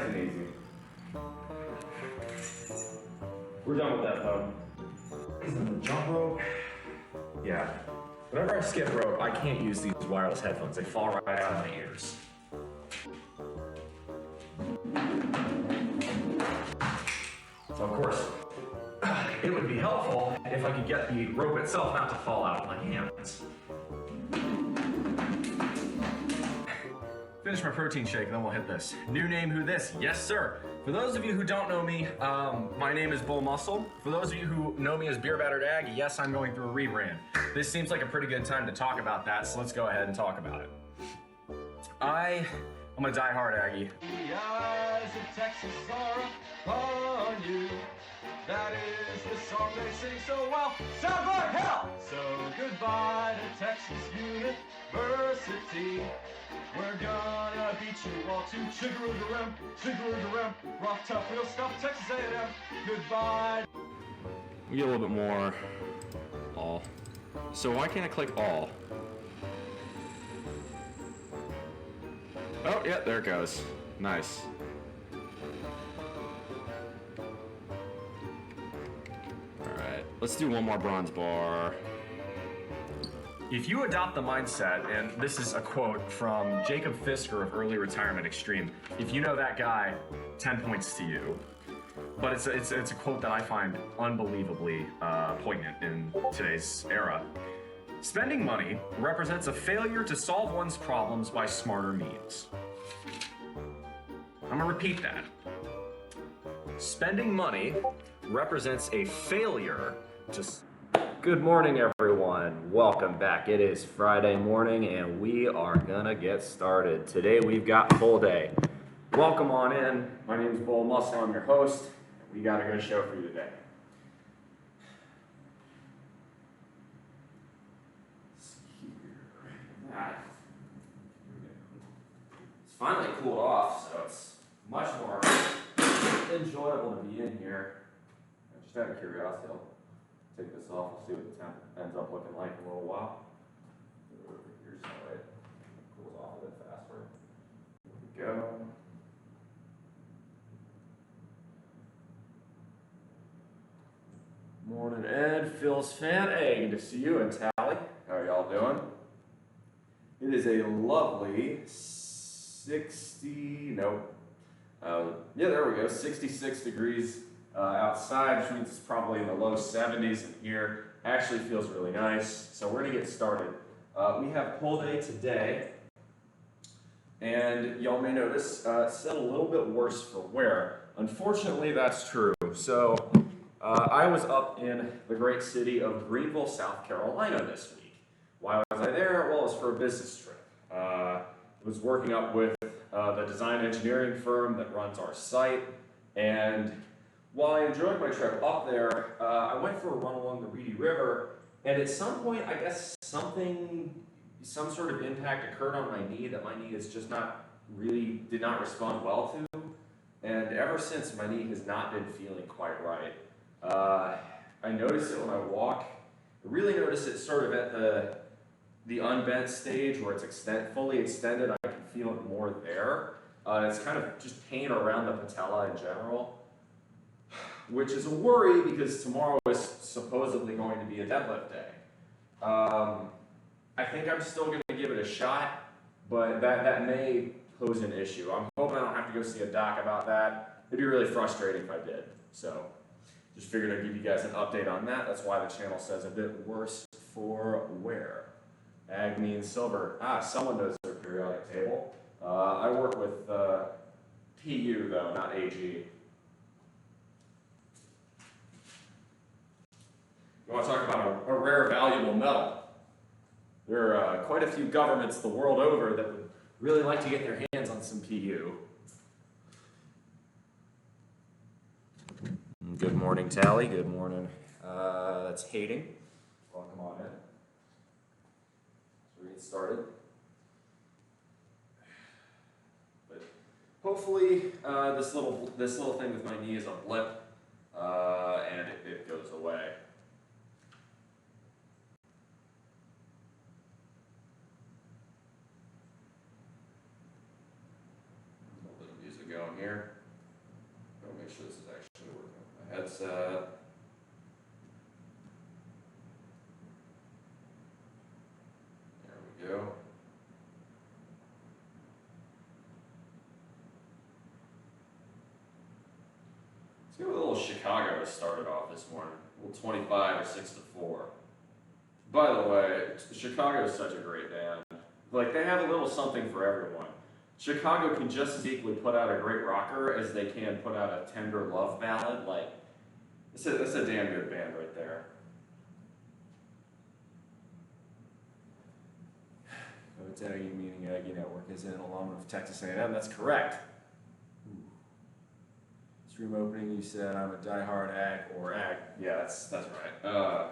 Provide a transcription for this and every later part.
Nice and easy. We're done with that though. Isn't the jump rope? Yeah. Whenever I skip rope, I can't use these wireless headphones. They fall right out of my ears. So of course, it would be helpful if I could get the rope itself not to fall out of my hands. Finish my protein shake and then we'll hit this. New name, who this? Yes, sir. For those of you who don't know me, my name is BullMuscle. For those of you who know me as Beer Battered Ag, yes, I'm going through a rebrand. This seems like a pretty good time to talk about that, so let's go ahead and talk about it. I'm a die-hard Aggie. The eyes of Texas are upon you. That is the song they sing so well. Sounds like hell! So goodbye to Texas University. We're gonna beat you all to chiggeroo-ga-rim, rough, tough, real stuff, Texas A&M. Goodbye. We get a little bit more all. So why can't I click all? Oh, yeah, there it goes. Nice. Alright, let's do one more bronze bar. If you adopt the mindset, and this is a quote from Jacob Fisker of Early Retirement Extreme, if you know that guy, 10 points to you. But it's a quote that I find unbelievably poignant in today's era. Spending money represents a failure to solve one's problems by smarter means. I'm gonna repeat that. Spending money represents a failure to... Good morning, everyone. Welcome back. It is Friday morning, and we are gonna get started. Today, we've got full day. Welcome on in. My name is BullMuscle. I'm your host. We got a good show for you today. It's finally cooled off, so it's much more enjoyable to be in here. Just out of curiosity, I'll take this off and see what the temp ends up looking like in a little while. Over here, so it cools off a bit faster. There we go. Morning, Ed, Phil's fan. Hey, good to see you, and Tally. How are y'all doing? It is a lovely 66 degrees outside, which means it's probably in the low 70s in here. Actually feels really nice. So we're gonna get started. We have pull day today, and y'all may notice it's set a little bit worse for wear. Unfortunately, that's true. So I was up in the great city of Greenville, South Carolina this week. Why was I there? Well, it was for a business trip. I was working up with the design engineering firm that runs our site, and while I enjoyed my trip up there, I went for a run along the Reedy River, and at some point, I guess some sort of impact occurred on my knee that my knee is just did not respond well to, and ever since, my knee has not been feeling quite right. I notice it when I walk. I really notice it sort of at the unbent stage where it's fully extended. I can feel it more there. It's kind of just pain around the patella in general, which is a worry because tomorrow is supposedly going to be a deadlift day. I think I'm still going to give it a shot, but that may pose an issue. I'm hoping I don't have to go see a doc about that. It'd be really frustrating if I did. So just figured I'd give you guys an update on that. That's why the channel says a bit worse for wear. Ag means silver. Someone knows their periodic table. I work with PU though, not AG. You want to talk about a rare, valuable metal? There are quite a few governments the world over that would really like to get their hands on some PU. Good morning, Tally. Good morning. That's Hayden. Welcome on in. So we get started. But hopefully, this little thing with my knee is a blip, and it goes away. A little music going here. Chicago started off this morning. A little 25 or 6-4. By the way, Chicago is such a great band. Like, they have a little something for everyone. Chicago can just as equally put out a great rocker as they can put out a tender love ballad. Like, it's a damn good band right there. Aggie meaning Aggie Network is an alum of Texas A&M. That's correct. Stream opening, you said I'm a diehard Ag or Ag. Yeah, that's right.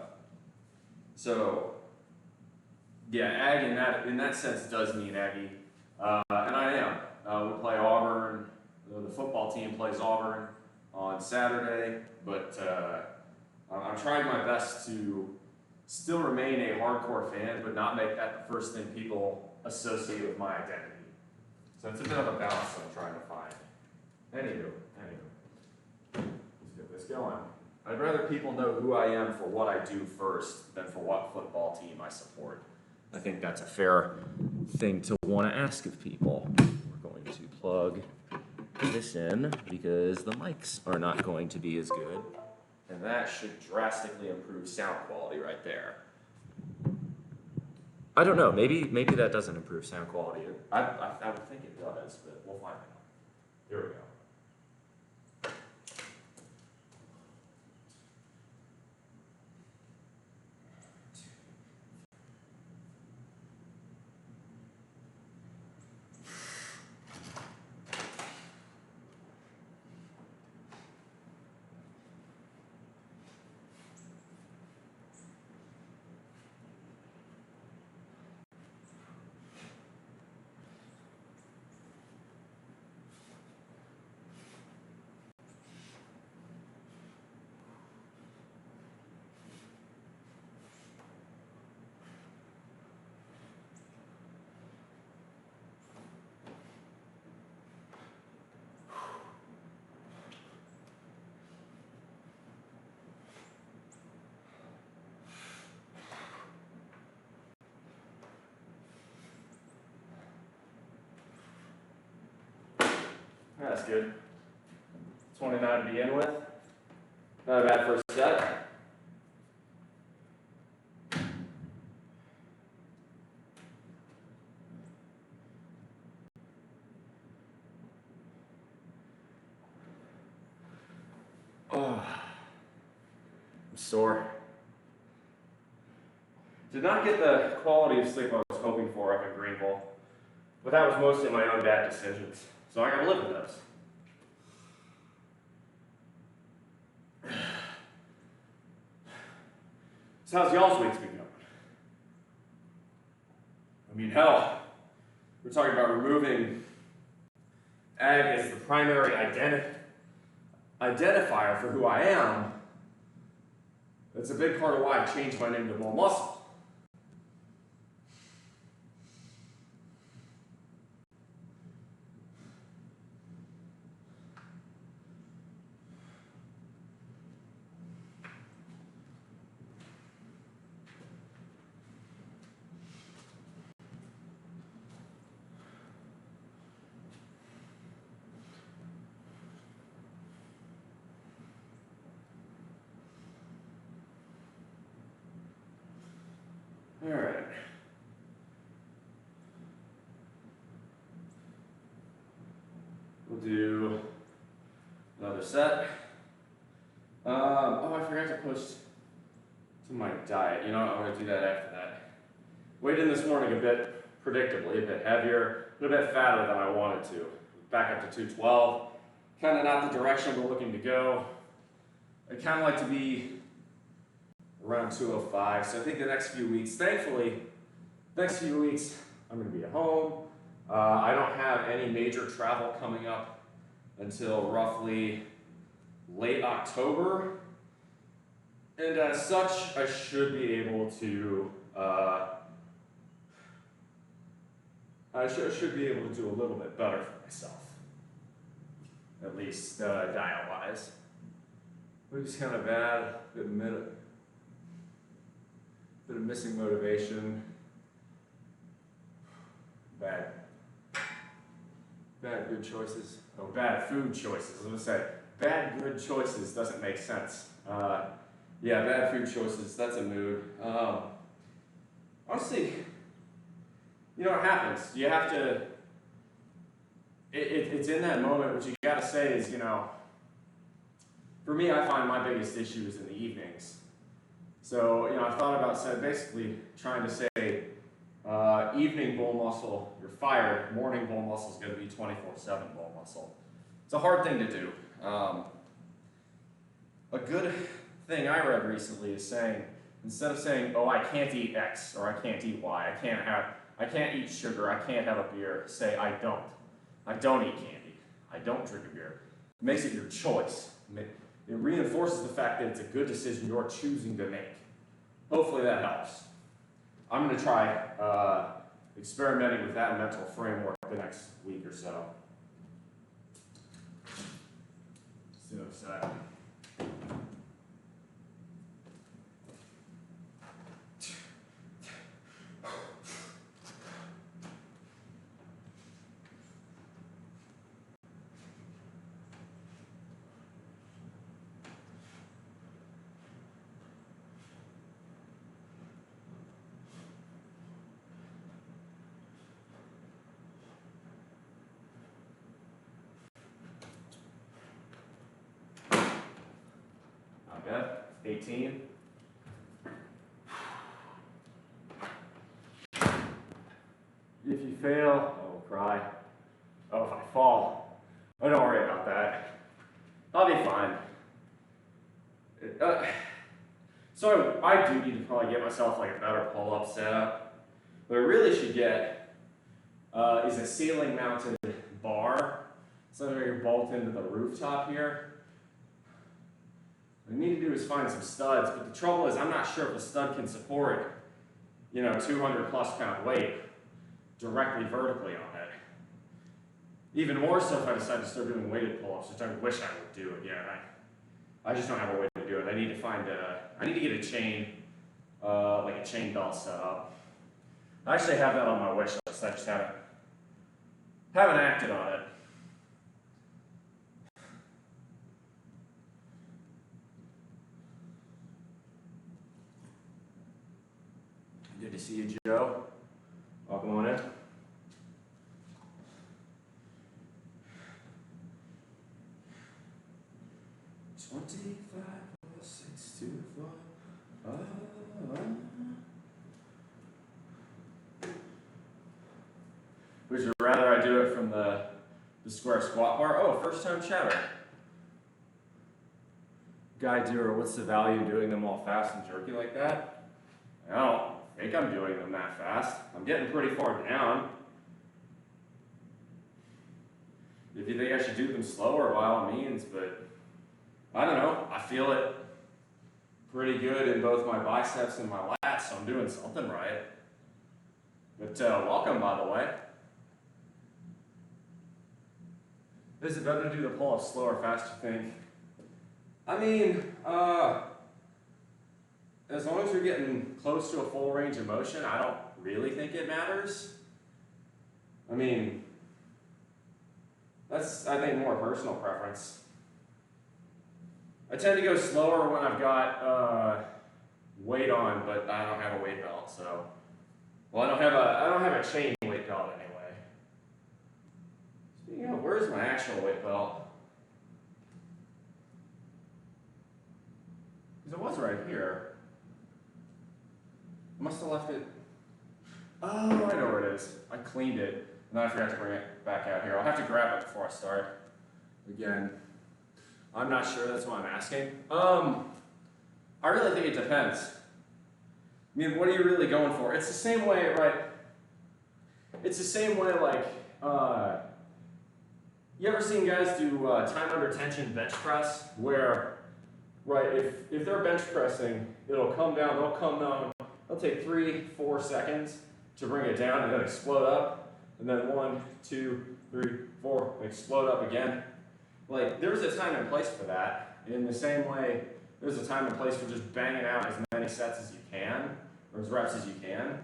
So yeah, Ag in that sense does mean Aggie, and I am. We play Auburn. The football team plays Auburn on Saturday, but I'm trying my best to still remain a hardcore fan, but not make that the first thing people associate with my identity. So it's a bit of a balance I'm trying to find. Anywho, let's get this going. I'd rather people know who I am for what I do first than for what football team I support. I think that's a fair thing to want to ask of people. We're going to plug this in because the mics are not going to be as good, and that should drastically improve sound quality right there. I don't know, maybe that doesn't improve sound quality. I would think it does, but we'll find out. Here we go. That's good. 29 to begin with. Not a bad first set. Oh, I'm sore. Did not get the quality of sleep I was hoping for up in Greenville, but that was mostly my own bad decisions. So I gotta live with those. So how's y'all's week's been going? I mean, hell, we're talking about removing Ag as the primary identifier for who I am. That's a big part of why I changed my name to BullMuscle. All right. We'll do another set. Oh, I forgot to post to my diet. You know, I'm going to do that after that. Weighed in this morning a bit, predictably, a bit heavier, a bit fatter than I wanted to. Back up to 212. Kind of not the direction we're looking to go. I kind of like to be around 205. So I think the next few weeks, thankfully, next few weeks, I'm going to be at home. I don't have any major travel coming up until roughly late October. And as such, I should be able to, I should be able to do a little bit better for myself. At least diet-wise. Week's kind of bad, bit of missing motivation. Bad good choices. Oh, bad food choices. I was gonna say, bad good choices doesn't make sense. Yeah, bad food choices, that's a mood. Honestly, you know what happens? You have to, it's in that moment, what you gotta say is, for me, I find my biggest issue is in the evenings. So, I thought about basically trying to say, evening bull muscle, you're fired. Morning bull muscle is going to be 24/7 bull muscle. It's a hard thing to do. A good thing I read recently is saying, instead of saying, oh, I can't eat X or I can't eat Y, I can't eat sugar, I can't have a beer, say I don't. I don't eat candy. I don't drink a beer. It makes it your choice. It reinforces the fact that it's a good decision you're choosing to make. Hopefully that helps. I'm going to try experimenting with that mental framework the next week or so. Okay, 18. If you fail, I will cry. Oh, if I fall, oh, don't worry about that. I'll be fine. So I do need to probably get myself like a better pull-up setup. What I really should get is a ceiling-mounted bar. So that you bolt into the rooftop here. What I need to do is find some studs, but the trouble is I'm not sure if the stud can support, 200 plus pound weight directly vertically on it. Even more so if I decide to start doing weighted pull-ups, which I wish I would do again. I just don't have a way to do it. I need to get a chain, like a chain belt set up. I actually have that on my wish list. I just haven't acted on it. Good to see you, Joe. Welcome on in. Would you rather I do it from the square squat bar? Oh, first time chatter. Guy doer, what's the value of doing them all fast and jerky like that? I don't think I'm doing them that fast. I'm getting pretty far down. If you think I should do them slower, by all means, but I don't know. I feel it pretty good in both my biceps and my lats, so I'm doing something right. But welcome, by the way. Is it better to do the pull-ups slow or fast, you think? I mean, as long as you're getting close to a full range of motion, I don't really think it matters. I mean, that's, I think, more personal preference. I tend to go slower when I've got weight on, but I don't have a weight belt, so. Well, I don't have a chain weight belt anyway. Speaking of, where's my actual weight belt? Because it was right here. I must have left it. Oh, I know where it is. I cleaned it, and then I forgot to bring it back out here. I'll have to grab it before I start. Again, I'm not sure, that's why I'm asking. I really think it depends. I mean, what are you really going for? It's the same way, right? It's the same way, like, you ever seen guys do time under tension bench press? Where, right, if they're bench pressing, it'll come down, they'll take 3-4 seconds to bring it down and then explode up. And then 1, 2, 3, 4, explode up again. Like, there's a time and place for that. In the same way, there's a time and place for just banging out as many sets as you can, or as reps as you can.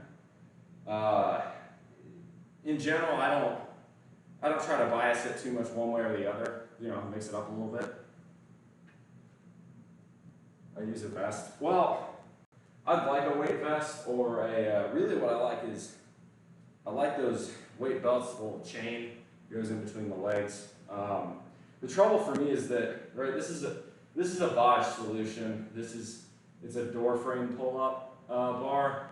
In general, I don't try to bias it too much one way or the other. Mix it up a little bit. I use a vest. Well, I'd like a weight vest or a, really what I like is, I like those weight belts, the little chain goes in between the legs. The trouble for me is that, right, this is a Bosch solution. It's a door frame pull-up bar,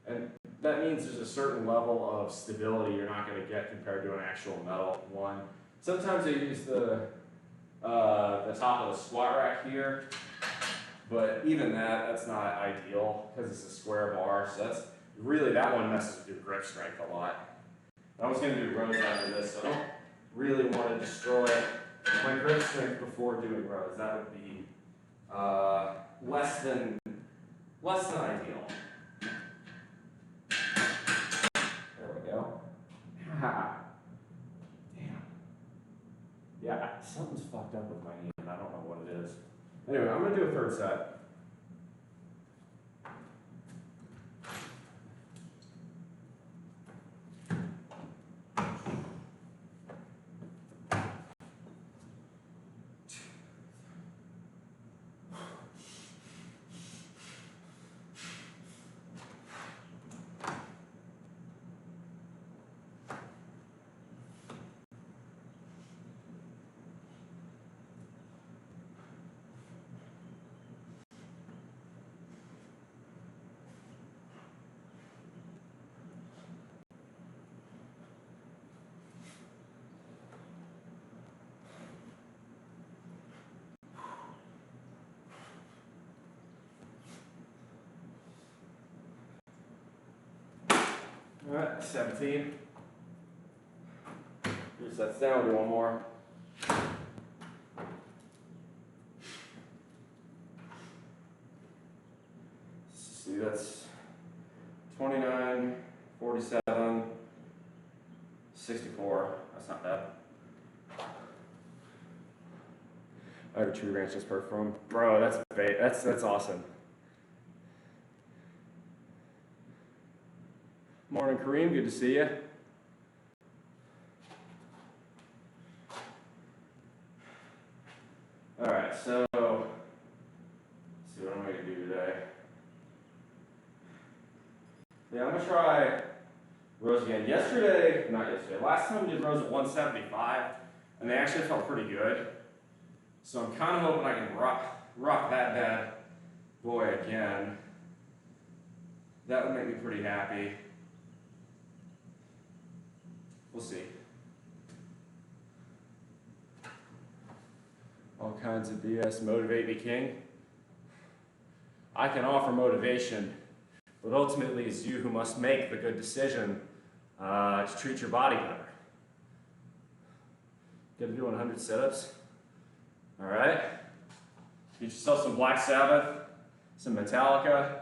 and that means there's a certain level of stability you're not going to get compared to an actual metal one. Sometimes I use the top of the squat rack here, but even that's not ideal because it's a square bar, so that's really, that one messes with your grip strength a lot. I was going to do rows after this, so I don't really want to destroy my grip strength before doing rows. That would be less than ideal. There we go. Damn. Yeah, something's fucked up with my knee, and I don't know what it is. Anyway, I'm going to do a third set. All right, 17. 3 sets down, we'll do one more. See, that's 29, 47, 64. That's not bad. I have a Tree Ranch this perk from. Bro, that's awesome. Morning, Kareem. Good to see you. All right, so let's see what I'm going to do today. Yeah, I'm going to try rows again. Last time we did rows at 175, and they actually felt pretty good. So I'm kind of hoping I can rock that bad boy again. That would make me pretty happy. We'll see. All kinds of BS. Motivate me, king. I can offer motivation, but ultimately it's you who must make the good decision to treat your body better. Gonna do 100 sit-ups. All right. Get yourself some Black Sabbath, some Metallica.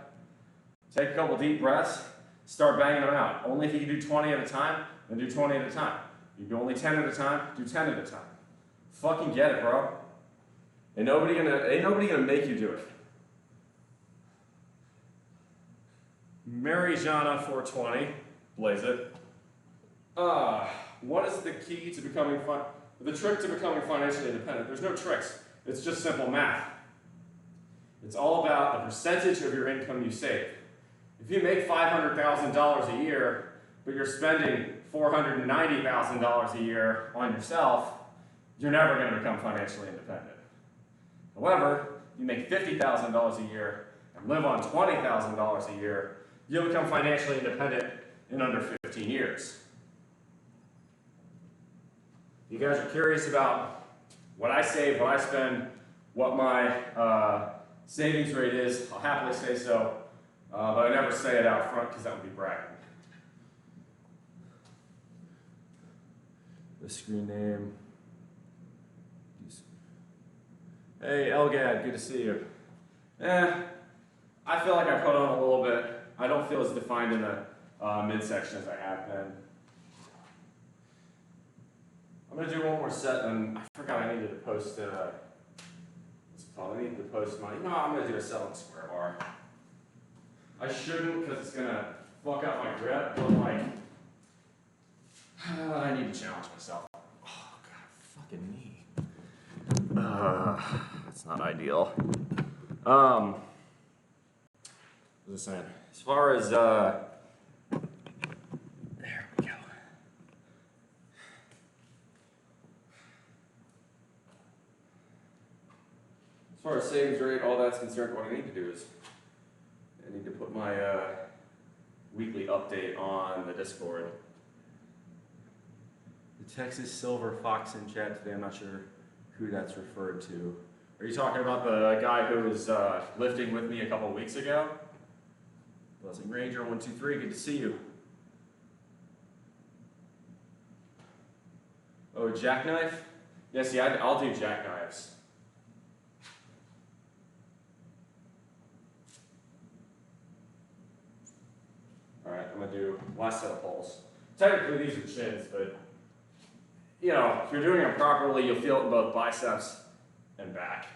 Take a couple deep breaths. Start banging them out. Only if you can do 20 at a time, then do 20 at a time. You can do only 10 at a time, do 10 at a time. Fucking get it, bro. Ain't nobody gonna make you do it. Mary Jana 420, blaze it. What is the key to becoming the trick to becoming financially independent? There's no tricks. It's just simple math. It's all about the percentage of your income you save. If you make $500,000 a year, but you're spending $490,000 a year on yourself, you're never going to become financially independent. However, you make $50,000 a year and live on $20,000 a year, you'll become financially independent in under 15 years. You guys are curious about what I save, what I spend, what my savings rate is, I'll happily say so, but I never say it out front because that would be bragging. The screen name. Hey, Elgad, good to see you. I feel like I put on a little bit. I don't feel as defined in the midsection as I have been. I'm going to do one more set, and I forgot I needed to post, what's it called? I needed to post my, no, I'm going to do a set on the square bar. I shouldn't, because it's going to fuck up my grip, but like, I need to challenge myself. Oh, God, fucking knee. That's not ideal. What was I saying? As far as, there we go. As far as savings rate, all that's concerned, what I need to do is I need to put my weekly update on the Discord. The Texas Silver Fox in chat today, I'm not sure who that's referred to. Are you talking about the guy who was lifting with me a couple weeks ago? Blessing Ranger 123, good to see you. Oh, jackknife? Yeah, see, I'll do jackknives. Alright, I'm gonna do last set of pulls. Technically these are chins, but you know, if you're doing them properly, you'll feel it in both biceps and back.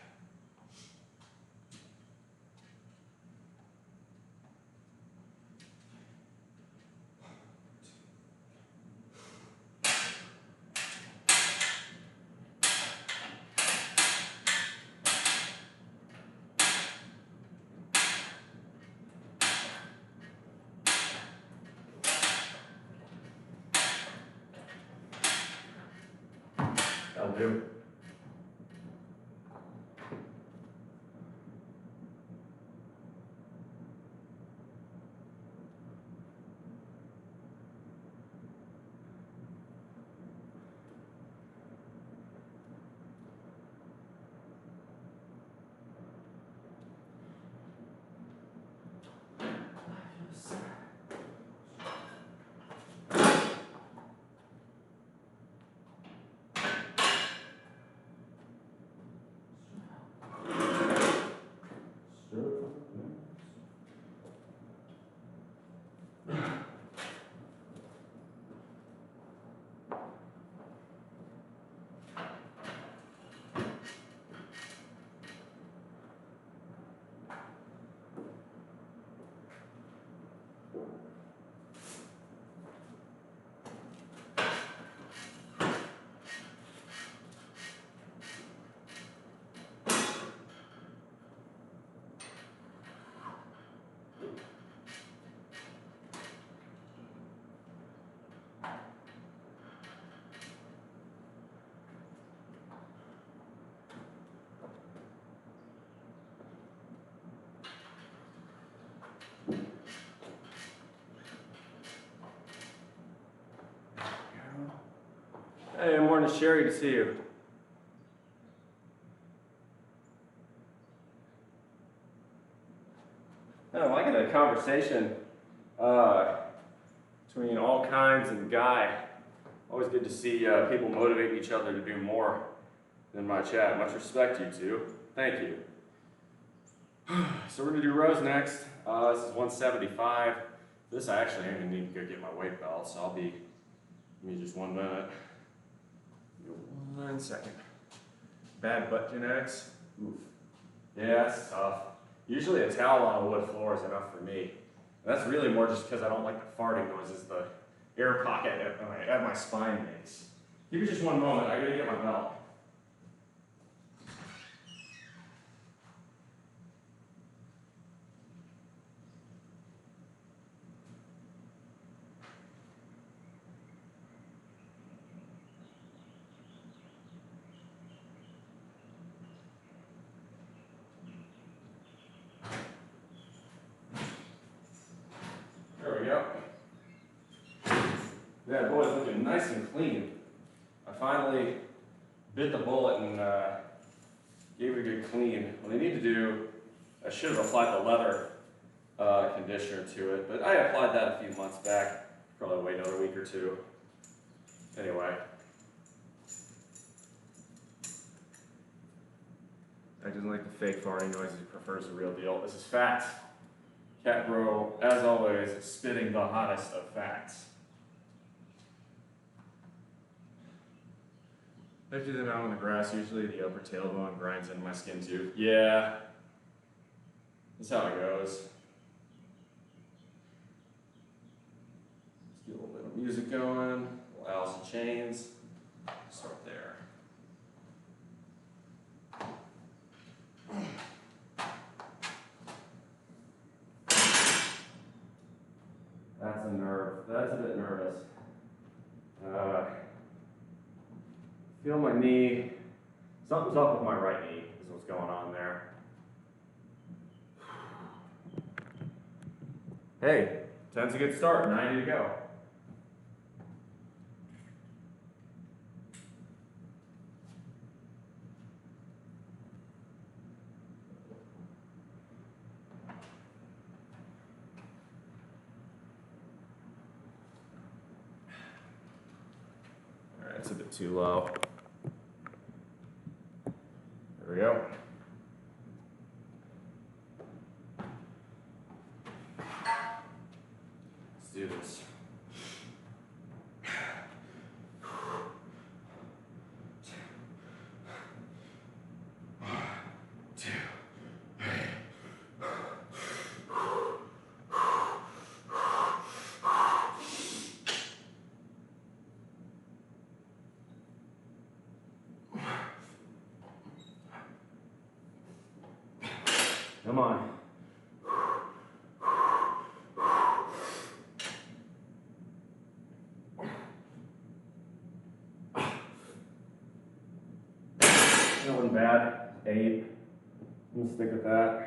That'll do. Hey, morning, Sherry, to see you. Oh, I get a conversation between all kinds and Guy. Always good to see people motivating each other to do more than my chat. Much respect, you two. Thank you. So we're gonna do rows next. This is 175. This I actually am gonna need to go get my weight belt, so give me just 1 minute. 1 second. Bad butt genetics. Oof. Yeah, that's tough. Usually a towel on a wood floor is enough for me. And that's really more just because I don't like the farting noises the air pocket at my spine makes. Give me just 1 moment. I gotta get my belt. There we go. That boy's looking nice and clean. I finally bit the bullet and gave it a good clean. What I need to do, I should have applied the leather conditioner to it, but I applied that a few months back. Probably wait another week or two. Anyway. I doesn't like the fake farting noises, he prefers the real deal. This is facts. Cat Bro, as always, spitting the hottest of facts. I do them out on the grass, usually the upper tailbone grinds into my skin too. Yeah, that's how it goes. Let's get a little bit of music going, little Alice in Chains. Start there. a nerve. That's a bit nervous. Feel my knee. Something's up with my right knee is what's going on there. Hey, 10's a good start, 90 to go. All right, it's a bit too low. There we go. Let's do this. Come on. That wasn't bad. 8. I'm gonna stick with that.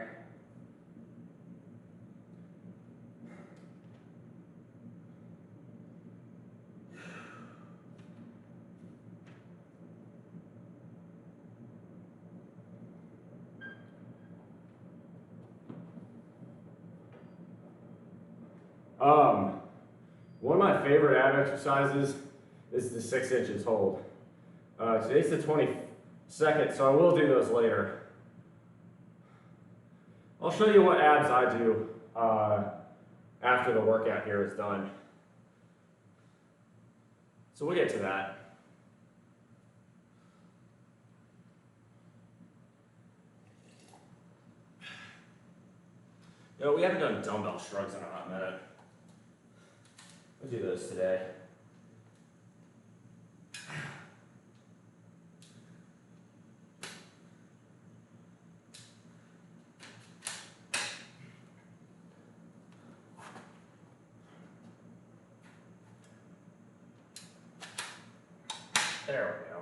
One of my favorite ab exercises is the 6 inches hold. Today's the 22nd, so I will do those later. I'll show you what abs I do after the workout here is done. So we'll get to that. We haven't done dumbbell shrugs in a hot minute. We'll do those today. There we go.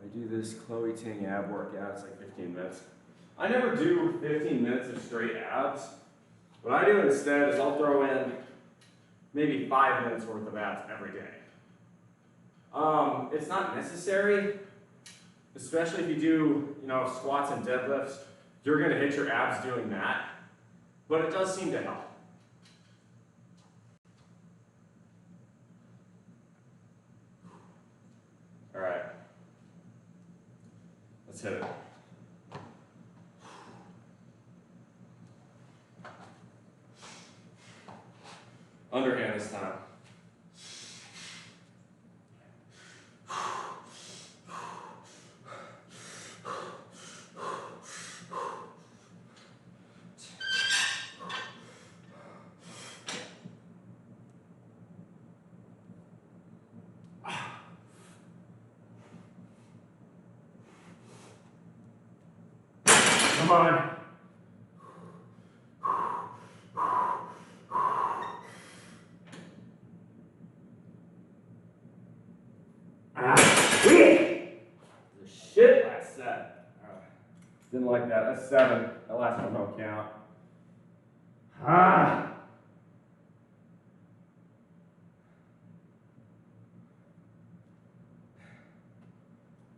I do this Chloe Ting ab workout, it's like 15 minutes. I never do 15 minutes of straight abs. What I do instead is I'll throw in maybe 5 minutes worth of abs every day. It's not necessary, especially if you do, squats and deadlifts. You're gonna hit your abs doing that, but it does seem to help. All right, let's hit it. Underhand this time. Come on. Shit last set. Didn't like that. That's 7. That last one don't count.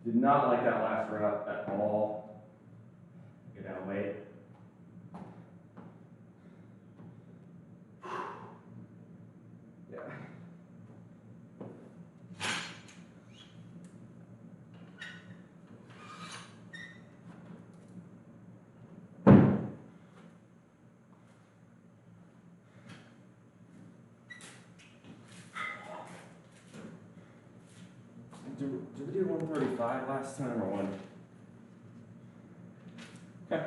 Did not like that last rep at all. Get down weight. Yeah. Did we do 135 last time or 1? Okay.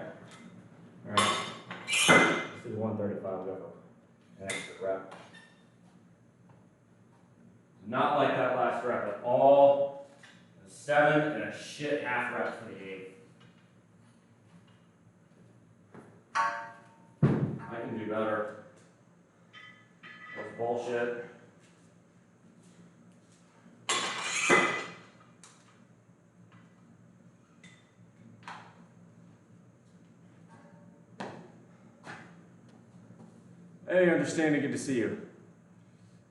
All right. Let's do 135. We'll go for an extra rep. Not like that last rep at all. A 7 and a shit half rep for the 8. be better. That's bullshit. Hey, understanding, good to see you.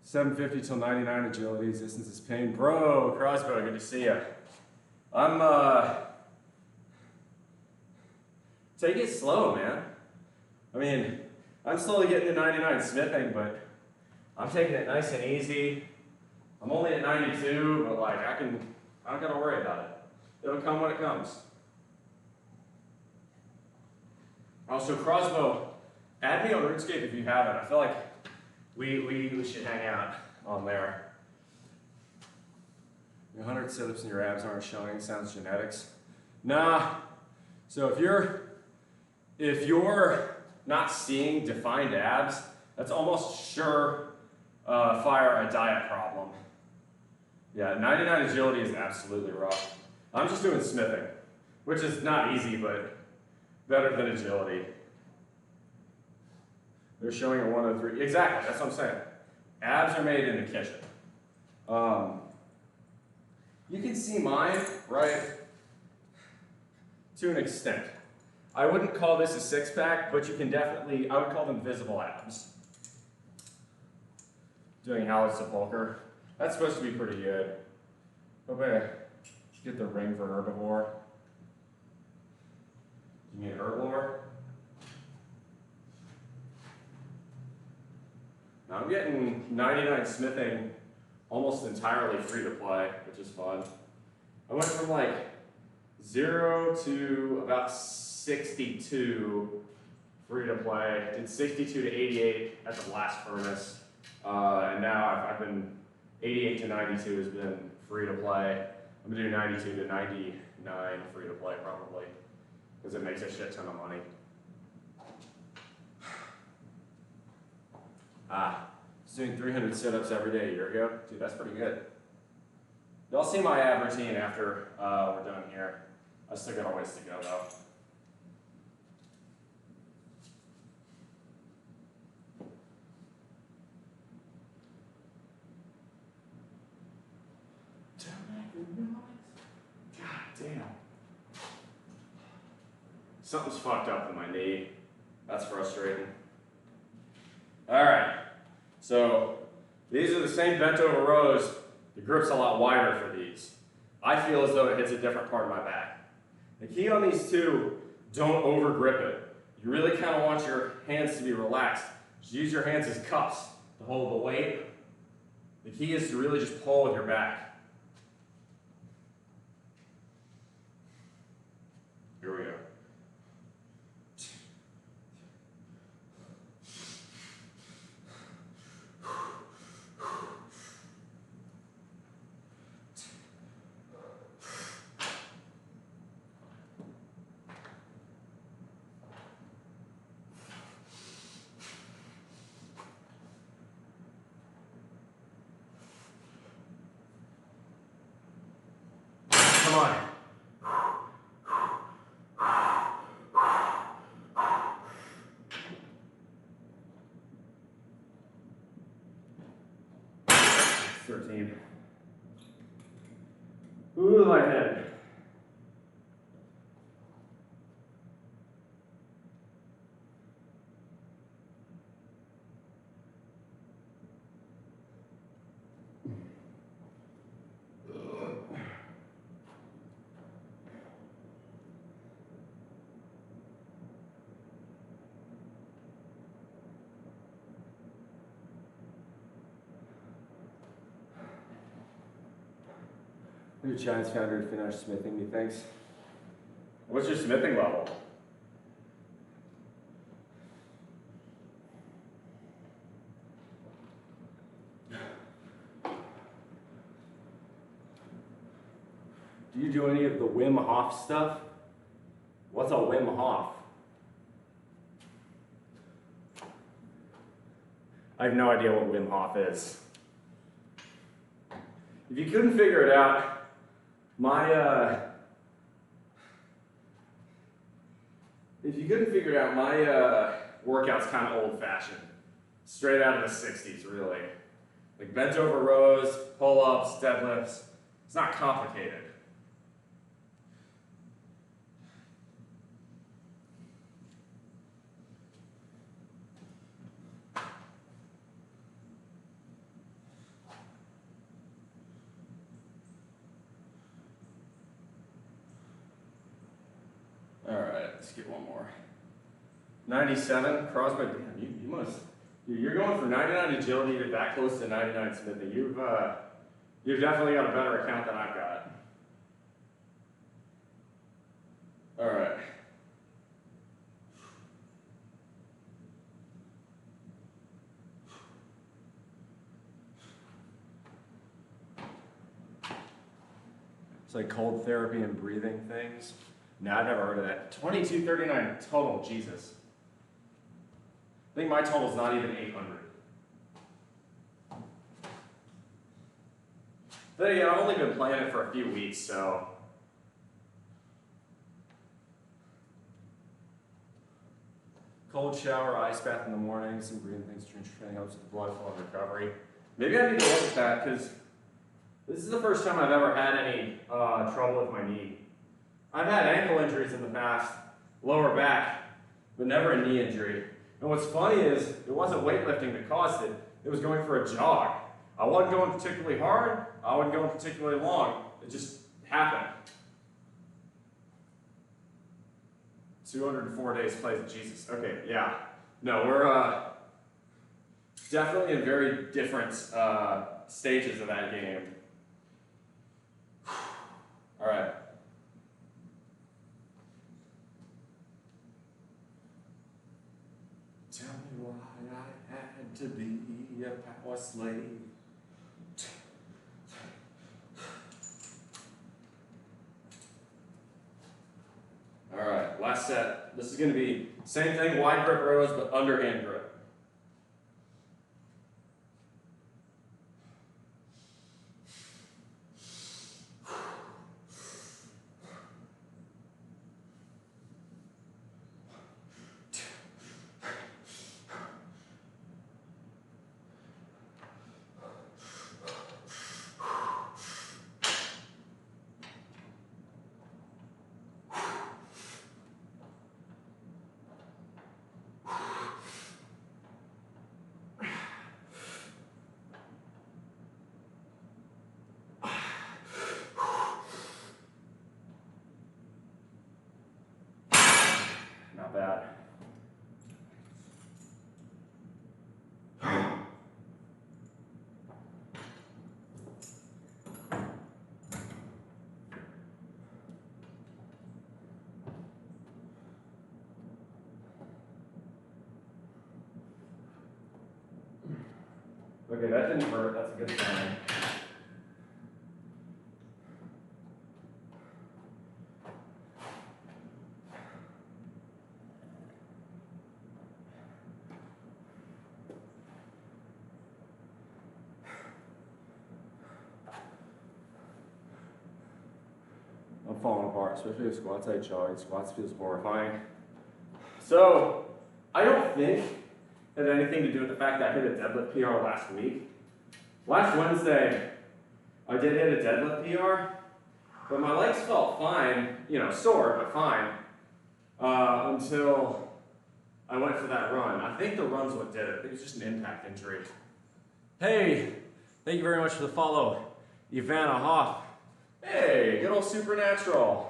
750 till 99 agility, resistance is pain. Bro, Crossbow, good to see you. Take it slow, man. I mean, I'm slowly getting to 99 smithing, but I'm taking it nice and easy. I'm only at 92, but like I don't gotta worry about it. It'll come when it comes. Also, Crossbow, add me on RuneScape if you haven't. I feel like we should hang out on there. Your 100 sit-ups and your abs aren't showing. Sounds genetics. Nah. So if you're not seeing defined abs, that's almost sure fire a diet problem. Yeah, 99 agility is absolutely rough. I'm just doing smithing, which is not easy, but better than agility. They're showing a 103. Exactly, that's what I'm saying. Abs are made in the kitchen. You can see mine, right, to an extent. I wouldn't call this a six-pack, but you can definitely, I would call them visible abs. Doing Howard Sepulcher. That's supposed to be pretty good. Hope I get the ring for herbivore. You mean herbivore? Now I'm getting 99 smithing almost entirely free to play, which is fun. I went from like 0 to about 62 free to play. Did 62 to 88 at the last furnace. And now I've been 88 to 92 has been free to play. I'm gonna do 92 to 99 free to play probably, because it makes a shit ton of money. I was doing 300 sit-ups every day a year ago. Dude, that's pretty good. Y'all see my ab routine after we're done here. I still got a ways to go though. God damn. Something's fucked up in my knee. That's frustrating. Alright, so these are the same bent over rows. The grip's a lot wider for these. I feel as though it hits a different part of my back. The key on these two, don't over grip it. You really kind of want your hands to be relaxed. Just use your hands as cups to hold the weight. The key is to really just pull with your back. Here we go. Come on. 13. Ooh, lightheaded. New Giants founder to finish smithing me, thanks. What's your smithing level? Do you do any of the Wim Hof stuff? What's a Wim Hof? I have no idea what Wim Hof is. If you couldn't figure it out, workout's kind of old-fashioned. Straight out of the 60s, really. Like bent over rows, pull-ups, deadlifts. It's not complicated. All right, let's get one more. 97, Crosby. Damn, you must. You're going from 99 agility to that close to 99 smithing. You've definitely got a better account than I've got. All right. It's like cold therapy and breathing things. No, I've never heard of that. 2239 total, Jesus. I think my total's not even 800. But again, I've only been playing it for a few weeks, so. Cold shower, ice bath in the morning, some breathing things, training helps with the blood flow and recovery. Maybe I need to look at that because this is the first time I've ever had any trouble with my knee. I've had ankle injuries in the past, lower back, but never a knee injury. And what's funny is it wasn't weightlifting that caused it. It was going for a jog. I wasn't going particularly hard. I wasn't going particularly long. It just happened. 204 days plays, Jesus. Okay, yeah. No, we're definitely in very different stages of that game. All right. Tell me why I had to be a power slave. All right, last set. This is going to be same thing, wide grip rows, but underhand grip. Not bad. Okay, that didn't hurt. That's a good sign. I'm falling apart, especially with squats. I jog. Squats feels horrifying. So, I don't think it had anything to do with the fact that I hit a deadlift PR last week. Last Wednesday, I did hit a deadlift PR, but my legs felt fine, sore, but fine, until I went for that run. I think the run's what did it. I think it was just an impact injury. Hey, thank you very much for the follow, Ivana Hoff. Hey, good old Supernatural.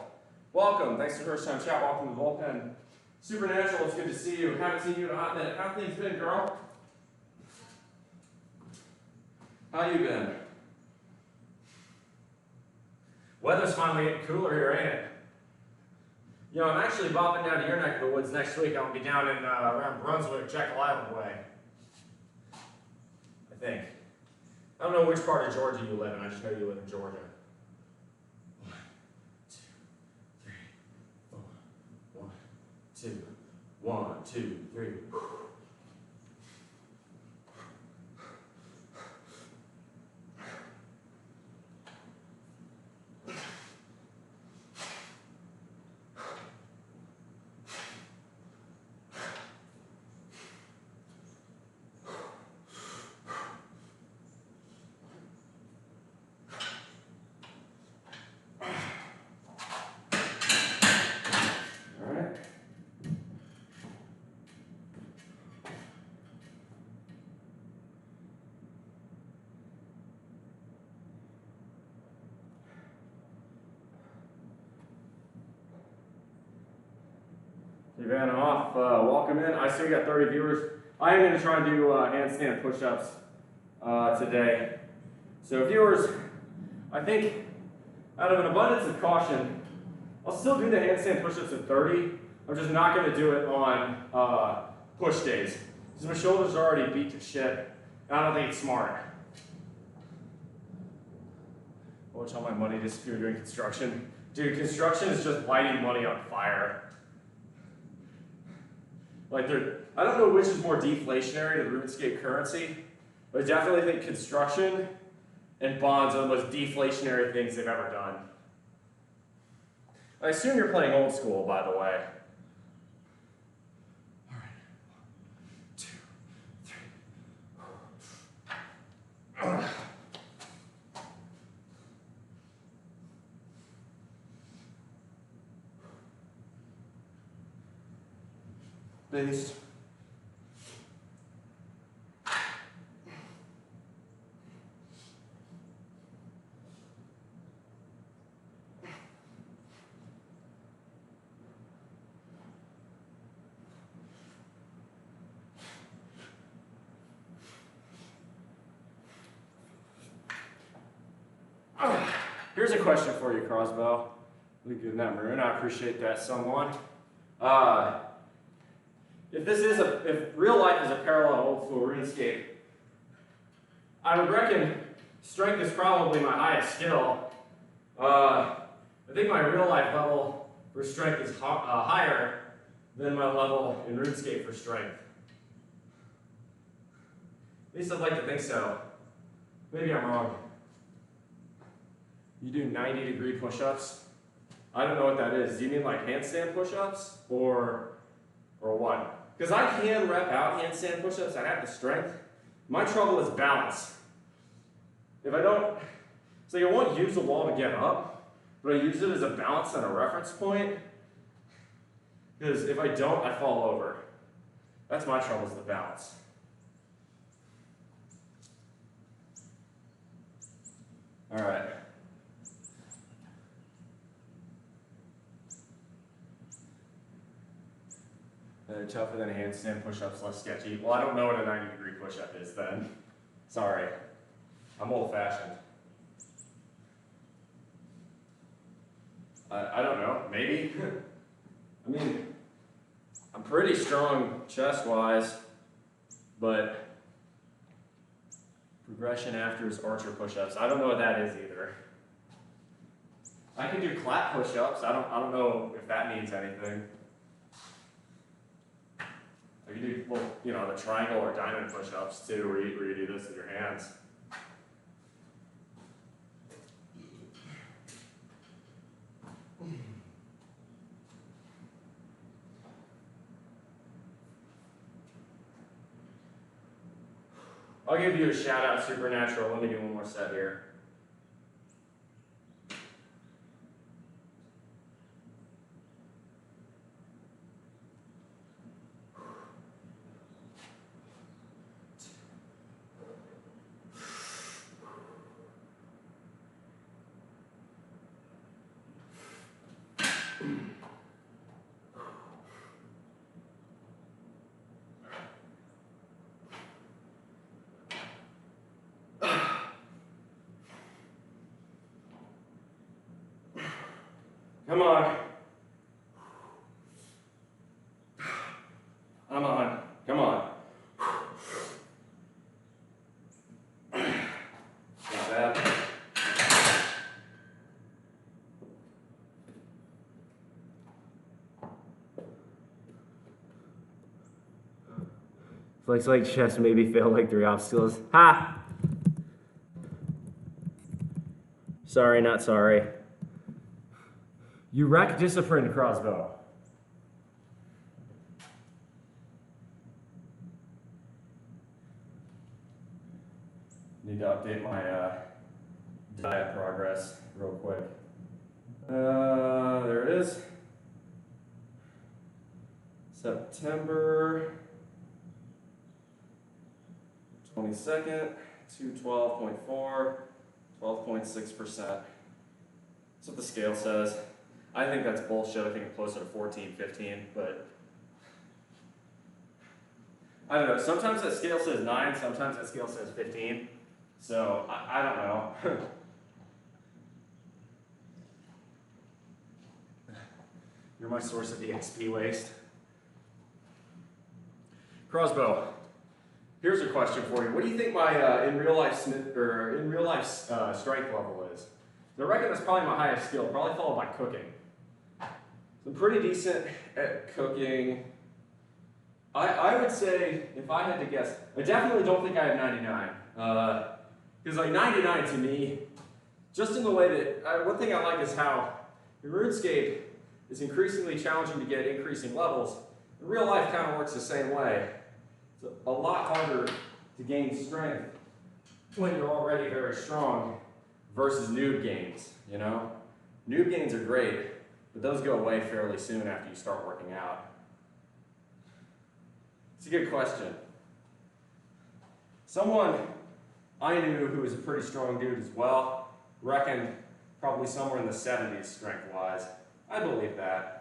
Welcome. Thanks for the first time chat. Welcome to the bullpen. Supernatural, it's good to see you. Haven't seen you in a hot minute. How have things been, girl? How you been? Weather's finally getting cooler here, ain't it? I'm actually bopping down to your neck of the woods next week. I'll be down in around Brunswick, Jekyll Island way. I think. I don't know which part of Georgia you live in. I just know you live in Georgia. 1, 2, 3. Hey Van, I'm off. Welcome in. I see we got 30 viewers. I am going to try and do handstand push-ups today. So viewers, I think out of an abundance of caution, I'll still do the handstand push-ups at 30. I'm just not going to do it on push days. Because my shoulders are already beat to shit, and I don't think it's smart. I'll watch all my money disappear doing construction. Dude, construction is just lighting money on fire. Like, I don't know which is more deflationary to the RuneScape currency, but I definitely think construction and bonds are the most deflationary things they've ever done. I assume you're playing old school, by the way. All right. 1, 2, 3. Base. Here's a question for you, Crossbow. Really good in that maroon. I appreciate that somewhat. If real life is a parallel old school RuneScape, I would reckon strength is probably my highest skill. I think my real life level for strength is higher than my level in RuneScape for strength. At least I'd like to think so. Maybe I'm wrong. You do 90-degree push-ups? I don't know what that is. Do you mean like handstand push-ups or what? Because I can rep out handstand push-ups. I have the strength. My trouble is balance. If I don't, so I won't use the wall to get up, but I use it as a balance and a reference point. Because if I don't, I fall over. That's my trouble, is the balance. All right. Tougher than a handstand push-ups, less sketchy. Well, I don't know what a 90-degree push-up is then. Sorry. I'm old-fashioned. I don't know. Maybe. I mean, I'm pretty strong chest-wise, but progression after is archer push-ups. I don't know what that is either. I can do clap push-ups. I don't know if that means anything. You can do, well, you know, the triangle or diamond push-ups too, where you do this with your hands. I'll give you a shout out, Supernatural. Let me do one more set here. Come on. I'm on. Come on. Not bad. Flex like chest, maybe fail like 3 obstacles. Ha! Sorry, not sorry. You wreck discipline, Crossbow. Need to update my diet progress real quick. There it is. September 22nd, 212.4, 12.6%. That's what the scale says. I think that's bullshit. I think it's closer to 14, 15, but I don't know, sometimes that scale says 9, sometimes that scale says 15. So, I don't know. You're my source of EXP waste. Crossbow, here's a question for you. What do you think my in real life strength level is? I reckon that's probably my highest skill, probably followed by cooking. So I'm pretty decent at cooking. I would say, if I had to guess, I definitely don't think I have 99. Because like 99 to me, just in the way that, one thing I like is how in RuneScape is increasingly challenging to get increasing levels. In real life kind of works the same way. It's a lot harder to gain strength when you're already very strong versus noob gains, you know? Noob gains are great, but those go away fairly soon after you start working out. It's a good question. Someone I knew who was a pretty strong dude as well, reckoned probably somewhere in the 70s strength-wise. I believe that.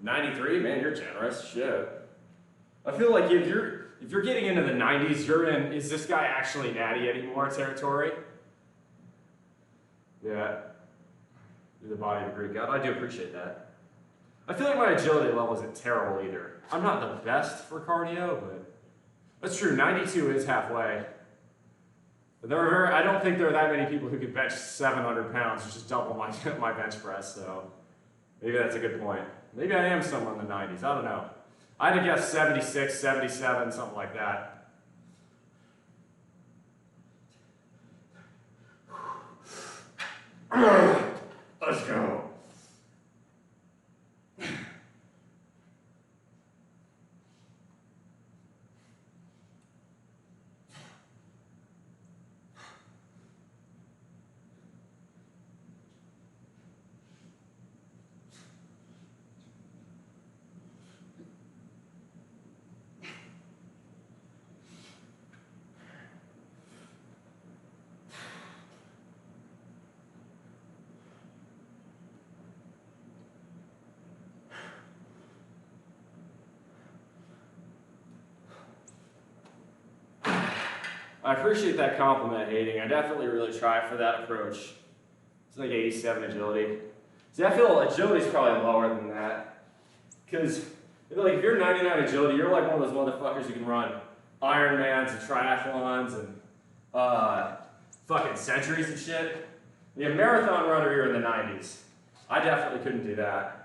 '93, man, you're generous. Shit. I feel like if you're getting into the 90s, you're in is this guy actually natty anymore territory? Yeah. You're the body of a Greek god. I do appreciate that. I feel like my agility level isn't terrible either. I'm not the best for cardio, but that's true. 92 is halfway. But I don't think there are that many people who can bench 700 pounds, which is double my bench press, so maybe that's a good point. Maybe I am somewhere in the 90s. I don't know. I'd have guessed 76, 77, something like that. Let's go. I appreciate that compliment, Hating. I definitely really try for that approach. It's like 87 agility. See, I feel agility's probably lower than that. Because like, if you're 99 agility, you're like one of those motherfuckers who can run Ironmans and triathlons and fucking centuries and shit. The marathon runner, you're in the 90s. I definitely couldn't do that.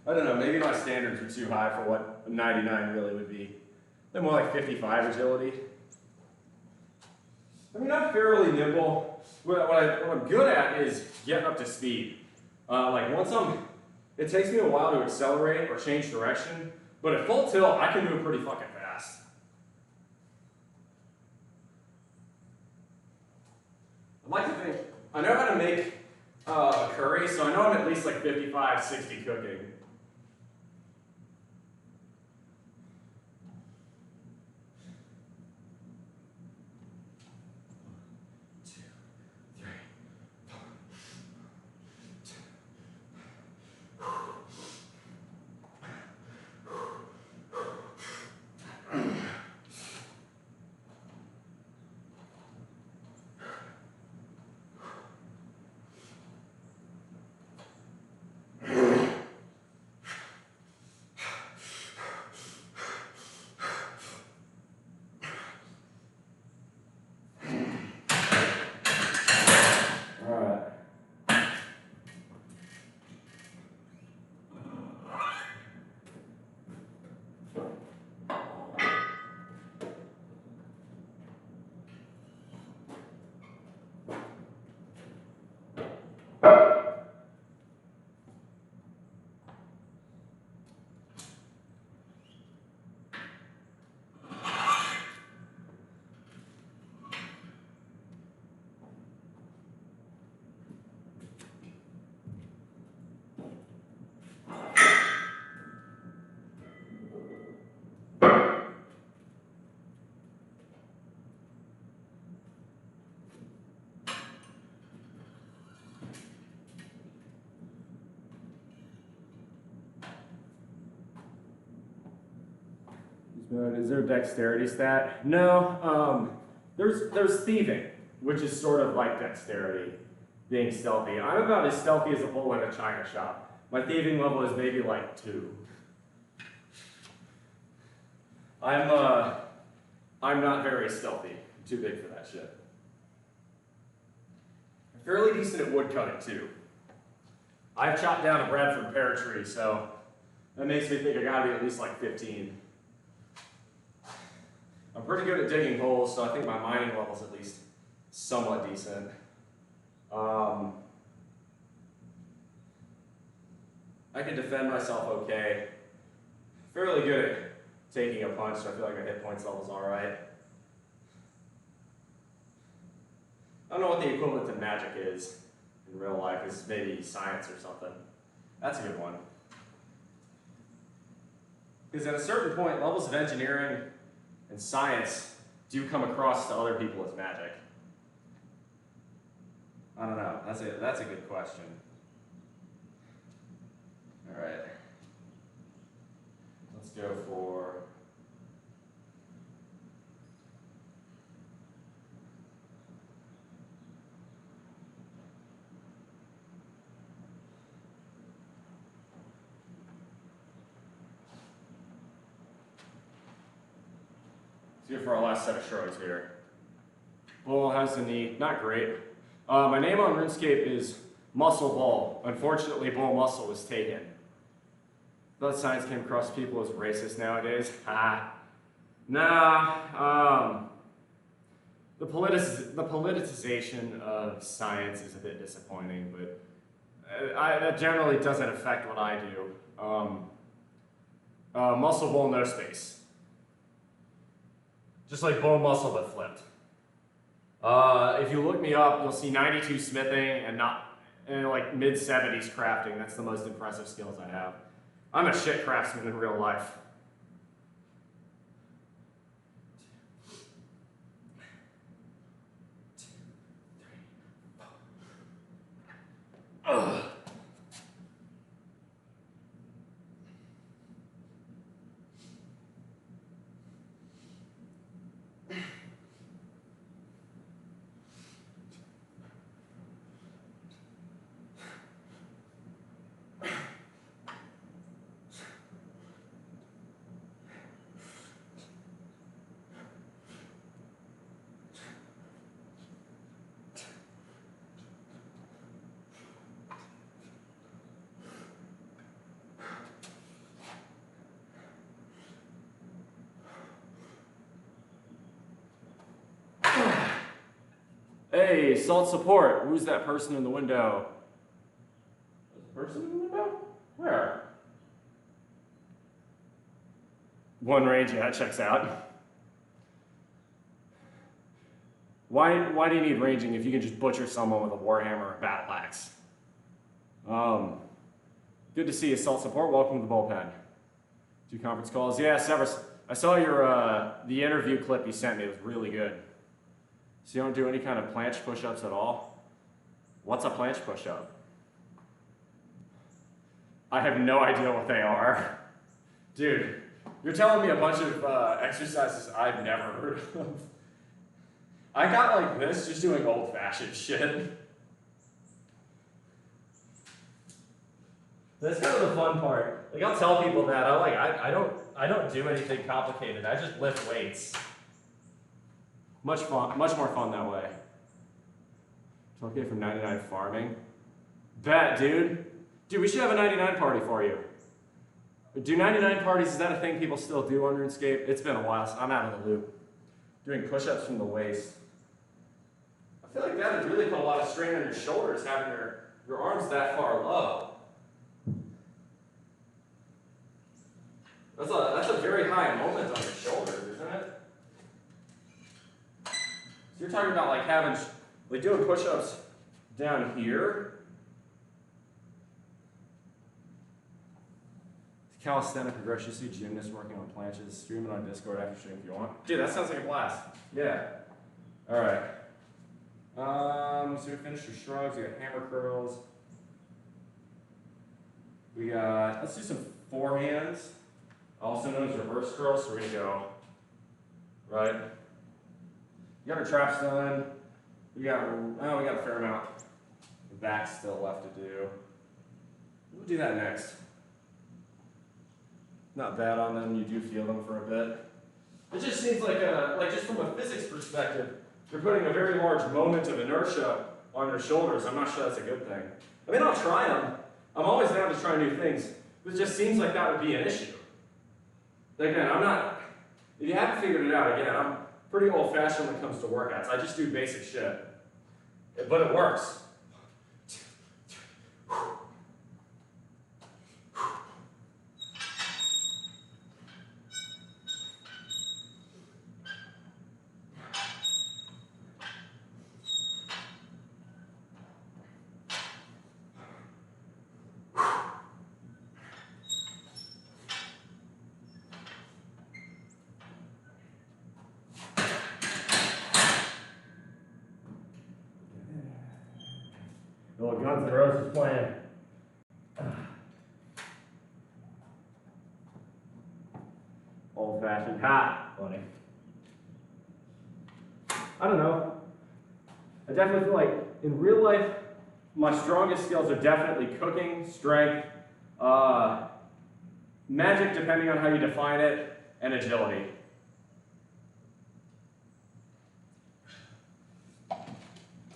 I don't know, maybe my standards are too high for what a 99 really would be. They're more like 55 agility. I mean, I'm fairly nimble. What I'm good at is getting up to speed. It takes me a while to accelerate or change direction, but at full tilt, I can move pretty fucking fast. I'd like to think, I know how to make a curry, so I know I'm at least like 55, 60 cooking. Is there a dexterity stat? No. There's thieving, which is sort of like dexterity, being stealthy. I'm about as stealthy as a bull in a china shop. My thieving level is maybe like 2. I'm not very stealthy. I'm too big for that shit. I'm fairly decent at woodcutting too. I've chopped down a Bradford pear tree, so that makes me think I gotta be at least like 15. I'm pretty good at digging holes, so I think my mining level's at least somewhat decent. I can defend myself okay. Fairly good at taking a punch, so I feel like my hit points level's alright. I don't know what the equivalent to magic is in real life. It's maybe science or something. That's a good one. Because at a certain point, levels of engineering and science do come across to other people as magic. I don't know. That's a good question. All right. Let's go for... Let's go for our last set of shrugs here. Bull has the knee. Not great. My name on RuneScape is Muscle Bull. Unfortunately, BullMuscle was taken. Thought science came across people as racist nowadays. Nah. The politicization of science is a bit disappointing, but that generally doesn't affect what I do. Muscle Bull, no space. Just like BullMuscle but flipped. If you look me up, you'll see 92 smithing and like mid-70s crafting. That's the most impressive skills I have. I'm a shit craftsman in real life. Ugh. Hey, salt support. Who's that person in the window? There's a person in the window? Where? One range, yeah, that checks out. Why do you need ranging if you can just butcher someone with a warhammer or a battle axe? Good to see you, salt support. Welcome to the bullpen. 2 conference calls. Yeah, Severus, I saw your the interview clip you sent me. It was really good. So you don't do any kind of planche push-ups at all? What's a planche push-up? I have no idea what they are. Dude, you're telling me a bunch of exercises I've never heard of. I got like this just doing old-fashioned shit. That's kind of the fun part. Like I'll tell people that I don't do anything complicated. I just lift weights. Much more fun that way. Okay, from 99 farming. Bet, dude. Dude, we should have a 99 party for you. Do 99 parties, is that a thing people still do on RuneScape? It's been a while, so I'm out of the loop. Doing push-ups from the waist. I feel like that would really put a lot of strain on your shoulders, having your arms that far low. That's a very high moment on your shoulders, isn't it? So you're talking about like doing push-ups down here. Calisthenic progression. You see gymnasts working on planches. Stream it on Discord after stream if you want. Dude, that sounds like a blast. Yeah. All right. So we finished your shrugs. We got hammer curls. We got. Let's do some forehands. also known as reverse curl. So we're gonna go, right? You got our traps done. We got a fair amount of back still left to do. We'll do that next. Not bad on them. You do feel them for a bit. It just seems like just from a physics perspective, you're putting a very large moment of inertia on your shoulders. I'm not sure that's a good thing. I mean, I'll try them. I'm always down to try new things. But it just seems like that would be an issue. Again, if you haven't figured it out, again, I'm pretty old-fashioned when it comes to workouts. I just do basic shit. But it works. Little Guns N' Roses playing. Old fashioned. Ha! Funny. I don't know. I definitely feel like in real life, my strongest skills are definitely cooking, strength, magic, depending on how you define it, and agility.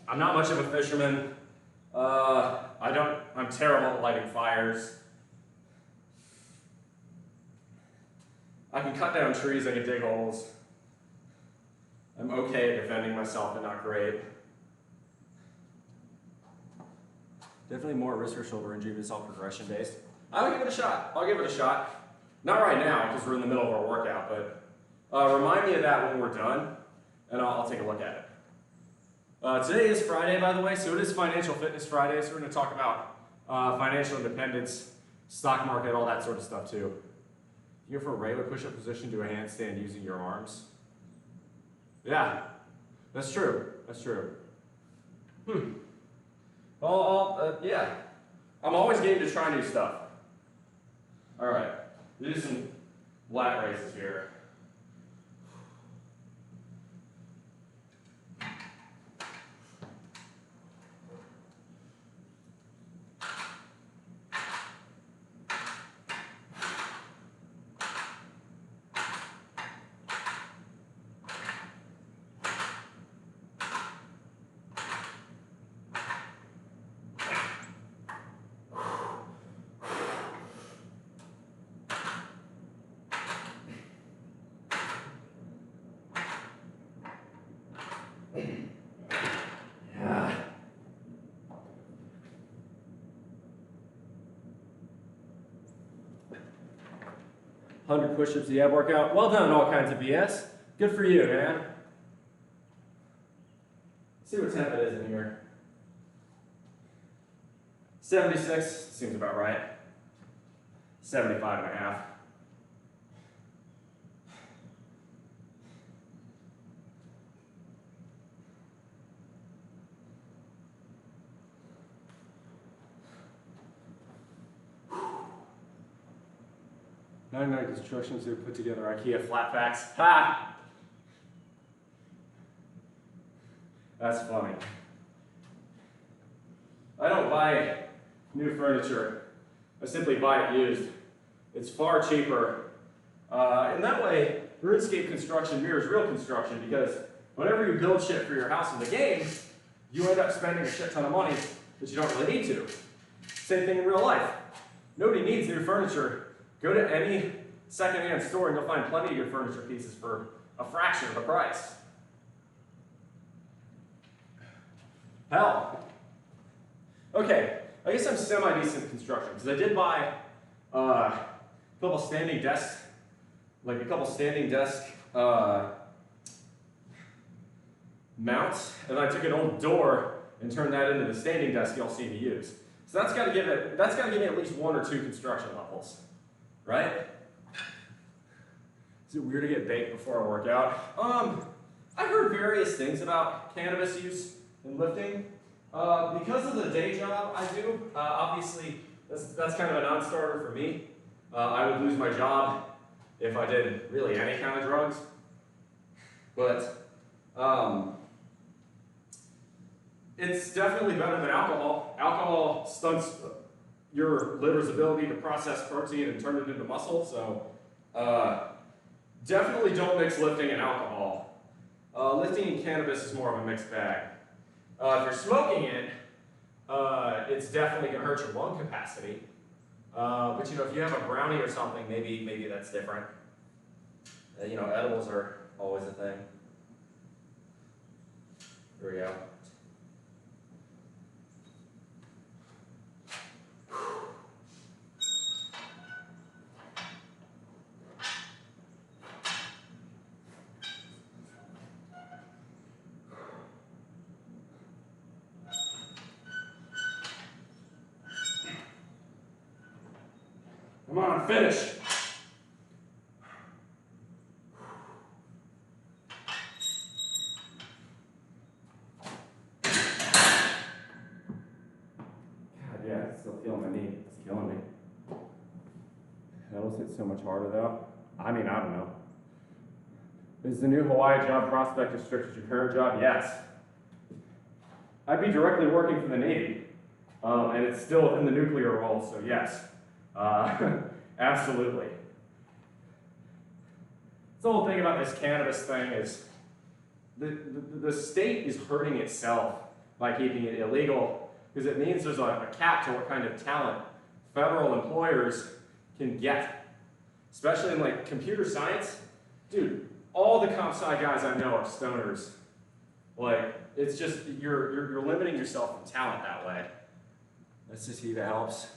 I'm not much of a fisherman. I'm terrible at lighting fires. I can cut down trees, I can dig holes. I'm okay at defending myself, but not great. Definitely more wrist or shoulder injury, but it's all progression based. I would give it a shot. I'll give it a shot. Not right now, because we're in the middle of our workout, but remind me of that when we're done, and I'll take a look at it. Today is Friday, by the way, so it is Financial Fitness Friday, so we're going to talk about financial independence, stock market, all that sort of stuff too. You go for a regular push-up position, do a handstand using your arms. Yeah, that's true. That's true. Yeah. I'm always game to try new stuff. All right, we'll do some lat raises here. Yeah. 100 push-ups a ab workout. Well done, all kinds of BS. Good for you, man. Let's see what temp it is in here. 76 seems about right. 75 and a half. Nine constructions to put together IKEA flat packs. Ha! That's funny. I don't buy new furniture. I simply buy it used. It's far cheaper. And that way, RuneScape construction mirrors real construction because whenever you build shit for your house in the game, you end up spending a shit ton of money that you don't really need to. Same thing in real life. Nobody needs new furniture. Go to any secondhand store and you'll find plenty of good furniture pieces for a fraction of the price. Hell. Okay, I guess I'm semi-decent at construction because I did buy a couple standing desk mounts, and I took an old door and turned that into the standing desk y'all see me use. So that's got to give me at least 1 or 2 construction levels, right? Is it weird to get baked before a workout? I've heard various things about cannabis use in lifting. Because of the day job I do, obviously that's kind of a non-starter for me. I would lose my job if I did really any kind of drugs. But it's definitely better than alcohol. Alcohol stunts your liver's ability to process protein and turn it into muscle, so definitely don't mix lifting and alcohol. Lifting and cannabis is more of a mixed bag. If you're smoking it, it's definitely going to hurt your lung capacity. But you know, if you have a brownie or something, maybe that's different. You know, edibles are always a thing. Here we go. Come on, finish. God, yeah, I still feel my knee. It's killing me. That'll hit so much harder though. I mean, I don't know. Is the new Hawaii job prospect as strict as your current job? Yes. I'd be directly working for the Navy, and it's still within the nuclear role, so yes. Absolutely. The whole thing about this cannabis thing is the state is hurting itself by keeping it illegal, because it means there's a cap to what kind of talent federal employers can get, especially in like computer science. Dude, all the comp sci guys I know are stoners. Like, it's just you're limiting yourself from talent that way. Let's just see if it helps.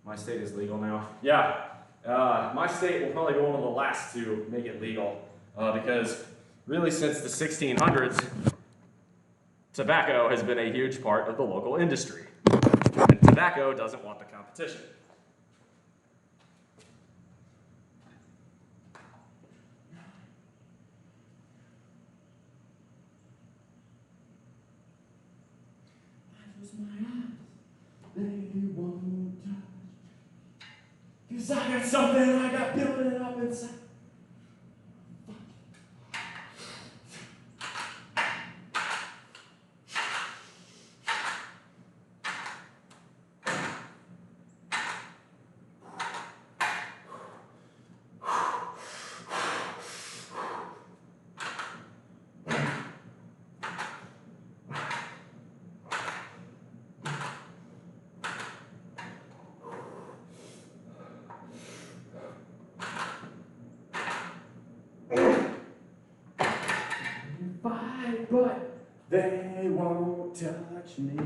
My state is legal now. Yeah, my state will probably go one of the last to make it legal, because really since the 1600s, tobacco has been a huge part of the local industry. And tobacco doesn't want the competition. They won't touch. 'Cause I got something I got building up inside. Fight, but they won't touch me.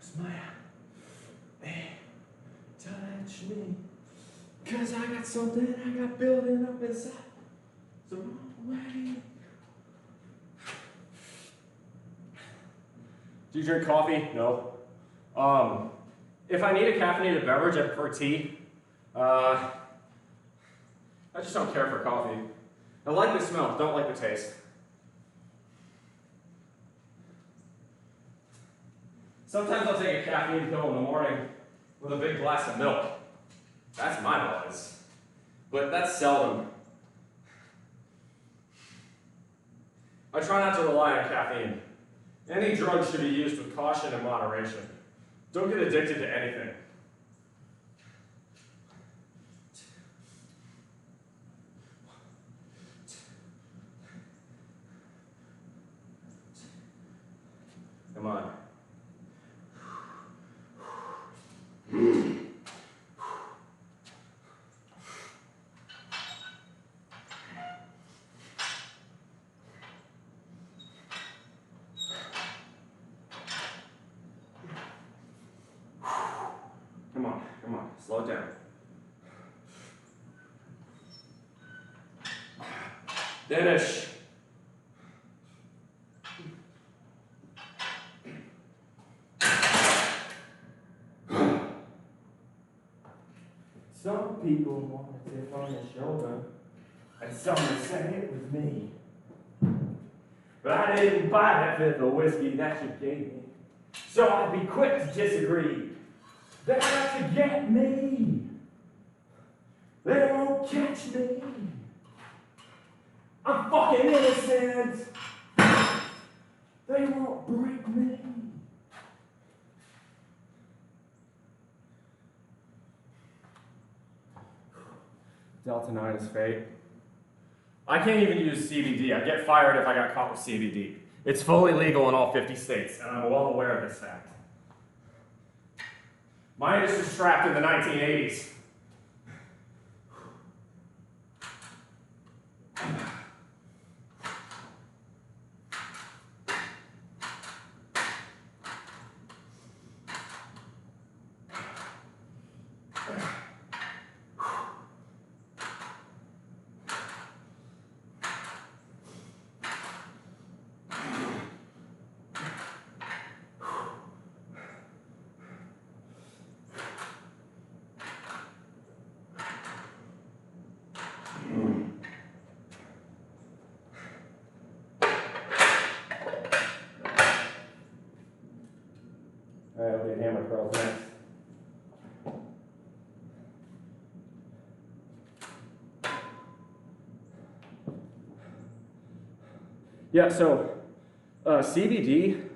Smile. Hey, touch me. 'Cause I got something I got building up inside. So I'm ready. Do you drink coffee? No. If I need a caffeinated beverage, I prefer tea. I just don't care for coffee. I like the smell, don't like the taste. Sometimes I'll take a caffeine pill in the morning with a big glass of milk. That's my buzz. But that's seldom. I try not to rely on caffeine. Any drug should be used with caution and moderation. Don't get addicted to anything. Come on. Come on, slow it down. Finish. Some people want to tip on your shoulder, and some will say it was me. But I didn't buy that fifth of whiskey that you gave me. So I'd be quick to disagree. They're out to get me. They won't catch me. I'm fucking innocent. They won't break me. Delta 9 is fate. I can't even use CBD. I'd get fired if I got caught with CBD. It's fully legal in all 50 states, and I'm well aware of this fact. My industry was trapped in the 1980s. Alright, I'll do hammer curls next. Yeah, so CBD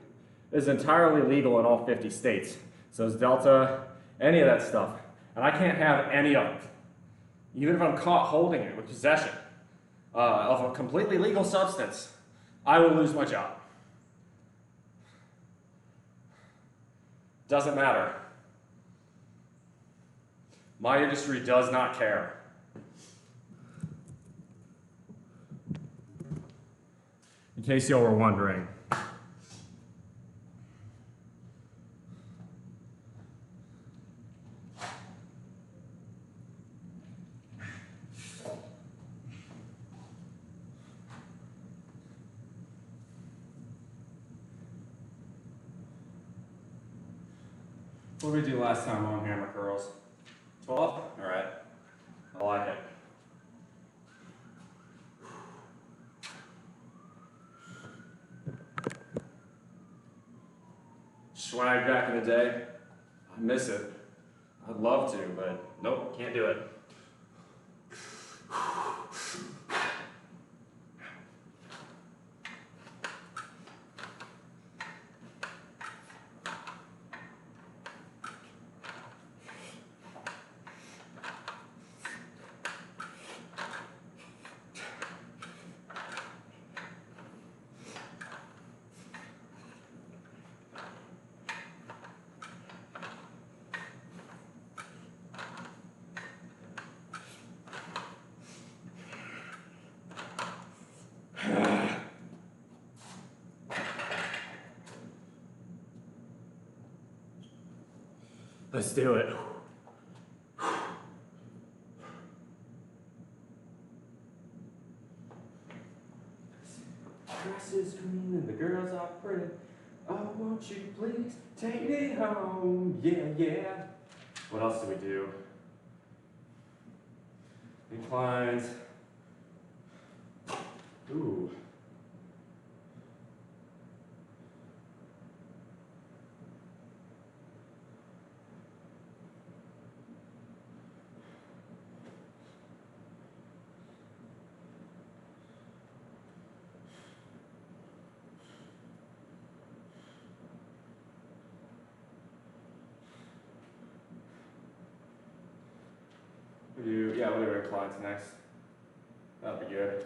is entirely legal in all 50 states. So is Delta, any of that stuff. And I can't have any of it. Even if I'm caught holding it with possession of a completely legal substance, I will lose my job. Doesn't matter. My industry does not care. In case y'all were wondering. What did we do last time on hammer curls? 12? All right. I like it. Swag back in the day. I miss it. I'd love to, but nope, can't do it. Let's do it. Grass is green and the girls are pretty. Oh, won't you please take me home? Yeah, yeah. What else do we do? Inclines. Ooh. We'll do inclines next. That'll be good.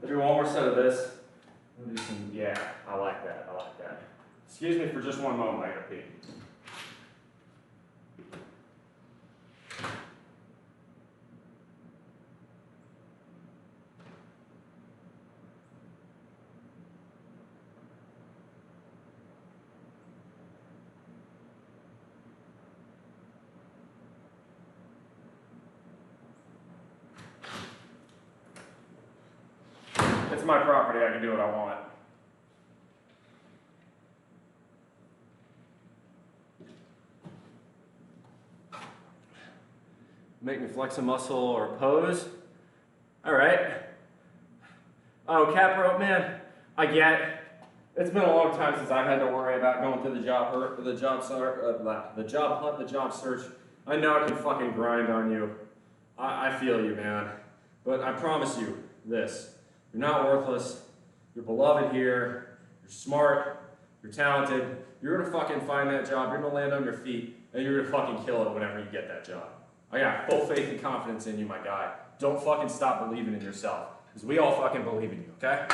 We'll do one more set of this. We'll do some, yeah, I like that, I like that. Excuse me for just one moment, I gotta pee. It's my property, I can do what I want. Make me flex a muscle or pose. All right. Oh, cap rope, man. I get it. It's been a long time since I've had to worry about going through the job hunt, the job search. I know I can fucking grind on you. I feel you, man. But I promise you this. You're not worthless. You're beloved here. You're smart. You're talented. You're gonna fucking find that job. You're gonna land on your feet. And you're gonna fucking kill it whenever you get that job. I got full faith and confidence in you, my guy. Don't fucking stop believing in yourself. Because we all fucking believe in you, okay?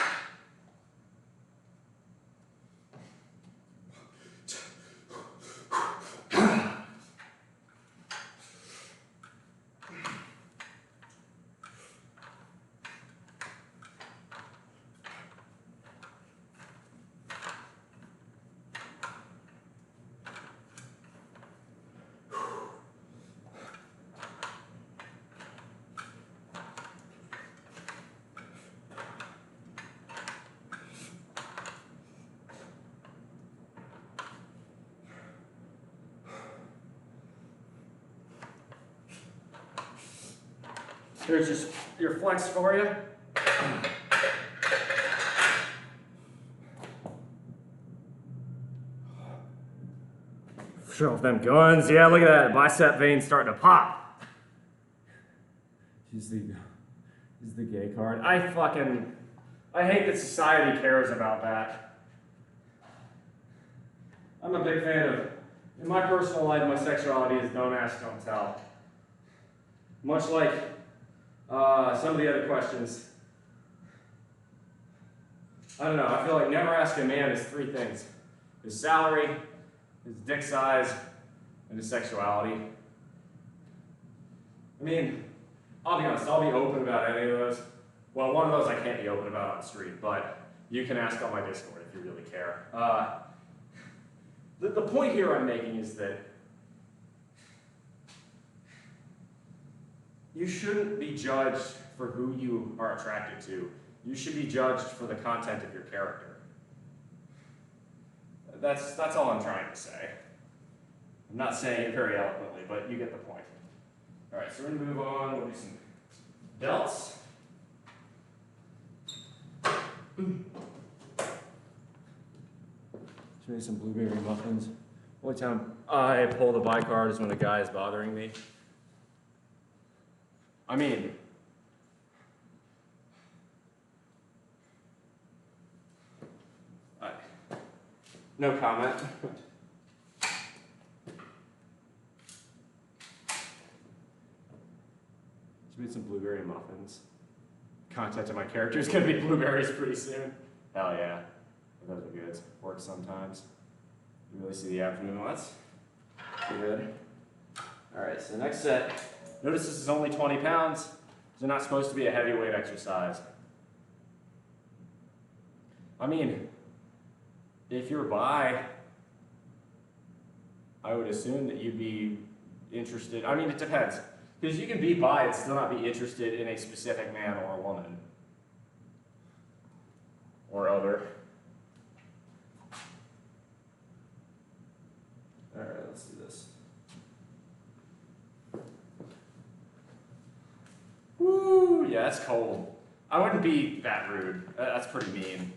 Here's just your flex for you. Show off them guns. Yeah, look at that. Bicep vein starting to pop. He's the gay card. I hate that society cares about that. I'm a big fan of, in my personal life, my sexuality is don't ask, don't tell. Much like some of the other questions. I don't know, I feel like never ask a man is three things. His salary, his dick size, and his sexuality. I mean, I'll be honest, I'll be open about any of those. Well, one of those I can't be open about on the street, but you can ask on my Discord if you really care. The point here I'm making is that you shouldn't be judged for who you are attracted to. You should be judged for the content of your character. That's all I'm trying to say. I'm not saying it very eloquently, but you get the point. All right, so we're gonna move on. We'll do some delts. Should make some blueberry muffins. Only time I pull the buy card is when a guy is bothering me. I mean, no comment. Just made some blueberry muffins. Content of my character is gonna be blueberries pretty soon. Hell yeah, those are good. Works sometimes. You really see the afternoon ones. Good. All right, so the next set. Notice this is only 20 pounds. They're not supposed to be a heavyweight exercise. I mean, if you're bi, I would assume that you'd be interested. I mean, it depends. Because you can be bi and still not be interested in a specific man or a woman. Or other. All right, let's do this. Woo, yeah, that's cold. I wouldn't be that rude. That's pretty mean.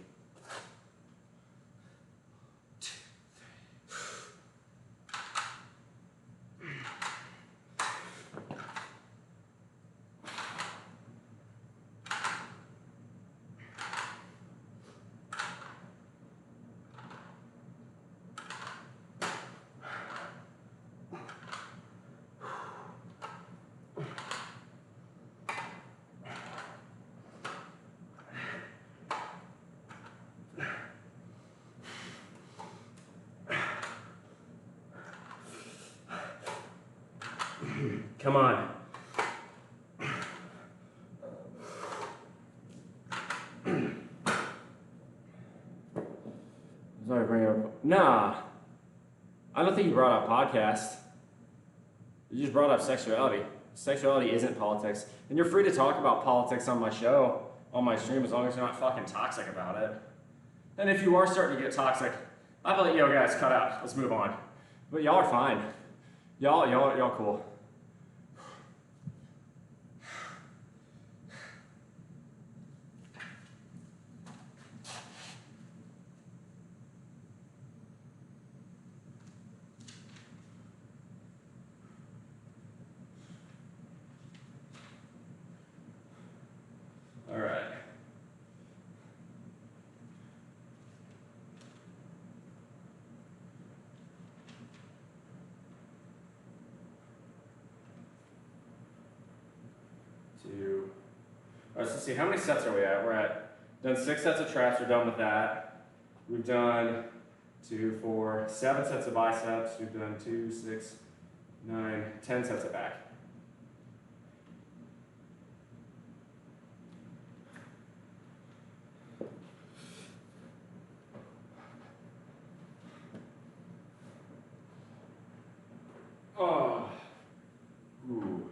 Come on. Sorry, bring up. Nah. I don't think you brought up podcast. You just brought up sexuality. Sexuality isn't politics. And you're free to talk about politics on my show, on my stream, as long as you're not fucking toxic about it. And if you are starting to get toxic, I'd be like, yo guys, cut out. Let's move on. But y'all are fine. Y'all cool. right, so let's see, how many sets are we at? We're at, done 6 sets of traps, we're done with that. We've done 2, 4, 7 sets of biceps. We've done 2, 6, 9, 10 sets of back. Oh. Ooh.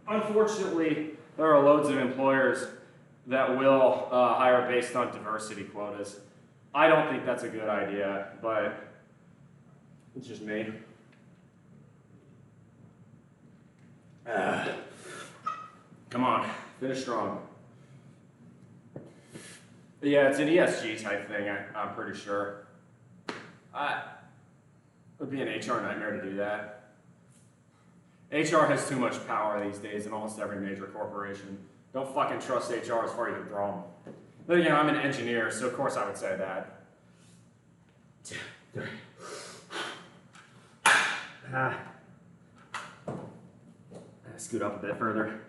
Unfortunately, there are loads of employers that will hire based on diversity quotas. I don't think that's a good idea, but it's just me. Come on, finish strong. Yeah, it's an ESG type thing, I'm pretty sure. It would be an HR nightmare to do that. HR has too much power these days in almost every major corporation. Don't fucking trust HR as far as you can throw them. Then again, I'm an engineer, so of course I would say that. Scoot up a bit further.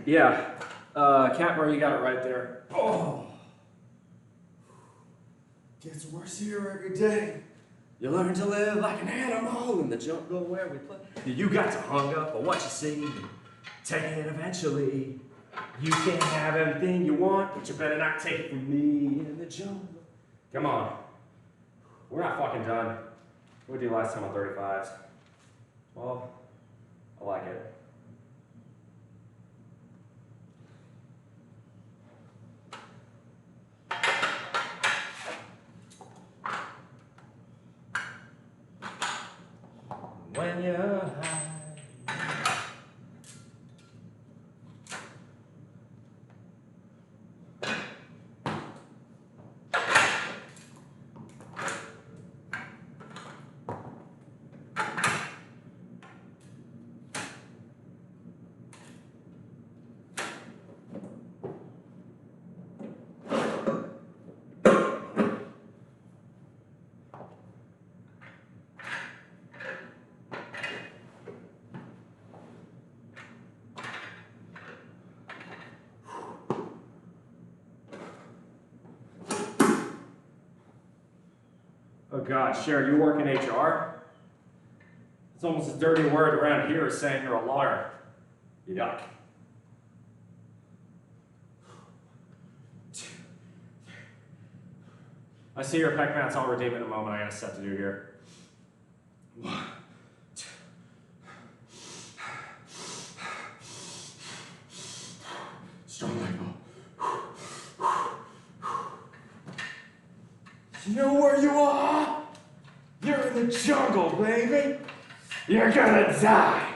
Yeah, cat bro, you got it right there. Oh, gets worse here every day. You learn to live like an animal in the jungle where we play. You got to hung up on what you see, take it eventually. You can't have everything you want, but you better not take it from me in the jungle. Come on, we're not fucking done. What did we do last time on 35s? Well, I like it. When you're high. Oh God, Cher, you work in HR? It's almost as dirty a word around here as saying you're a lawyer. Yuck. I see your pec mats. I'll redeem it in a moment. I got a set to do here. Strong leg. You know where you are? You're in the jungle, baby. You're gonna die.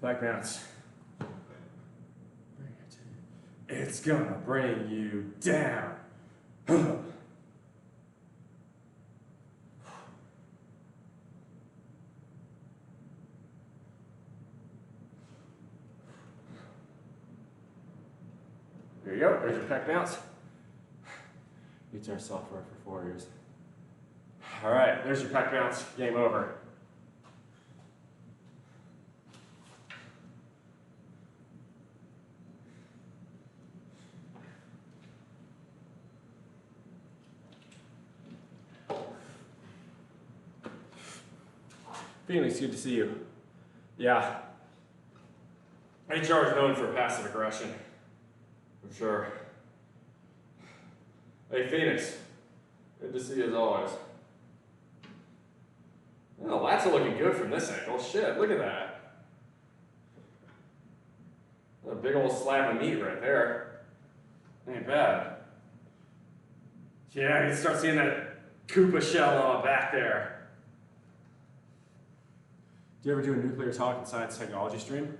Back bounce. It's gonna bring you down. There you go, there's your pec bounce. Beats our software for 4 years. All right, there's your pec bounce, game over. Phoenix, good to see you. Yeah. HR is known for passive aggression. For sure. Hey, Phoenix. Good to see you as always. Well, lats are looking good from this angle. Shit, look at that. A big old slab of meat right there. Ain't bad. Yeah, I can start seeing that Koopa shell on my back there. Do you ever do a nuclear talk in science technology stream?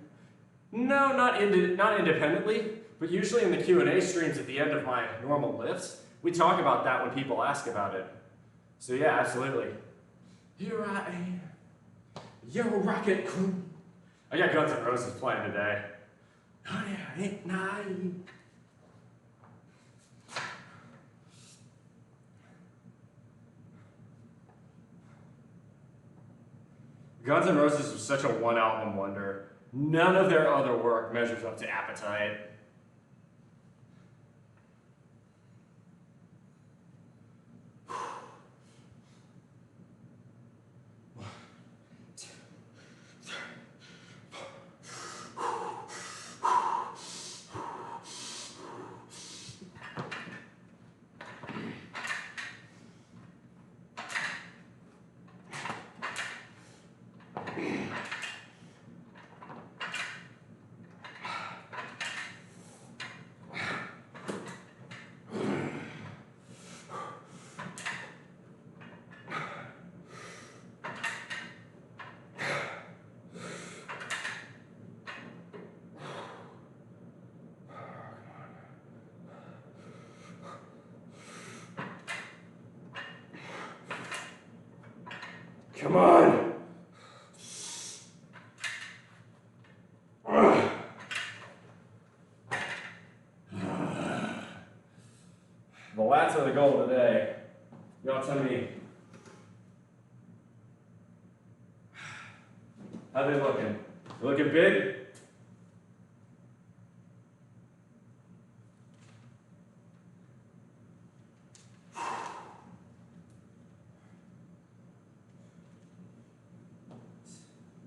No, not independently, but usually in the Q&A streams at the end of my normal lifts, we talk about that when people ask about it. So yeah, absolutely. Here I am, your rocket crew. I got Guns N' Roses playing today. Oh yeah, ain't naive. Guns N' Roses was such a one-album wonder. None of their other work measures up to Appetite. Come on! The lats are the goal today. Y'all tell me, how they looking? They looking big?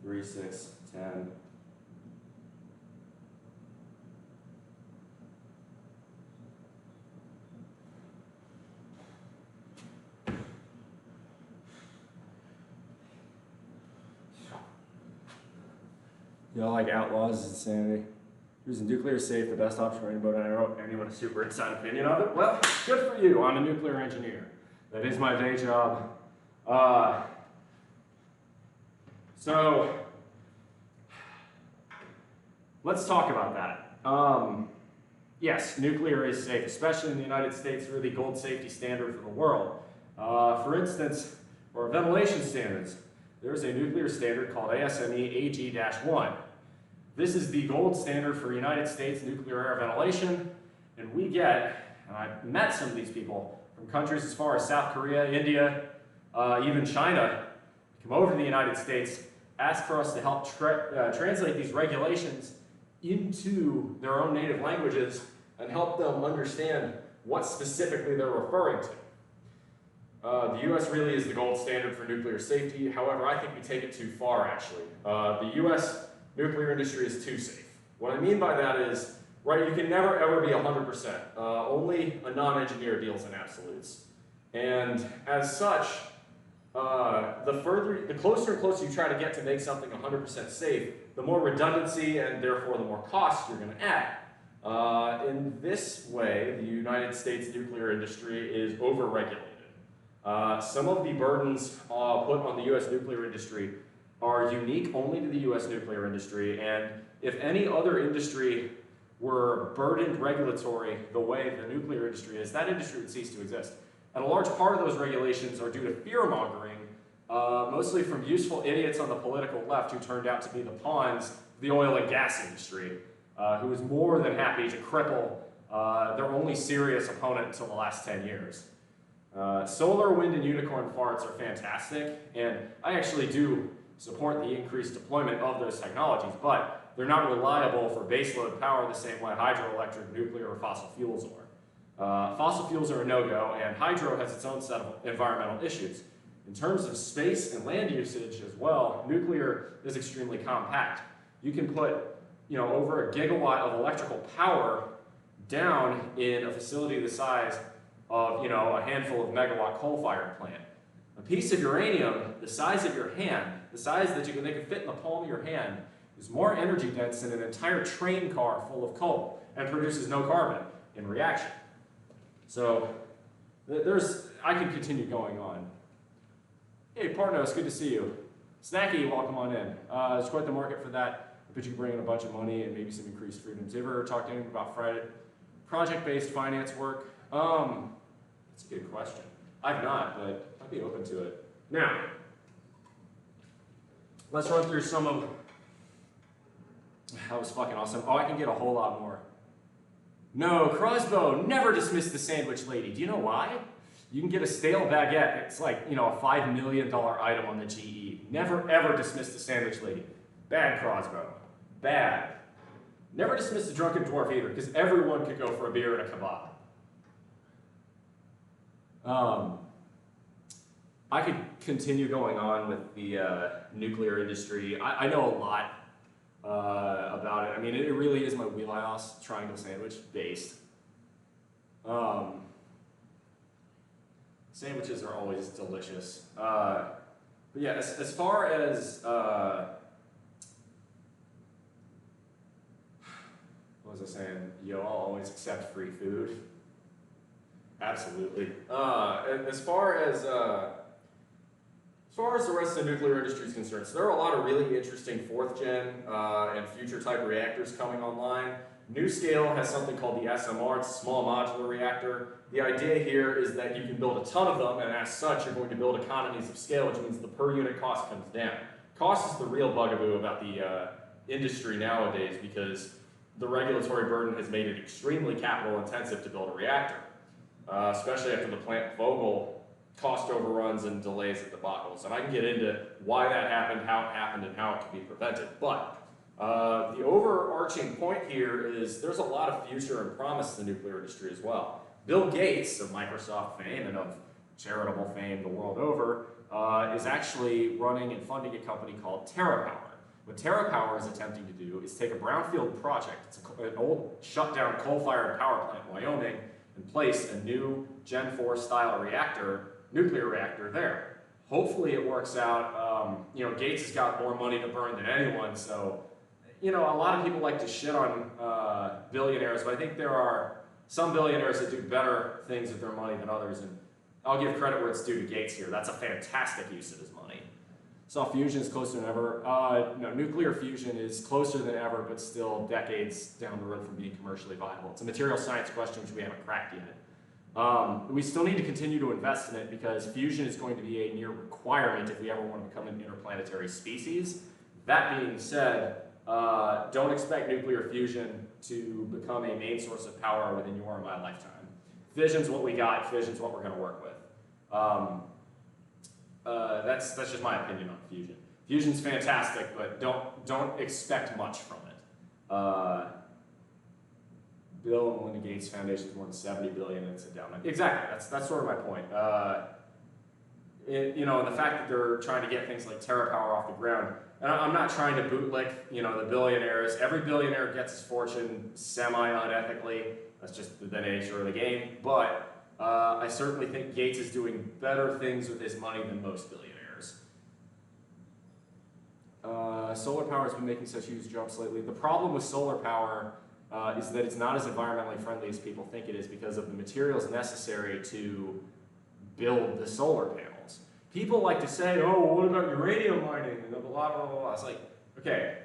Three, 6, 10. Y'all like Outlaws' insanity? Is nuclear safe the best option for anyone a super inside opinion of it? Well, good for you. I'm a nuclear engineer. That is my day job. So let's talk about that. Yes, nuclear is safe, especially in the United States, really gold safety standard for the world. For instance, for ventilation standards, there's a nuclear standard called ASME AG-1. This is the gold standard for United States nuclear air ventilation, and we get, and I've met some of these people from countries as far as South Korea, India, even China, come over to the United States, ask for us to help translate these regulations into their own native languages and help them understand what specifically they're referring to. The US really is the gold standard for nuclear safety. However, I think we take it too far, actually. The US nuclear industry is too safe. What I mean by that is, right, you can never ever be 100%. Only a non-engineer deals in absolutes. And as such, the closer and closer you try to get to make something 100% safe, the more redundancy and therefore the more cost you're going to add. In this way, the United States nuclear industry is over-regulated. Some of the burdens put on the US nuclear industry are unique only to the US nuclear industry, and if any other industry were burdened regulatory the way the nuclear industry is, that industry would cease to exist. And a large part of those regulations are due to fear-mongering, mostly from useful idiots on the political left who turned out to be the pawns of the oil and gas industry, who was more than happy to cripple their only serious opponent until the last 10 years. Solar, wind, and unicorn farts are fantastic, and I actually do support the increased deployment of those technologies, but they're not reliable for baseload power the same way hydroelectric, nuclear, or fossil fuels are. Fossil fuels are a no-go, and hydro has its own set of environmental issues. In terms of space and land usage as well, nuclear is extremely compact. You can put, over a gigawatt of electrical power down in a facility the size of, a handful of megawatt coal-fired plant. A piece of uranium, the size of your hand, the size that they can fit in the palm of your hand, is more energy dense than an entire train car full of coal and produces no carbon in reaction. So I could continue going on. Hey, Parno, it's good to see you. Snacky, welcome on in. There's quite the market for that, but you can bring in a bunch of money and maybe some increased freedoms. You ever talked to anyone about project-based finance work? That's a good question. I've not, but I'd be open to it. Now, let's run through some of. That was fucking awesome. Oh, I can get a whole lot more. No, Crossbow, never dismiss the sandwich lady. Do you know why? You can get a stale baguette. It's like, a $5 million item on the GE. Never, ever dismiss the sandwich lady. Bad, Crossbow. Bad. Never dismiss the drunken dwarf either, because everyone could go for a beer and a kebab. I could continue going on with the nuclear industry. I know a lot about it. I mean, it really is my wheelhouse, triangle sandwich based. Sandwiches are always delicious. But yeah, as far as what was I saying? I'll always accept free food. Absolutely. And as far as the rest of the nuclear industry is concerned, so there are a lot of really interesting 4th gen and future type reactors coming online. NuScale has something called the SMR, it's a small modular reactor. The idea here is that you can build a ton of them, and as such, you're going to build economies of scale, which means the per unit cost comes down. Cost is the real bugaboo about the industry nowadays, because the regulatory burden has made it extremely capital intensive to build a reactor, especially after the Plant Vogtle cost overruns and delays at debacles. And I can get into why that happened, how it happened, and how it can be prevented. But the overarching point here is there's a lot of future and promise in the nuclear industry as well. Bill Gates, of Microsoft fame and of charitable fame the world over, is actually running and funding a company called TerraPower. What TerraPower is attempting to do is take a brownfield project, it's an old shut-down coal-fired power plant in Wyoming, and place a new Gen 4 style reactor, nuclear reactor there. Hopefully it works out. Gates has got more money to burn than anyone, so a lot of people like to shit on billionaires, but I think there are some billionaires that do better things with their money than others, and I'll give credit where it's due to Gates here. That's a fantastic use of his money. Soft fusion is closer than ever. No, nuclear fusion is closer than ever, but still decades down the road from being commercially viable. It's a material science question which we haven't cracked yet. We still need to continue to invest in it because fusion is going to be a near requirement if we ever want to become an interplanetary species. That being said, don't expect nuclear fusion to become a main source of power within your or my lifetime. Fission's what we got, fission's what we're going to work with. That's just my opinion on fusion. Fusion's fantastic, but don't expect much from it. Bill and Melinda Gates Foundation is more than $70 billion, and it's endowment. Exactly, that's sort of my point. The fact that they're trying to get things like TerraPower off the ground, and I'm not trying to bootlick, the billionaires. Every billionaire gets his fortune semi-unethically. That's just the nature of the game. But I certainly think Gates is doing better things with his money than most billionaires. Solar power has been making such huge jumps lately. The problem with solar power is that it's not as environmentally friendly as people think it is because of the materials necessary to build the solar panels. People like to say, oh, well, what about uranium mining and blah, blah, blah, blah. It's like, okay,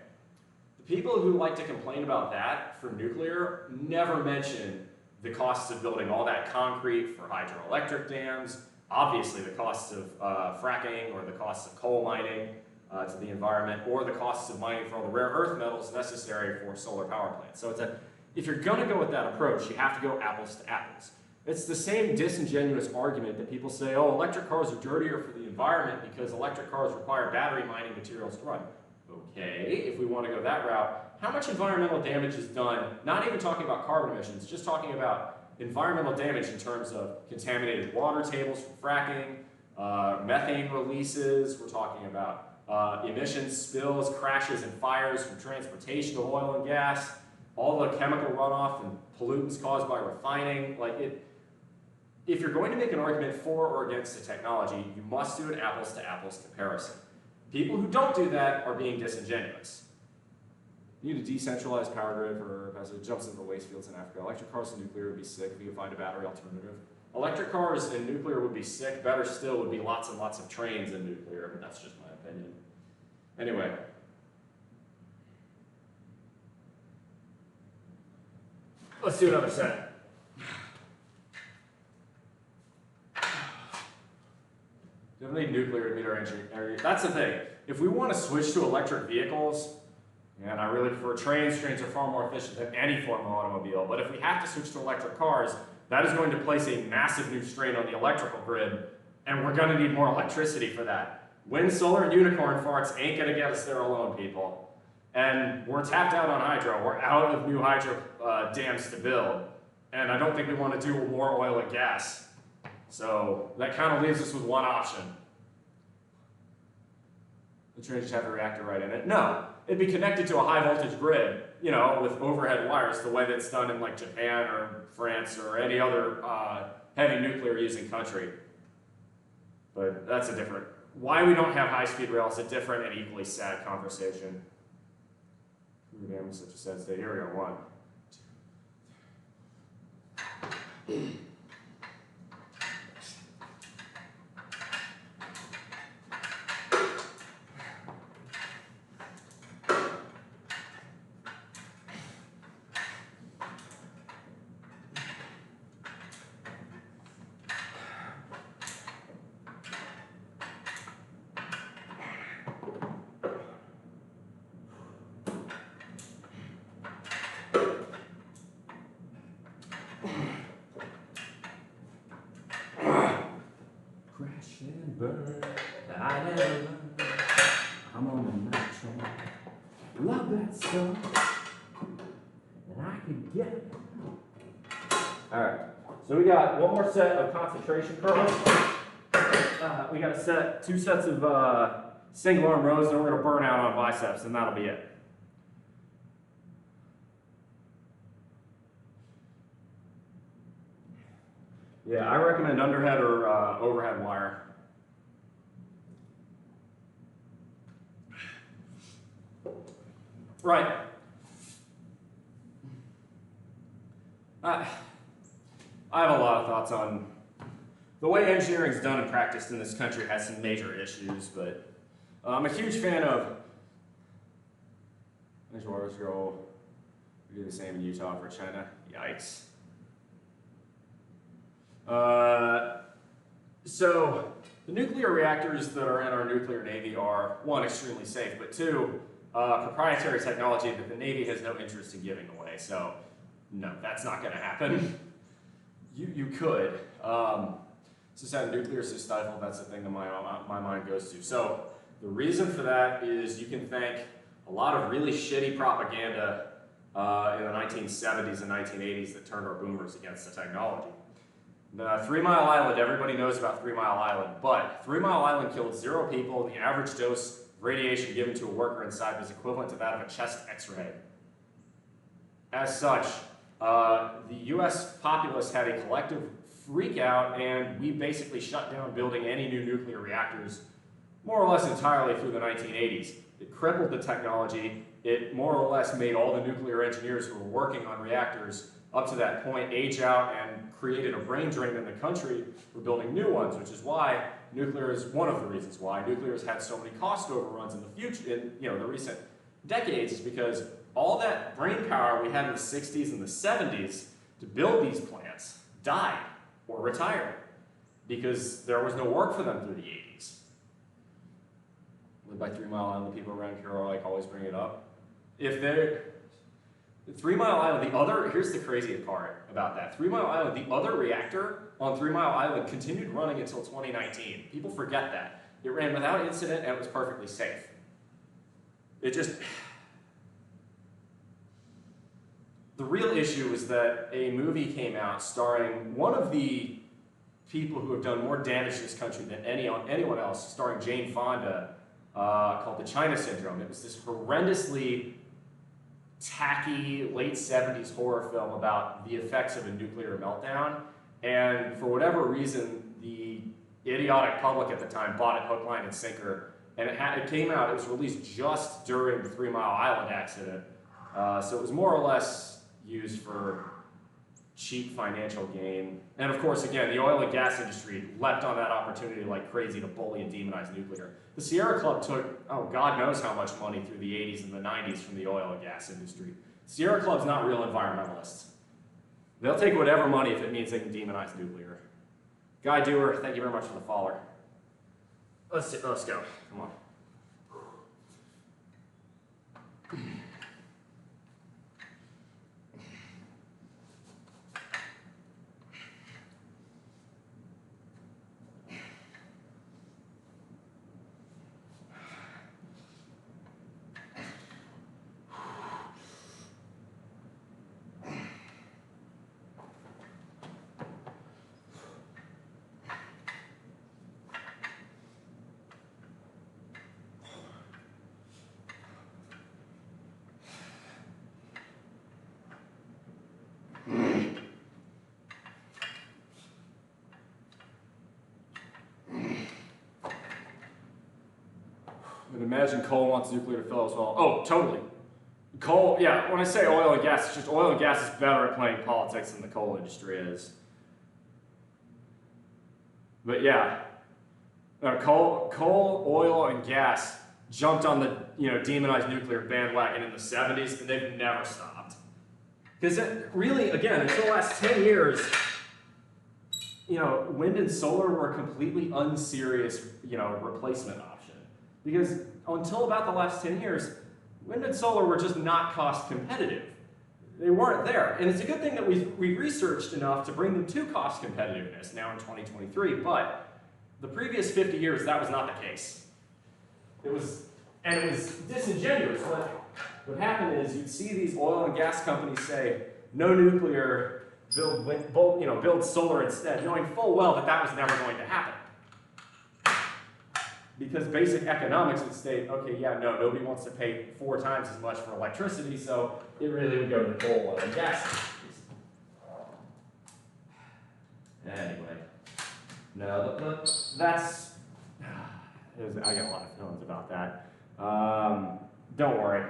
the people who like to complain about that for nuclear never mention the costs of building all that concrete for hydroelectric dams, obviously the costs of fracking or the costs of coal mining to the environment, or the costs of mining for all the rare earth metals necessary for solar power plants. So if you're going to go with that approach, you have to go apples to apples. It's the same disingenuous argument that people say, oh, electric cars are dirtier for the environment because electric cars require battery mining materials to run. Okay, if we want to go that route, how much environmental damage is done, not even talking about carbon emissions, just talking about environmental damage in terms of contaminated water tables from fracking, methane releases, we're talking about emissions, spills, crashes, and fires from transportation to oil and gas, all the chemical runoff and pollutants caused by refining. If you're going to make an argument for or against the technology, you must do an apples to apples comparison. People who don't do that are being disingenuous. You need a decentralized power grid for as it jumps into the waste fields in Africa. Electric cars and nuclear would be sick if you could find a battery alternative. Electric cars and nuclear would be sick. Better still would be lots and lots of trains in nuclear, but that's just my opinion. Anyway. Let's do another set. Definitely nuclear to meet our engineering. That's the thing. If we want to switch to electric vehicles, and I really prefer trains. Trains are far more efficient than any form of automobile. But if we have to switch to electric cars, that is going to place a massive new strain on the electrical grid, and we're going to need more electricity for that. Wind, solar, and unicorn farts ain't going to get us there alone, people. And we're tapped out on hydro. We're out of new hydro dams to build. And I don't think we want to do more oil and gas. So that kind of leaves us with one option. The train just have a reactor right in it? No. It'd be connected to a high voltage grid, you know, with overhead wires, the way that's done in like Japan or France or any other heavy nuclear using country. But that's a different, why we don't have high-speed rail is a different and equally sad conversation. Damn, such a sad state. Here we go, 1, 2. Crash and burn, I never learn. I'm on the night train. Love that stuff, and I can get it. Alright, so we got one more set of concentration curls. We got two sets of single arm rows, and we're going to burn out on biceps, and that'll be it. Yeah, I recommend underhead or overhead wire. Right. I have a lot of thoughts on the way engineering is done and practiced in this country has some major issues, but I'm a huge fan of. There's Waters Girl. We do the same in Utah for China. Yikes. So the nuclear reactors that are in our nuclear Navy are, 1, extremely safe, but 2, proprietary technology that the Navy has no interest in giving away. So no, that's not going to happen. You could. Society nuclear is stifled. That's the thing that my mind goes to. So the reason for that is you can thank a lot of really shitty propaganda in the 1970s and 1980s that turned our boomers against the technology. The 3 Mile Island, everybody knows about 3 Mile Island, but 3 Mile Island killed 0 people, and the average dose of radiation given to a worker inside was equivalent to that of a chest x-ray. As such, the US populace had a collective freak out, and we basically shut down building any new nuclear reactors more or less entirely through the 1980s. It crippled the technology. It more or less made all the nuclear engineers who were working on reactors up to that point age out and created a brain drain in the country for building new ones, which is why nuclear is one of the reasons why nuclear has had so many cost overruns in the future, in the recent decades, is because all that brain power we had in the 60s and the 70s to build these plants died or retired because there was no work for them through the 80s. Lived by 3 Mile Island, the people around here are always bring it up. If they're 3 Mile Island, here's the crazy part about that. 3 Mile Island, the other reactor on 3 Mile Island continued running until 2019. People forget that. It ran without incident and it was perfectly safe. The real issue is that a movie came out starring one of the people who have done more damage to this country than anyone else, starring Jane Fonda, called The China Syndrome. It was this horrendously tacky late 70s horror film about the effects of a nuclear meltdown. And for whatever reason, the idiotic public at the time bought it hook, line, and sinker. And it came out, it was released just during the 3 Mile Island accident. So it was more or less used for cheap financial gain. And of course, again, the oil and gas industry leapt on that opportunity like crazy to bully and demonize nuclear. The Sierra Club took, oh, God knows how much money through the 80s and the 90s from the oil and gas industry. Sierra Club's not real environmentalists. They'll take whatever money if it means they can demonize nuclear. Guy Dewar, thank you very much for the follower. Let's go. Come on. But imagine coal wants nuclear to fill as well. Oh, totally. Coal, yeah, when I say oil and gas, it's just oil and gas is better at playing politics than the coal industry is. But yeah, coal, oil, and gas jumped on the demonized nuclear bandwagon in the 70s, and they've never stopped. Because really, again, until the last 10 years, wind and solar were a completely unserious, replacement option. Because until about the last 10 years, wind and solar were just not cost competitive. They weren't there. And it's a good thing that we've researched enough to bring them to cost competitiveness now in 2023, but the previous 50 years, that was not the case. It was disingenuous. What happened is you'd see these oil and gas companies say, no nuclear, build solar instead, knowing full well that was never going to happen. Because basic economics would state, okay, yeah, no, nobody wants to pay 4 times as much for electricity, so it really would go to the coal, oil, and gas industries. Anyway, no, that's, I got a lot of feelings about that. Don't worry.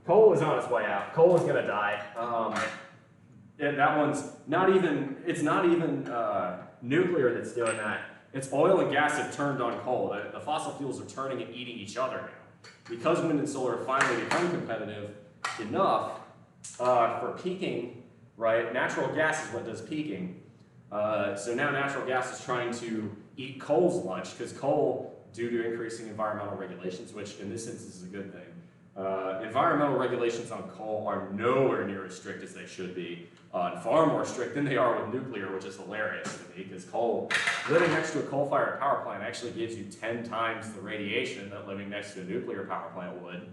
Coal is on its way out. Coal is gonna die. And that one's it's not even nuclear that's doing that. It's oil and gas have turned on coal. The fossil fuels are turning and eating each other now. Because wind and solar have finally become competitive enough for peaking, right? Natural gas is what does peaking. So now natural gas is trying to eat coal's lunch, because coal, due to increasing environmental regulations, which in this instance is a good thing, environmental regulations on coal are nowhere near as strict as they should be, and far more strict than they are with nuclear, which is hilarious to me, because living next to a coal-fired power plant actually gives you 10 times the radiation that living next to a nuclear power plant would.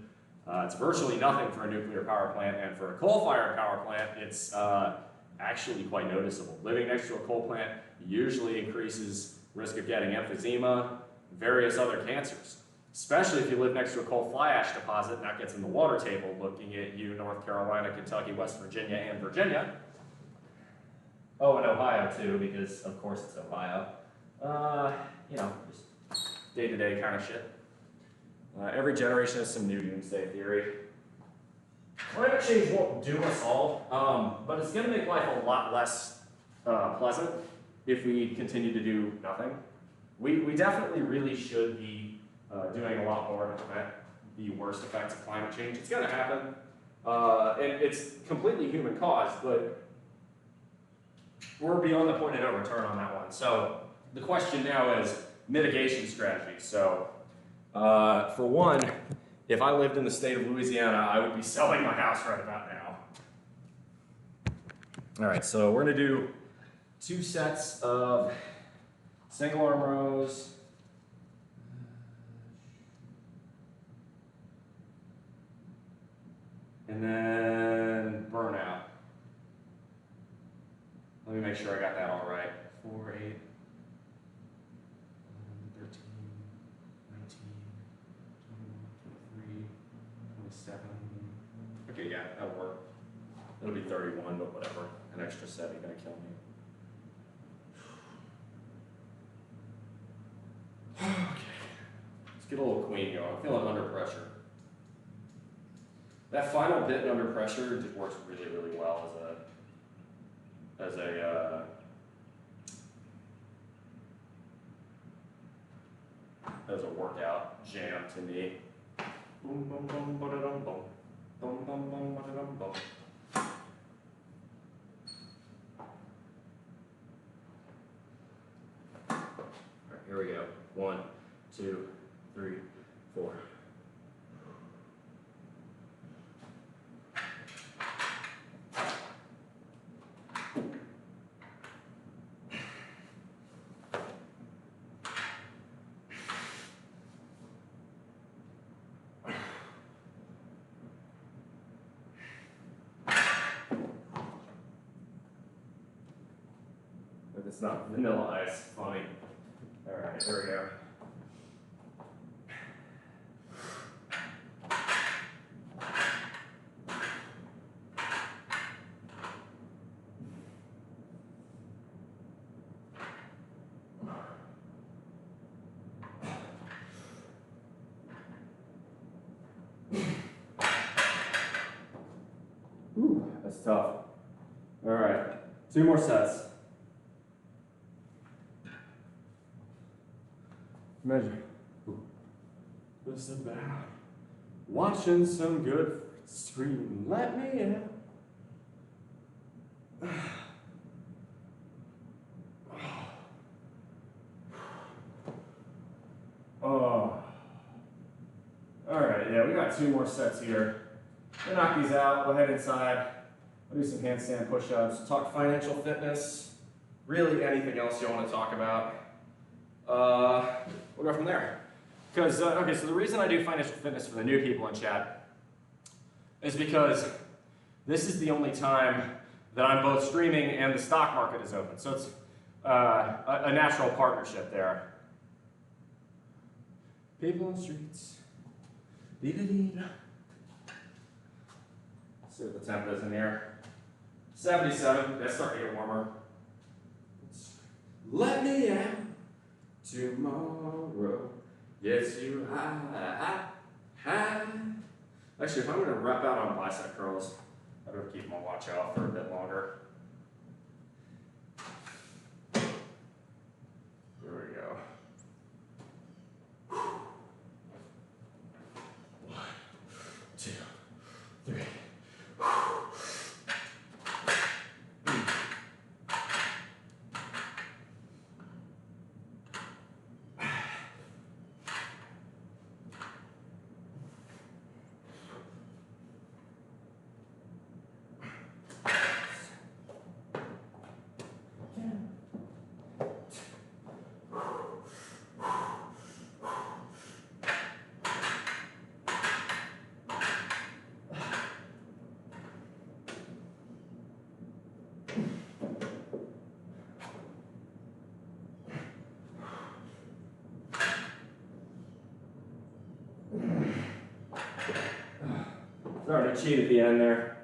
It's virtually nothing for a nuclear power plant, and for a coal-fired power plant, it's actually quite noticeable. Living next to a coal plant usually increases risk of getting emphysema, various other cancers. Especially if you live next to a coal fly ash deposit, and that gets in the water table looking at you, North Carolina, Kentucky, West Virginia, and Virginia. Oh, and Ohio too, because of course it's Ohio. Just day-to-day kind of shit. Every generation has some new doomsday theory. Climate change won't doom us all, but it's gonna make life a lot less pleasant if we continue to do nothing. We definitely really should be doing a lot more to prevent the worst effects of climate change. It's going to happen, and it's completely human caused, but we're beyond the point of no return on that one. So the question now is mitigation strategies. So for one, if I lived in the state of Louisiana, I would be selling my house right about now. All right, so we're going to do 2 sets of single arm rows. And then burnout. Let me make sure I got that all right. 4, 8, 7. Okay, yeah, that'll work. It'll be 31, but whatever. An extra set ain't gonna kill me. Okay. Let's get a little queen going. I'm feeling under pressure. That final bit under pressure just works really, really well as a workout jam to me. Boom, boom, boom, ba-da-dum, boom. Boom, boom, boom, ba-da-dum, boom. All right, here we go. 1, 2, 3, 4. If it's not vanilla ice, funny. All right, here we go. Ooh, that's tough. All right, 2 more sets. Measure. This is about watching some good screen. Let me in. Oh. All right, yeah, we got 2 more sets here. We'll knock these out. We'll head inside. We'll do some handstand push-ups. Talk financial fitness. Really anything else you want to talk about. We'll go from there. Because, okay, so the reason I do financial fitness for the new people in chat is because this is the only time that I'm both streaming and the stock market is open. So it's a natural partnership there. People on the streets. Dee-da-dee-da. See what the temp is in here. 77. That's starting to get warmer. Let me in. Tomorrow, yes you Actually, if I'm gonna rep out on bicep curls, I better keep my watch out for a bit longer. There we go. 1, 2, 3. Starting to cheat at the end there.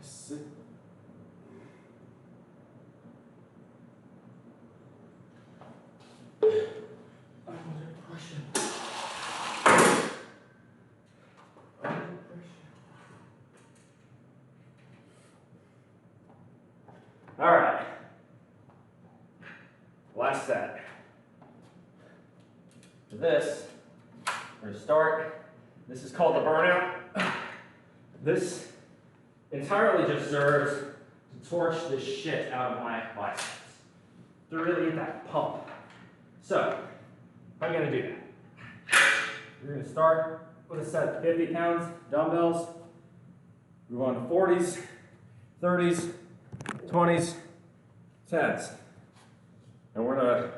Sit. All right. Last set. For this, we're gonna start. This is called the burnout. This entirely just serves to torch the shit out of my biceps. To really get that pump. So, how are you gonna do that? You're gonna start with a set of 50 pounds dumbbells. Move on to 40s, 30s, 20s, 10s. And we're gonna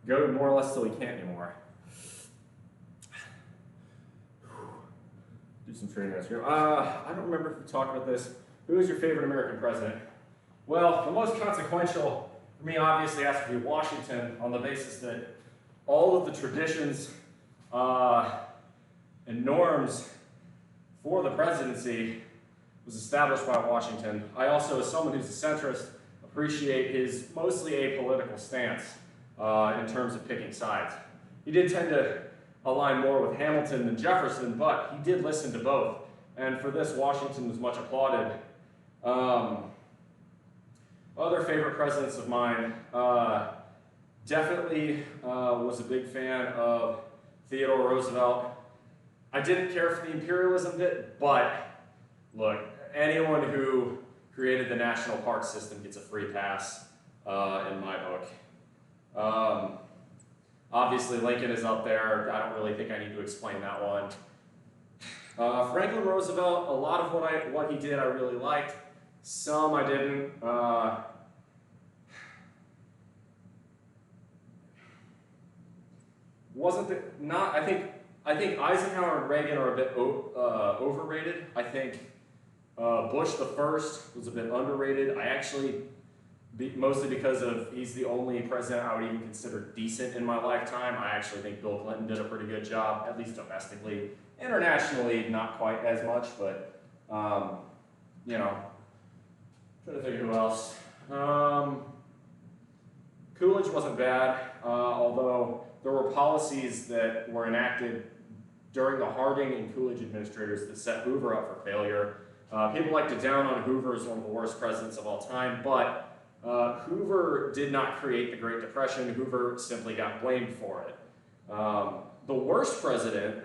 go more or less till he can't anymore. Do some training notes here. I don't remember if we talked about this. Who is your favorite American president? Well, the most consequential for me obviously has to be Washington, on the basis that all of the traditions and norms for the presidency was established by Washington. I also, as someone who's a centrist, appreciate his mostly apolitical stance in terms of picking sides. He did tend to align more with Hamilton than Jefferson, but he did listen to both. And for this, Washington was much applauded. Other favorite presidents of mine, definitely was a big fan of Theodore Roosevelt. I didn't care for the imperialism bit, but look, anyone who created the national park system gets a free pass in my book. Obviously, Lincoln is up there. I don't really think I need to explain that one. Franklin Roosevelt, a lot of what he did I really liked. Some I didn't. I think Eisenhower and Reagan are a bit overrated. I think Bush the first was a bit underrated. I actually, mostly because he's the only president I would even consider decent in my lifetime. I actually think Bill Clinton did a pretty good job, at least domestically. Internationally, not quite as much, but you know, trying to think of who else. Coolidge wasn't bad, although there were policies that were enacted during the Harding and Coolidge administrators that set Hoover up for failure. People like to down on Hoover as one of the worst presidents of all time, but Hoover did not create the Great Depression. Hoover simply got blamed for it. The worst president,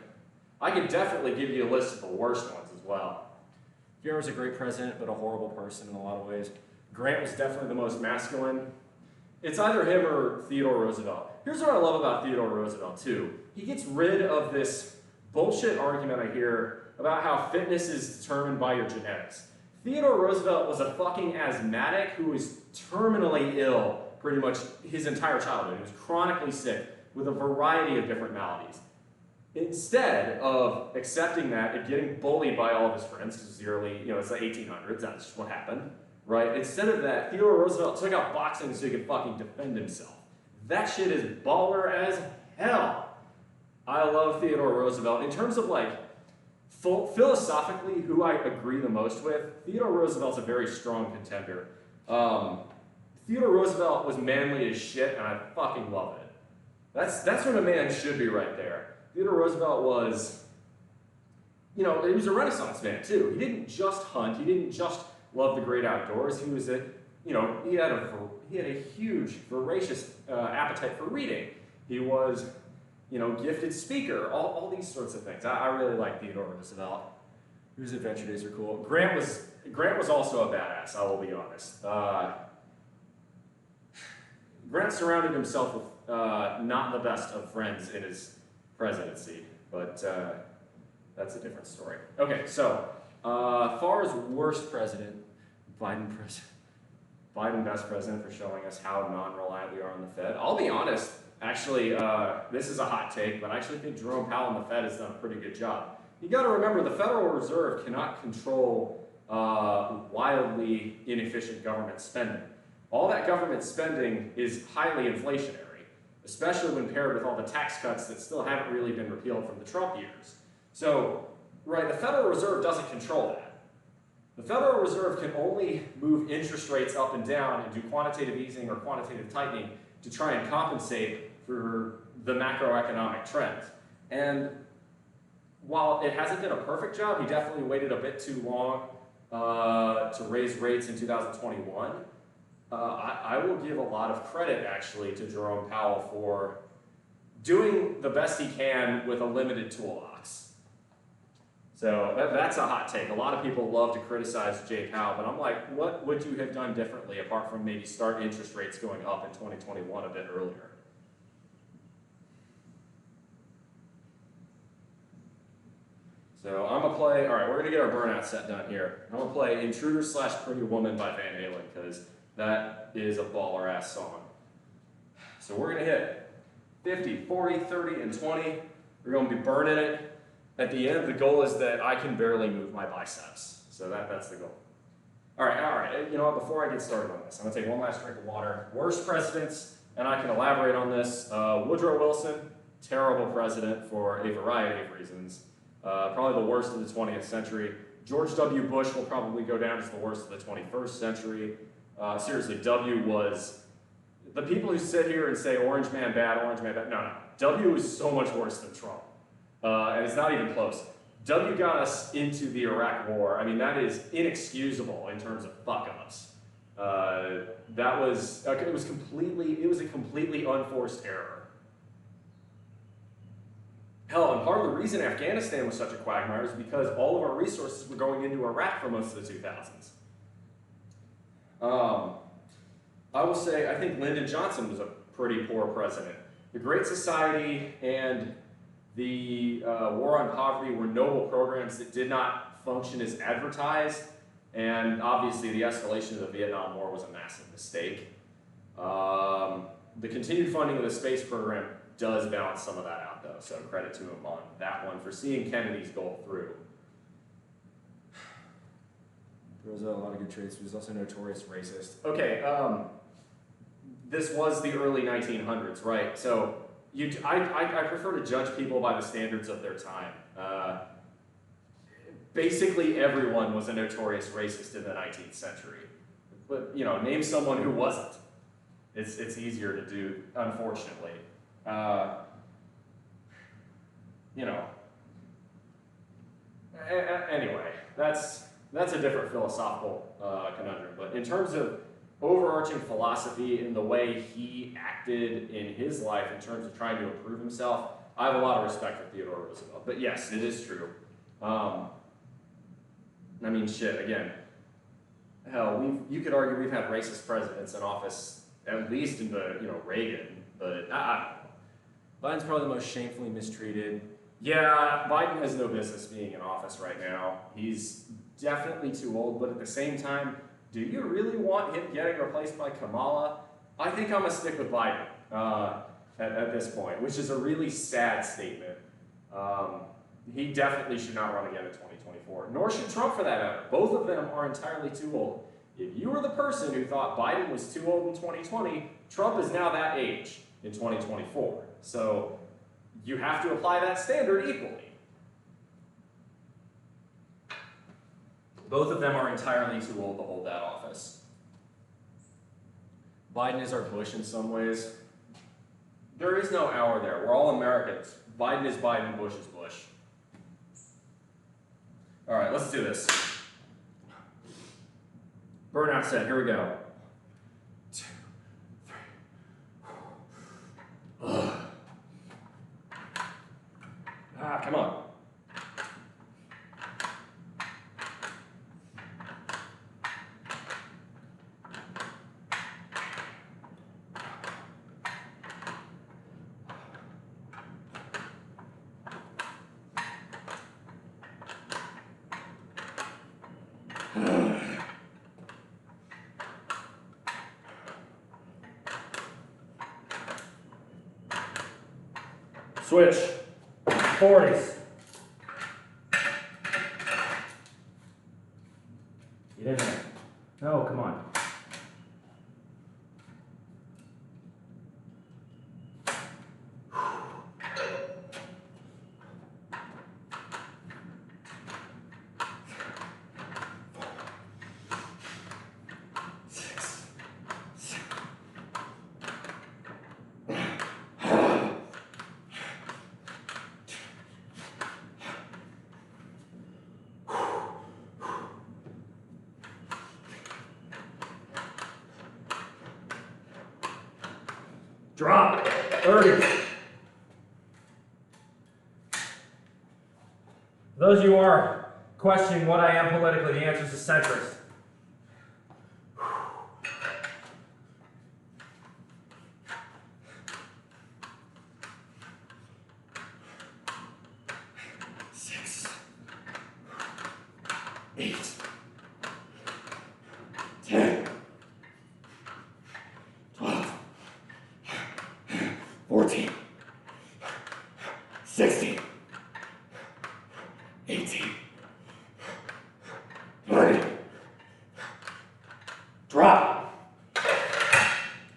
I could definitely give you a list of the worst ones as well. Pierre was a great president, but a horrible person in a lot of ways. Grant was definitely the most masculine. It's either him or Theodore Roosevelt. Here's what I love about Theodore Roosevelt, too. He gets rid of this bullshit argument I hear about how fitness is determined by your genetics. Theodore Roosevelt was a fucking asthmatic who was terminally ill pretty much his entire childhood. He was chronically sick with a variety of different maladies. Instead of accepting that and getting bullied by all of his friends, because it's the early, it's the 1800s, that's just what happened, right? Instead of that, Theodore Roosevelt took out boxing so he could fucking defend himself. That shit is baller as hell. I love Theodore Roosevelt. In terms of philosophically, who I agree the most with, Theodore Roosevelt's a very strong contender. Theodore Roosevelt was manly as shit, and I fucking love it. That's what a man should be right there. Theodore Roosevelt was, he was a Renaissance man too. He didn't just hunt. He didn't just love the great outdoors. He was he had a huge, voracious appetite for reading. He was, gifted speaker. All these sorts of things. I really like Theodore Roosevelt. His adventure days are cool. Grant was also a badass. I will be honest. Grant surrounded himself with not the best of friends in his presidency, but that's a different story. Okay, so as far as worst president, Biden best president for showing us how non-reliant we are on the Fed. I'll be honest, actually, this is a hot take, but I actually think Jerome Powell and the Fed has done a pretty good job. You got to remember, the Federal Reserve cannot control wildly inefficient government spending. All that government spending is highly inflationary, especially when paired with all the tax cuts that still haven't really been repealed from the Trump years. So, right, the Federal Reserve doesn't control that. The Federal Reserve can only move interest rates up and down and do quantitative easing or quantitative tightening to try and compensate for the macroeconomic trends. And while it hasn't been a perfect job, he definitely waited a bit too long to raise rates in 2021. I will give a lot of credit, actually, to Jerome Powell for doing the best he can with a limited toolbox. So that's a hot take. A lot of people love to criticize Jay Powell, but I'm like, what would you have done differently apart from maybe start interest rates going up in 2021 a bit earlier? So I'm gonna play, all right, we're gonna get our burnout set done here. I'm gonna play Intruder / Pretty Woman by Van Halen, because that is a baller ass song. So we're gonna hit 50, 40, 30, and 20. We're going to be burning it. At the end, the goal is that I can barely move my biceps. So that's the goal. All right. You know what? Before I get started on this, I'm going to take one last drink of water. Worst presidents, and I can elaborate on this. Woodrow Wilson, terrible president for a variety of reasons. Probably the worst of the 20th century. George W. Bush will probably go down as the worst of the 21st century. Seriously, W was... The people who sit here and say Orange Man bad, no. W is so much worse than Trump. And it's not even close. W got us into the Iraq War. I mean, that is inexcusable in terms of fuck-ups. It was a completely unforced error. Hell, and part of the reason Afghanistan was such a quagmire is because all of our resources were going into Iraq for most of the 2000s. I will say, I think Lyndon Johnson was a pretty poor president. The Great Society and the War on Poverty were noble programs that did not function as advertised, and obviously the escalation of the Vietnam War was a massive mistake. The continued funding of the space program does balance some of that out, though, so credit to him on that one for seeing Kennedy's goal through. There was a lot of good traits. He was also a notorious racist. Okay, this was the early 1900s, right? So I prefer to judge people by the standards of their time. Basically, everyone was a notorious racist in the 19th century. But, you know, name someone who wasn't. It's easier to do, unfortunately. You know. Anyway, that's a different philosophical conundrum. But in terms of overarching philosophy and the way he acted in his life in terms of trying to improve himself, I have a lot of respect for Theodore Roosevelt. But yes, it is true. I mean, shit, again, hell, you could argue we've had racist presidents in office, at least in the, Reagan, but I don't know. Biden's probably the most shamefully mistreated. Yeah, Biden has no business being in office right now. He's definitely too old, but at the same time, do you really want him getting replaced by Kamala? I think I'm going to stick with Biden at this point, which is a really sad statement. He definitely should not run again in 2024, nor should Trump for that matter. Both of them are entirely too old. If you were the person who thought Biden was too old in 2020, Trump is now that age in 2024. So you have to apply that standard equally. Both of them are entirely too old to hold that office. Biden is our Bush in some ways. There is no our there. We're all Americans. Biden is Biden, Bush is Bush. All right, let's do this. Burnout set, here we go. 2, 3. Come on. Switch. 40s. Get in there. No, come on. Drop. 30. Those of you who are questioning what I am politically, the answer is a centrist.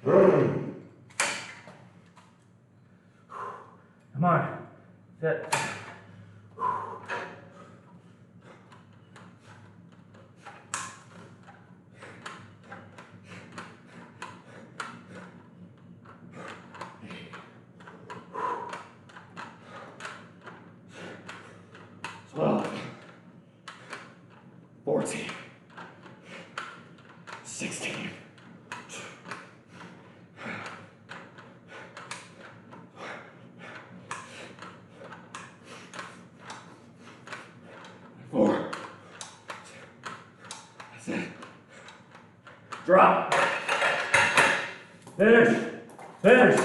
Come on. Sit. Drop. Finish. Finish.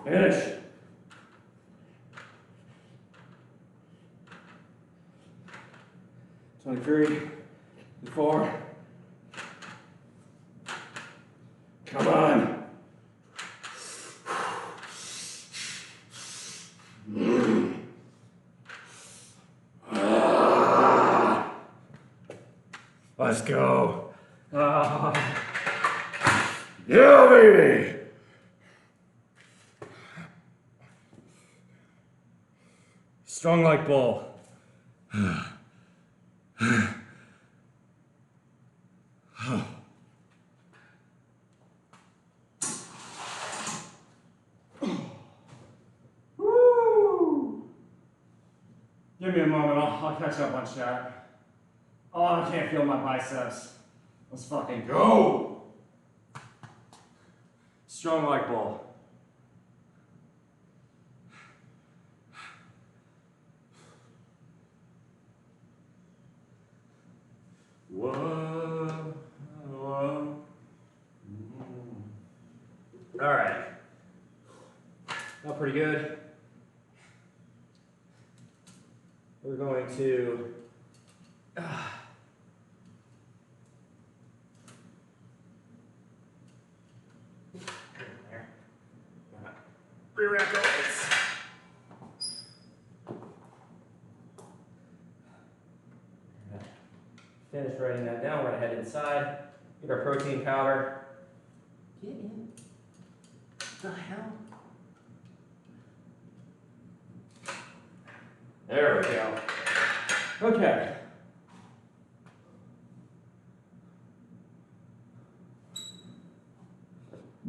Finish. Three, 4. Come on. Let's go. Yeah, baby. Strong like bull. Give me a moment, I'll catch up on chat. Oh, I can't feel my biceps. Let's fucking go! Strong like bull. Whoa, whoa. All right. Felt pretty good. We're going to re-rack our weights. Finish writing that down. We're gonna head inside, get our protein powder. Get in. The hell? There we go. Okay.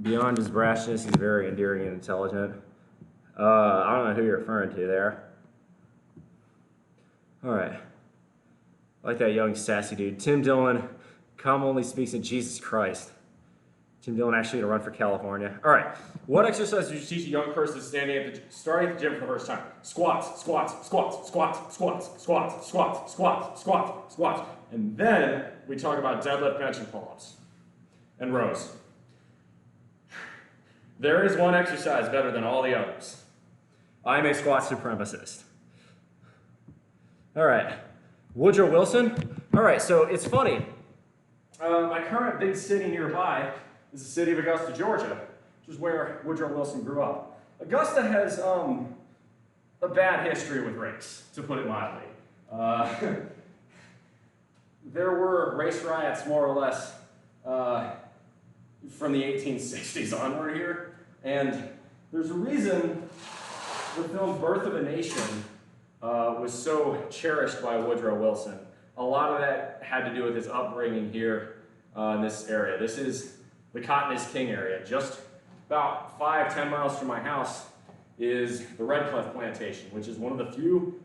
Beyond his brashness, he's very endearing and intelligent. I don't know who you're referring to there. All right. I like that young sassy dude. Tim Dillon, commonly speaks of Jesus Christ. Tim Dillon actually gonna run for California. All right. What exercise did you teach a young person starting at the gym for the first time? Squats, squats, squats, squats, squats, squats, squats, squats, squats, squats. And then we talk about deadlift, bench, and pull-ups. And rows. There is one exercise better than all the others. I'm a squat supremacist. All right. Woodrow Wilson. All right, so it's funny. My current big city nearby is the city of Augusta, Georgia, which is where Woodrow Wilson grew up. Augusta has a bad history with race, to put it mildly. There were race riots, more or less, from the 1860s onward here, and there's a reason the film Birth of a Nation was so cherished by Woodrow Wilson. A lot of that had to do with his upbringing here in this area. This is the Cotton is King area. Just about 5-10 miles from my house is the Red Cliff Plantation, which is one of the few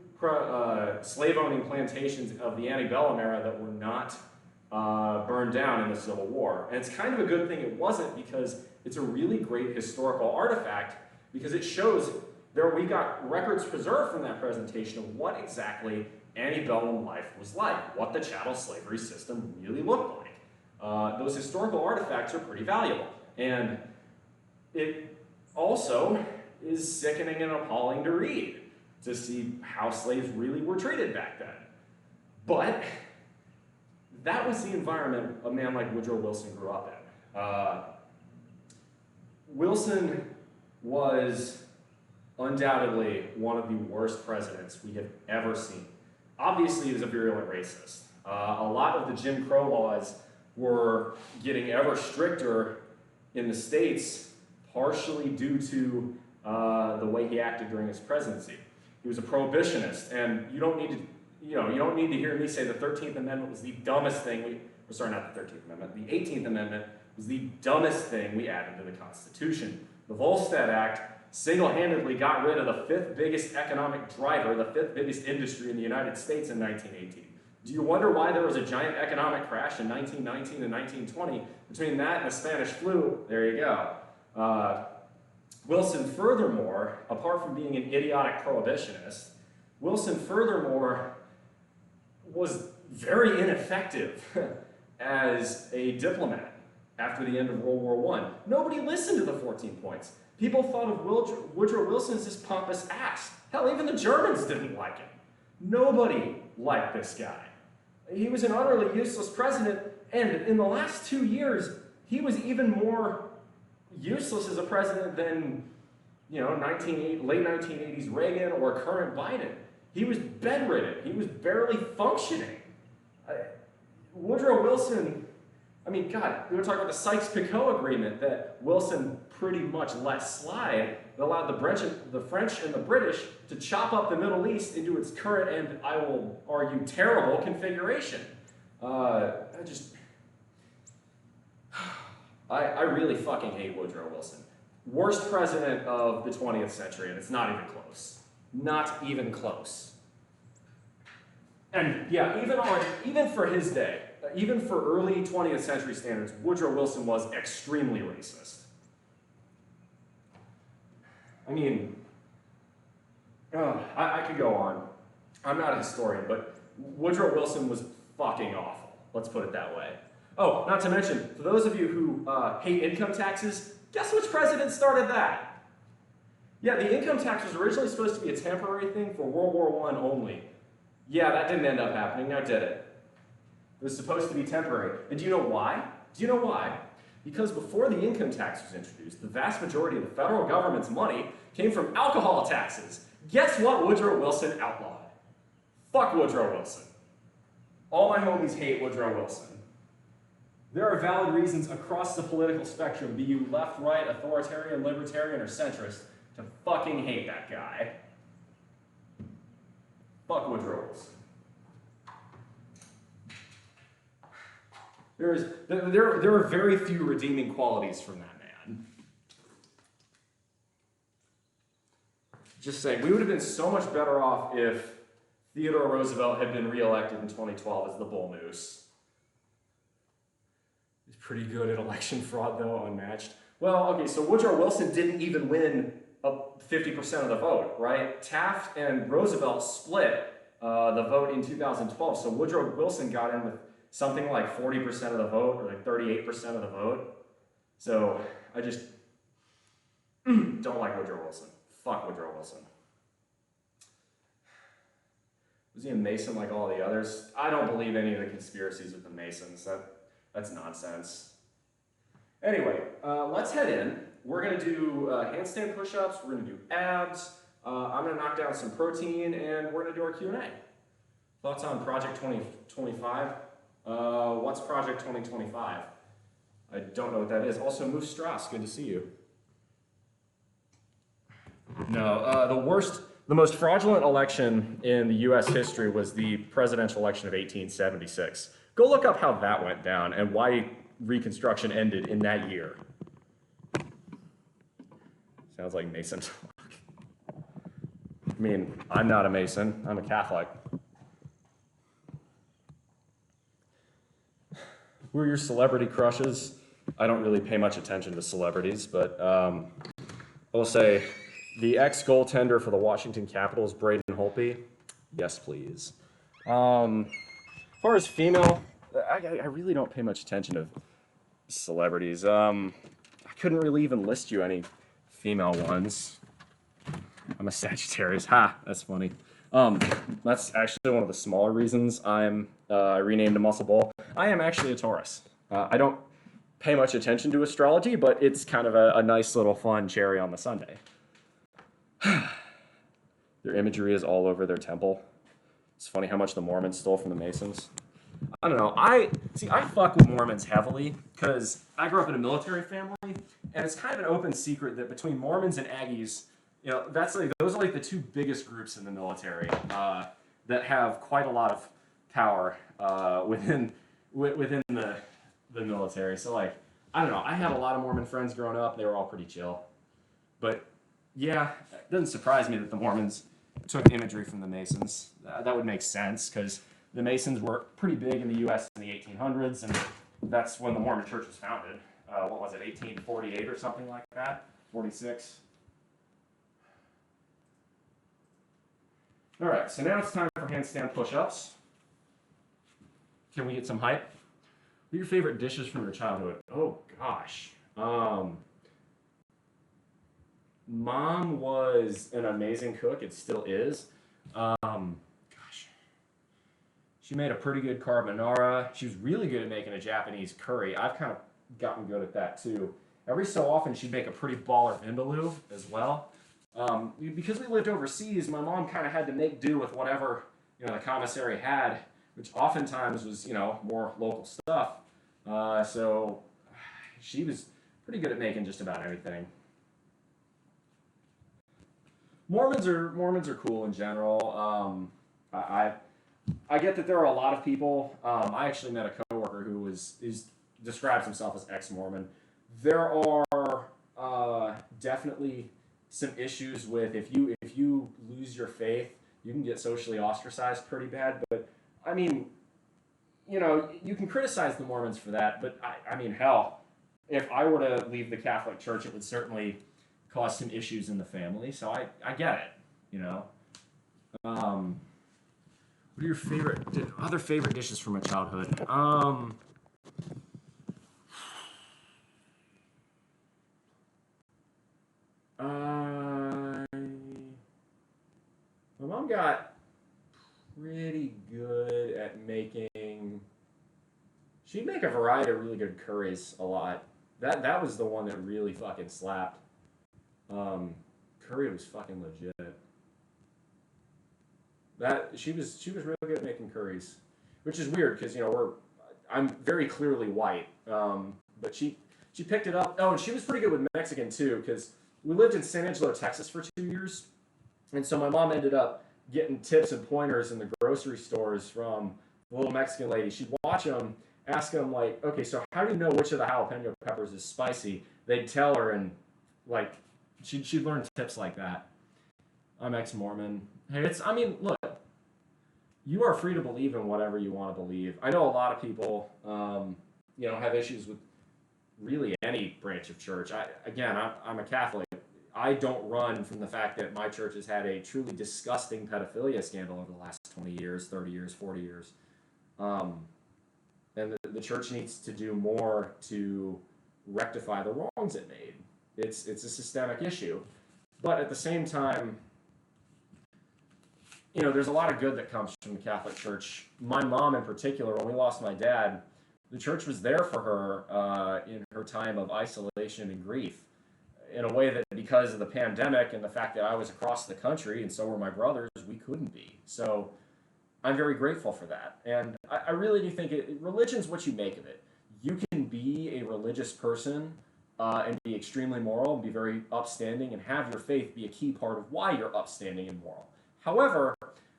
slave-owning plantations of the antebellum era that were not burned down in the Civil War. And it's kind of a good thing it wasn't, because it's a really great historical artifact, because it shows we got records preserved from that presentation of what exactly antebellum life was like, what the chattel slavery system really looked like. Those historical artifacts are pretty valuable. And it also is sickening and appalling to read. to see how slaves really were treated back then. But that was the environment a man like Woodrow Wilson grew up in. Wilson was undoubtedly one of the worst presidents we have ever seen. Obviously, he was a virulent racist. A lot of the Jim Crow laws were getting ever stricter in the states, partially due to the way he acted during his presidency. He was a prohibitionist, and you don't need to hear me say the 13th Amendment was the dumbest thing not the 13th Amendment, the 18th Amendment was the dumbest thing we added to the Constitution. The Volstead Act single-handedly got rid of the fifth biggest economic driver, the fifth biggest industry in the United States in 1918. Do you wonder why there was a giant economic crash in 1919 and 1920? Between that and the Spanish flu, there you go. Wilson, furthermore, apart from being an idiotic prohibitionist, Wilson, furthermore, was very ineffective as a diplomat after the end of World War I. Nobody listened to the 14 points. People thought of Woodrow Wilson as this pompous ass. Hell, even the Germans didn't like him. Nobody liked this guy. He was an utterly useless president, and in the last 2 years, he was even more useless as a president than, late 1980s Reagan or current Biden. He was bedridden. He was barely functioning. Woodrow Wilson, we were talking about the Sykes-Picot Agreement that Wilson pretty much let slide that allowed the French and the British to chop up the Middle East into its current and, I will argue, terrible configuration. I really fucking hate Woodrow Wilson. Worst president of the 20th century, and it's not even close. Not even close. And yeah, even for his day, even for early 20th century standards, Woodrow Wilson was extremely racist. I could go on. I'm not a historian, but Woodrow Wilson was fucking awful. Let's put it that way. Oh, not to mention, for those of you who hate income taxes, guess which president started that? Yeah, the income tax was originally supposed to be a temporary thing for World War I only. Yeah, that didn't end up happening, now did it? It was supposed to be temporary. And do you know why? Because before the income tax was introduced, the vast majority of the federal government's money came from alcohol taxes. Guess what Woodrow Wilson outlawed? Fuck Woodrow Wilson. All my homies hate Woodrow Wilson. There are valid reasons across the political spectrum, be you left, right, authoritarian, libertarian, or centrist, to fucking hate that guy. Fuck Woodrow Wilson. There are very few redeeming qualities from that man. Just saying, we would have been so much better off if Theodore Roosevelt had been reelected in 2012 as the Bull Moose. He's pretty good at election fraud, though, unmatched. Well, okay, so Woodrow Wilson didn't even win 50% of the vote, right? Taft and Roosevelt split the vote in 2012, so Woodrow Wilson got in with something like 40% of the vote, or like 38% of the vote. So I just don't like Woodrow Wilson. Fuck Woodrow Wilson. Was he a Mason like all the others? I don't believe any of the conspiracies with the Masons. That's nonsense. Anyway, let's head in. We're gonna do handstand push-ups, we're gonna do abs, I'm gonna knock down some protein, and we're gonna do our Q&A. Thoughts on Project 2025? What's Project 2025? I don't know what that is. Also, Moose Strauss, good to see you. No, the most fraudulent election in the US history was the presidential election of 1876. Go look up how that went down and why Reconstruction ended in that year. Sounds like Mason talk. I'm not a Mason, I'm a Catholic. Who are your celebrity crushes? I don't really pay much attention to celebrities, but I will say the ex-goaltender for the Washington Capitals, Braden Holtby, yes please. As far as female, I really don't pay much attention to celebrities. I couldn't really even list you any female ones. I'm a Sagittarius. Ha, that's funny. That's actually one of the smaller reasons I renamed a muscle ball. I am actually a Taurus. I don't pay much attention to astrology, but it's kind of a nice little fun cherry on the sundae. Their imagery is all over their temple. It's funny how much the Mormons stole from the Masons. I don't know. I fuck with Mormons heavily because I grew up in a military family, and it's kind of an open secret that between Mormons and Aggies, those are like the two biggest groups in the military that have quite a lot of power within the military. So like, I don't know. I had a lot of Mormon friends growing up. They were all pretty chill, but yeah, it doesn't surprise me that the Mormons took imagery from the Masons. That would make sense because the Masons were pretty big in the U.S. in the 1800s, and that's when the Mormon Church was founded. What was it, 1848 or something like that? 46. All right, so now it's time for handstand push-ups. Can we get some hype? What are your favorite dishes from your childhood? Oh, gosh. Mom was an amazing cook. It still is. Gosh. She made a pretty good carbonara. She was really good at making a Japanese curry. I've kind of gotten good at that, too. Every so often, she'd make a pretty baller vindaloo as well. Because we lived overseas, my mom kind of had to make do with whatever the commissary had, which oftentimes was more local stuff. So she was pretty good at making just about anything. Mormons are cool in general. I get that there are a lot of people. I actually met a coworker who describes himself as ex-Mormon. There are definitely some issues with if you lose your faith, you can get socially ostracized pretty bad. But I mean, you can criticize the Mormons for that. But I mean, hell, if I were to leave the Catholic Church, it would certainly cause some issues in the family. So I get it. What are your other favorite dishes from my childhood? My mom got pretty good at making. She'd make a variety of really good curries a lot. That was the one that really fucking slapped. Curry was fucking legit. She was really good at making curries, which is weird because I'm very clearly white. But she picked it up. Oh, and she was pretty good with Mexican too because we lived in San Angelo, Texas for 2 years, and so my mom ended up getting tips and pointers in the grocery stores from the little Mexican lady. She'd watch them, ask them like, okay, so how do you know which of the jalapeno peppers is spicy? They'd tell her, and like she'd learn tips like that. I'm ex-Mormon. Hey, look, you are free to believe in whatever you want to believe. I know a lot of people, have issues with really any branch of church. I'm a Catholic. I don't run from the fact that my church has had a truly disgusting pedophilia scandal over the last 20 years, 30 years, 40 years. And the church needs to do more to rectify the wrongs it made. It's a systemic issue. But at the same time, there's a lot of good that comes from the Catholic Church. My mom in particular, when we lost my dad, the church was there for her in her time of isolation and grief in a way that because of the pandemic and the fact that I was across the country and so were my brothers, we couldn't be. So I'm very grateful for that. And I really do think religion's what you make of it. You can be a religious person and be extremely moral and be very upstanding and have your faith be a key part of why you're upstanding and moral. However,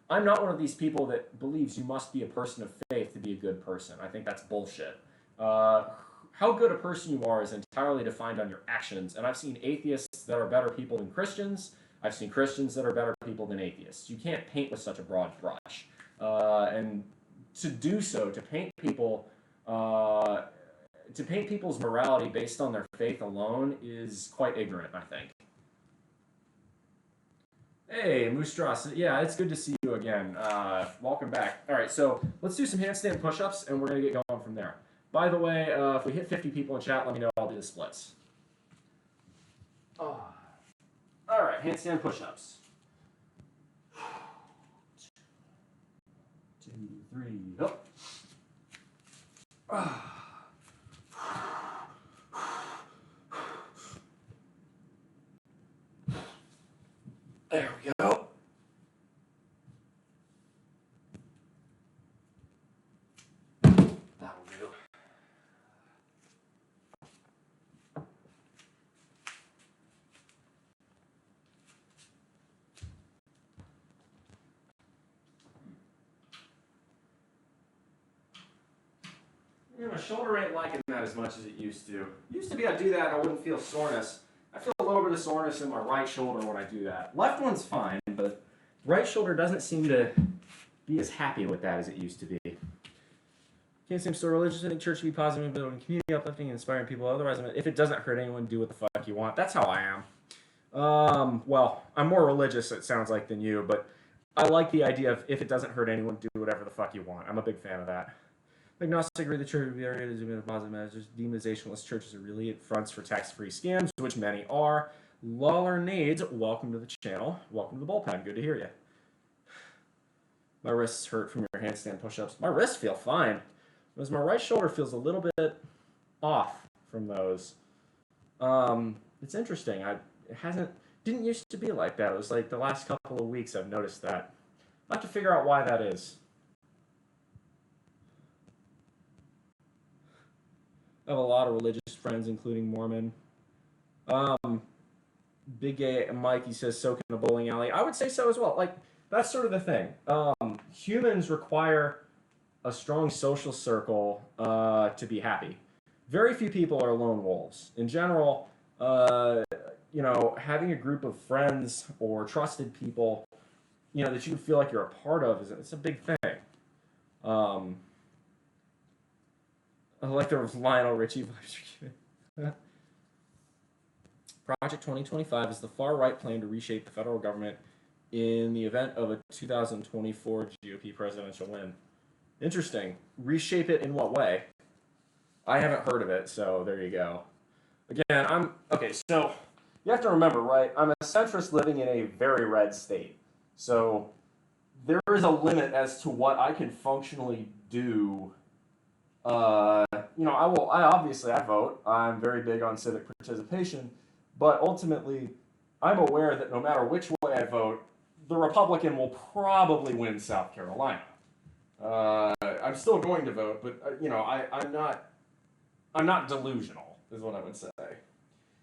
I'm not one of these people that believes you must be a person of faith to be a good person. I think that's bullshit. How good a person you are is entirely defined on your actions. And I've seen atheists that are better people than Christians. I've seen Christians that are better people than atheists. You can't paint with such a broad brush. And to do so, to paint people's morality based on their faith alone is quite ignorant, I think. Hey, Moostras. Yeah, it's good to see you again. Welcome back. All right, so let's do some handstand push-ups, and we're going to get going from there. By the way, if we hit 50 people in chat, let me know. I'll do the splits. All right, handstand push-ups. 2, 3, up. There we go. That'll do. Yeah, my shoulder ain't liking that as much as it used to. Used to be I'd do that and I wouldn't feel soreness. I feel a little bit of soreness in my right shoulder when I do that. Left one's fine, but right shoulder doesn't seem to be as happy with that as it used to be. Can't seem so religious. I think church should be positive, building community, uplifting, and inspiring people. Otherwise, if it doesn't hurt anyone, do what the fuck you want. That's how I am. Well, I'm more religious, it sounds like, than you, but I like the idea of if it doesn't hurt anyone, do whatever the fuck you want. I'm a big fan of that. Agnostic agree the church would be area to zoom positive messages. Demonizationalist churches are really at fronts for tax-free scams, which many are. Lawler Nades, welcome to the channel. Welcome to the bullpen. Good to hear you. My wrists hurt from your handstand push-ups. My wrists feel fine. Because my right shoulder feels a little bit off from those. It's interesting. Didn't used to be like that. It was like the last couple of weeks I've noticed that. I have to figure out why that is. I have a lot of religious friends, including Mormon. Big Gay Mikey says, soak in a bowling alley. I would say so as well. Like, that's sort of the thing. Humans require a strong social circle to be happy. Very few people are lone wolves. In general, having a group of friends or trusted people, that you feel like you're a part of, it's a big thing. I like the Lionel Richie vibes. Project 2025 is the far-right plan to reshape the federal government in the event of a 2024 GOP presidential win. Interesting. Reshape it in what way? I haven't heard of it, so there you go. Again, so you have to remember, right? I'm a centrist living in a very red state. So there is a limit as to what I can functionally do. I vote. I'm very big on civic participation, but ultimately, I'm aware that no matter which way I vote, the Republican will probably win South Carolina. I'm still going to vote, but I'm not delusional, is what I would say.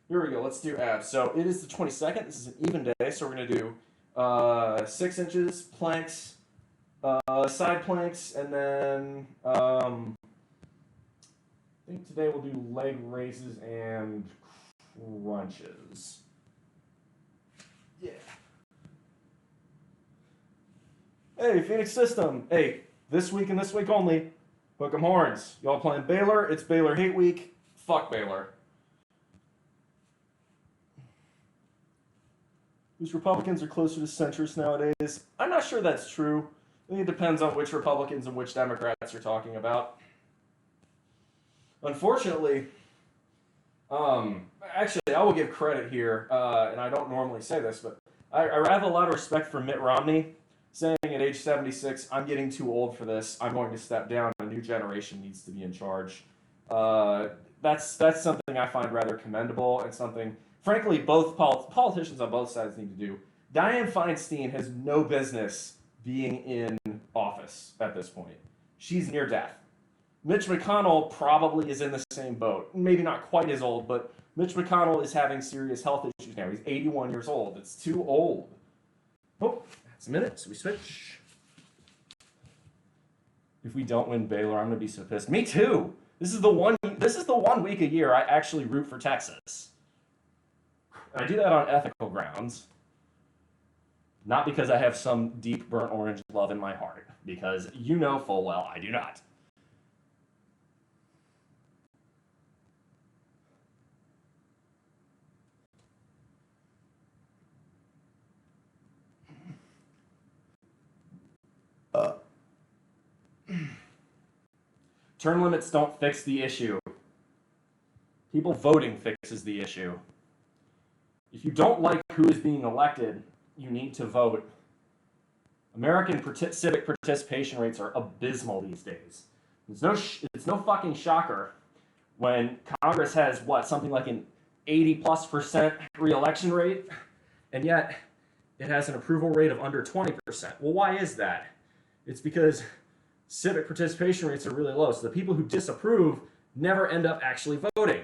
Here we go. Let's do abs. So it is the 22nd. This is an even day, so we're gonna do 6 inches planks, side planks, and then I think today we'll do leg raises and crunches. Yeah. Hey, Phoenix System. Hey, this week and this week only, hook 'em horns. Y'all playing Baylor? It's Baylor Hate Week. Fuck Baylor. These Republicans are closer to centrist nowadays. I'm not sure that's true. I think it depends on which Republicans and which Democrats you're talking about. Unfortunately, actually, I will give credit here, and I don't normally say this, but I have a lot of respect for Mitt Romney saying at age 76, I'm getting too old for this. I'm going to step down. A new generation needs to be in charge. That's something I find rather commendable and something, frankly, both politicians on both sides need to do. Dianne Feinstein has no business being in office at this point. She's near death. Mitch McConnell probably is in the same boat. Maybe not quite as old, but Mitch McConnell is having serious health issues now. He's 81 years old. It's too old. Oh, that's a minute, so we switch. If we don't win Baylor, I'm going to be so pissed. Me too. This is the one week a year I actually root for Texas. I do that on ethical grounds. Not because I have some deep burnt orange love in my heart. Because you know full well I do not. Term limits don't fix the issue. People voting fixes the issue. If you don't like who is being elected, you need to vote American civic participation rates are abysmal these days. It's no fucking shocker when Congress has, what, something like an 80+% re-election rate, and yet it has an approval rate of under 20%. Well, why is that? It's because civic participation rates are really low, so the people who disapprove never end up actually voting.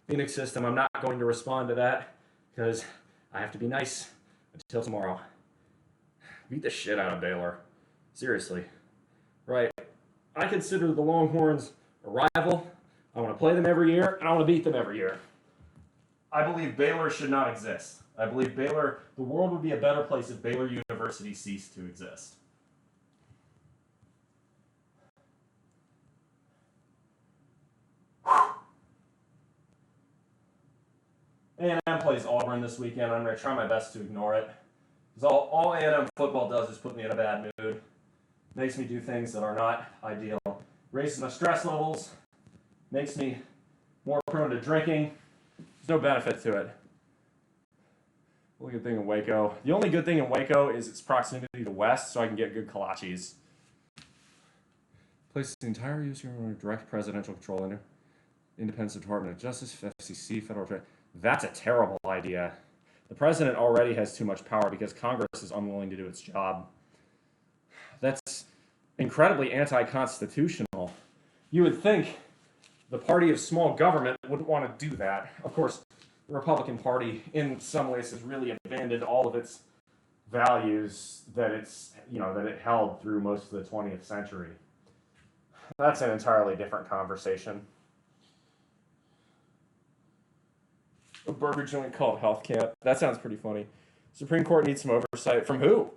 Phoenix system, I'm not going to respond to that because I have to be nice until tomorrow. Beat the shit out of Baylor. Seriously. Right. I consider the Longhorns a rival. I want to play them every year, and I want to beat them every year. I believe Baylor should not exist. I believe the world would be a better place if Baylor University ceased to exist. A&M plays Auburn this weekend. I'm going to try my best to ignore it. Because all A&M football does is put me in a bad mood. Makes me do things that are not ideal. Raises my stress levels. Makes me more prone to drinking. There's no benefit to it. Only good thing in Waco. The only good thing in Waco is its proximity to West, so I can get good kolaches. Places the entire U.S. government under direct presidential control under independence of Department of Justice, FCC, federal trade. That's a terrible idea. The president already has too much power because Congress is unwilling to do its job. That's incredibly anti-constitutional. You would think the party of small government wouldn't want to do that. Of course, the Republican Party, in some ways, has really abandoned all of its values that it held through most of the 20th century. That's an entirely different conversation. A burger joint called Health Camp. That sounds pretty funny. Supreme Court needs some oversight. From who?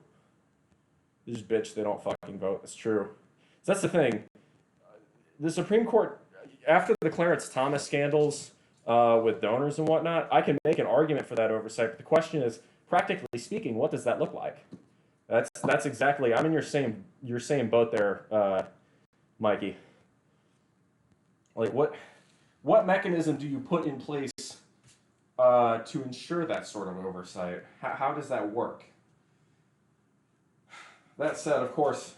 This bitch, they don't fucking vote. It's true. So that's the thing. The Supreme Court, after the Clarence Thomas scandals with donors and whatnot, I can make an argument for that oversight. But the question is, practically speaking, what does that look like? That's exactly. I'm in your same boat there, Mikey. Like what mechanism do you put in place to ensure that sort of oversight? How does that work? That said, of course,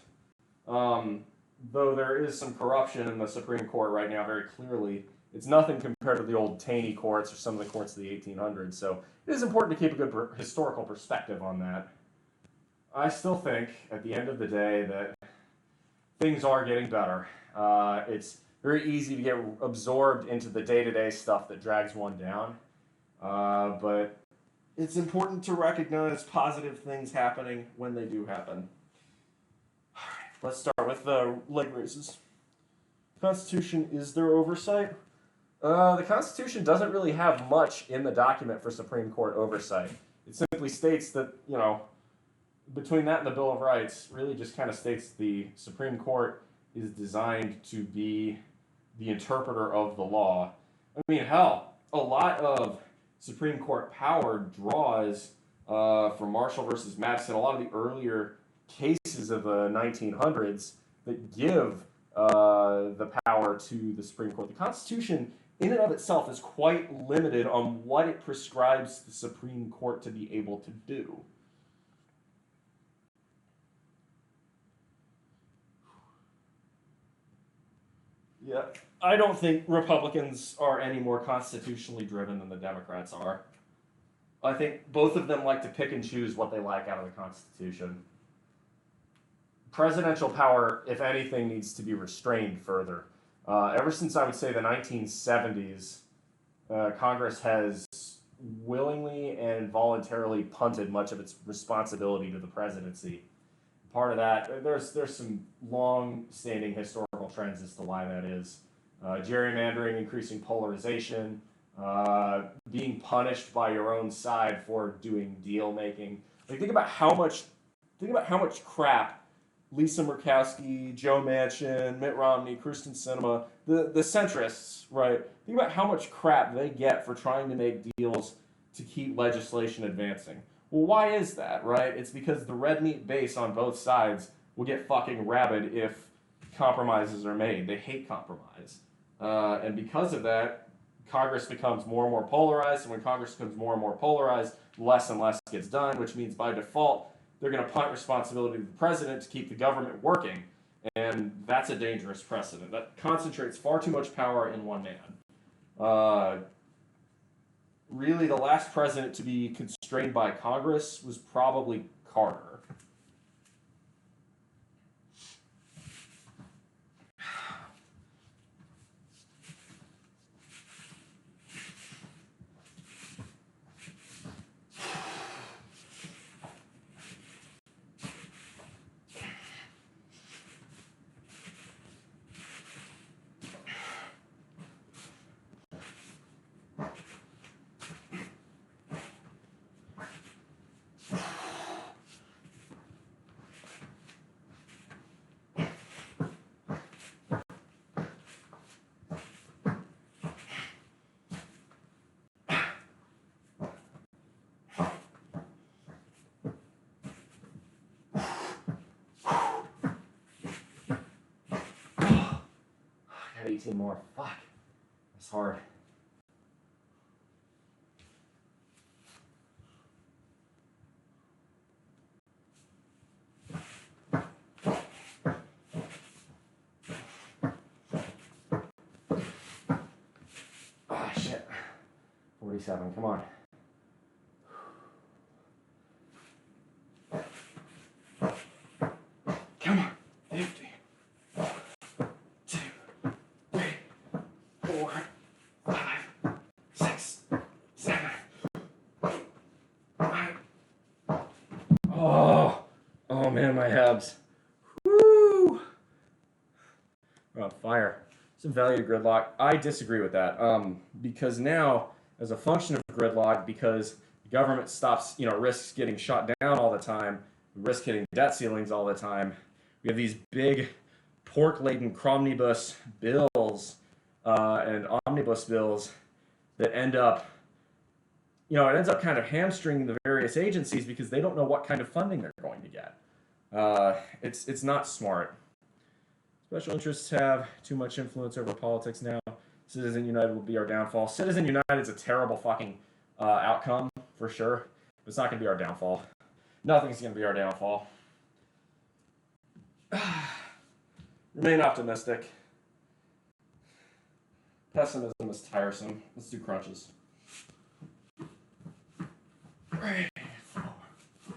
though there is some corruption in the Supreme Court right now, very clearly, it's nothing compared to the old Taney courts or some of the courts of the 1800s. So it is important to keep a good historical perspective on that. I still think, at the end of the day, that things are getting better. It's very easy to get absorbed into the day-to-day stuff that drags one down. But it's important to recognize positive things happening when they do happen. All right, let's start with the leg raises. Constitution, is there oversight? The Constitution doesn't really have much in the document for Supreme Court oversight. It simply states that, between that and the Bill of Rights, really just kind of states the Supreme Court is designed to be the interpreter of the law. I mean, hell, a lot of Supreme Court power draws from Marshall versus Madison, a lot of the earlier cases of the 1900s that give the power to the Supreme Court. The Constitution, in and of itself, is quite limited on what it prescribes the Supreme Court to be able to do. Yeah, I don't think Republicans are any more constitutionally driven than the Democrats are. I think both of them like to pick and choose what they like out of the Constitution. Presidential power, if anything, needs to be restrained further. Ever since, I would say, the 1970s, Congress has willingly and voluntarily punted much of its responsibility to the presidency. Part of that, there's some long-standing historical trends as to why that is. Gerrymandering, increasing polarization, being punished by your own side for doing deal making. Like think about how much crap Lisa Murkowski, Joe Manchin, Mitt Romney, Kyrsten Sinema, the centrists, right? Think about how much crap they get for trying to make deals to keep legislation advancing. Well, why is that, right? It's because the red meat base on both sides will get fucking rabid if compromises are made. They hate compromise. And because of that, Congress becomes more and more polarized, and when Congress becomes more and more polarized, less and less gets done, which means by default, they're going to punt responsibility to the president to keep the government working, and that's a dangerous precedent. That concentrates far too much power in one man. Really, the last president to be constrained by Congress was probably Carter. I got 18 more. Fuck. That's hard. Ah, shit. 47. Come on. Come on. 50. 2, 3, 4, 5, 6, 7, 8. Oh man, my abs. Woo! We're on fire. Some value to gridlock. I disagree with that. Because now, as a function of gridlock, because the government stops, risks getting shot down all the time, we risk hitting debt ceilings all the time. We have these big pork-laden cromnibus bills and omnibus bills that end up, it ends up kind of hamstringing the various agencies because they don't know what kind of funding they're going to get. It's not smart. Special interests have too much influence over politics now. Citizen United will be our downfall. Citizen United is a terrible fucking outcome, for sure. But it's not going to be our downfall. Nothing's going to be our downfall. Remain optimistic. Pessimism is tiresome. Let's do crunches. 3, 4, 5,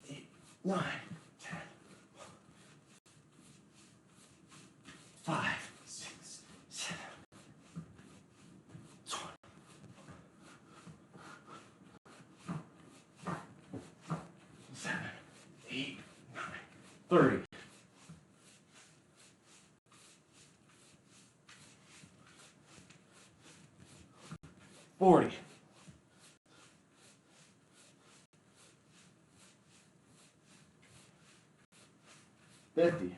8, 9, 10, 5, 6, 7, 20. 7, 8, 9, 30. 40. 50.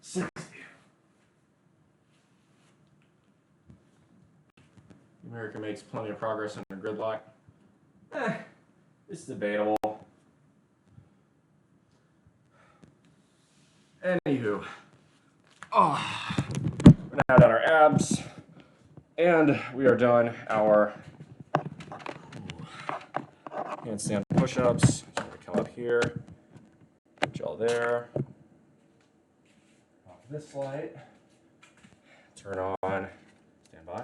60. America makes plenty of progress under gridlock. It's debatable. Anywho. We're now done our abs. And we are done our handstand push-ups. So I'm going to come up here. Put y'all there. Off this light. Turn on. Stand by.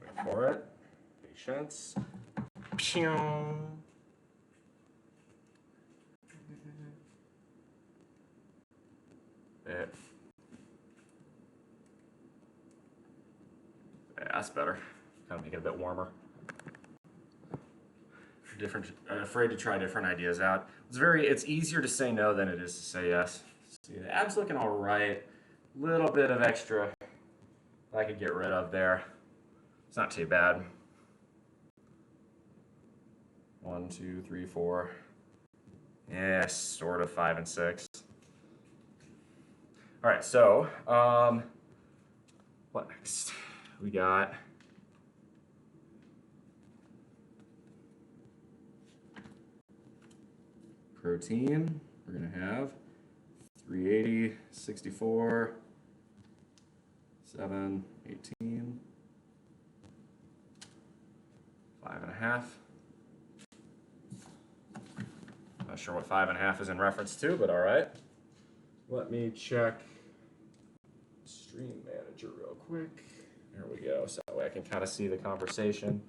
Wait for it. Patience. Pew. It. Yeah, that's better. Kind of make it a bit warmer. Afraid to try different ideas out. It's easier to say no than it is to say yes. See, the abs looking all right. Little bit of extra I could get rid of there. It's not too bad. 1, 2, 3, 4. Yeah, sort of 5 and 6. All right, so what next? We got protein, we're going to have 380, 64, 7, 18, 5.5. Not sure what 5.5 is in reference to, but all right. Let me check Stream Manager real quick. There we go. So that way I can kind of see the conversation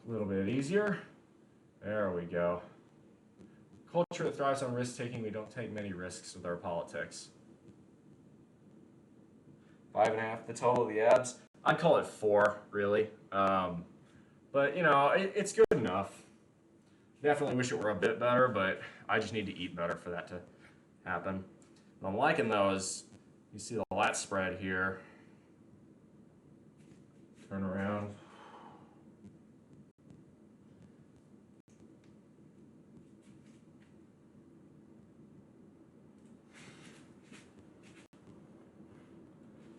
a little bit easier. There we go. Culture that thrives on risk taking. We don't take many risks with our politics. 5.5, the total of the abs. I'd call it 4, really. But, you know, it's good enough. Definitely wish it were a bit better, but I just need to eat better for that to happen. What I'm liking, though, is you see the lat spread here. Turn around.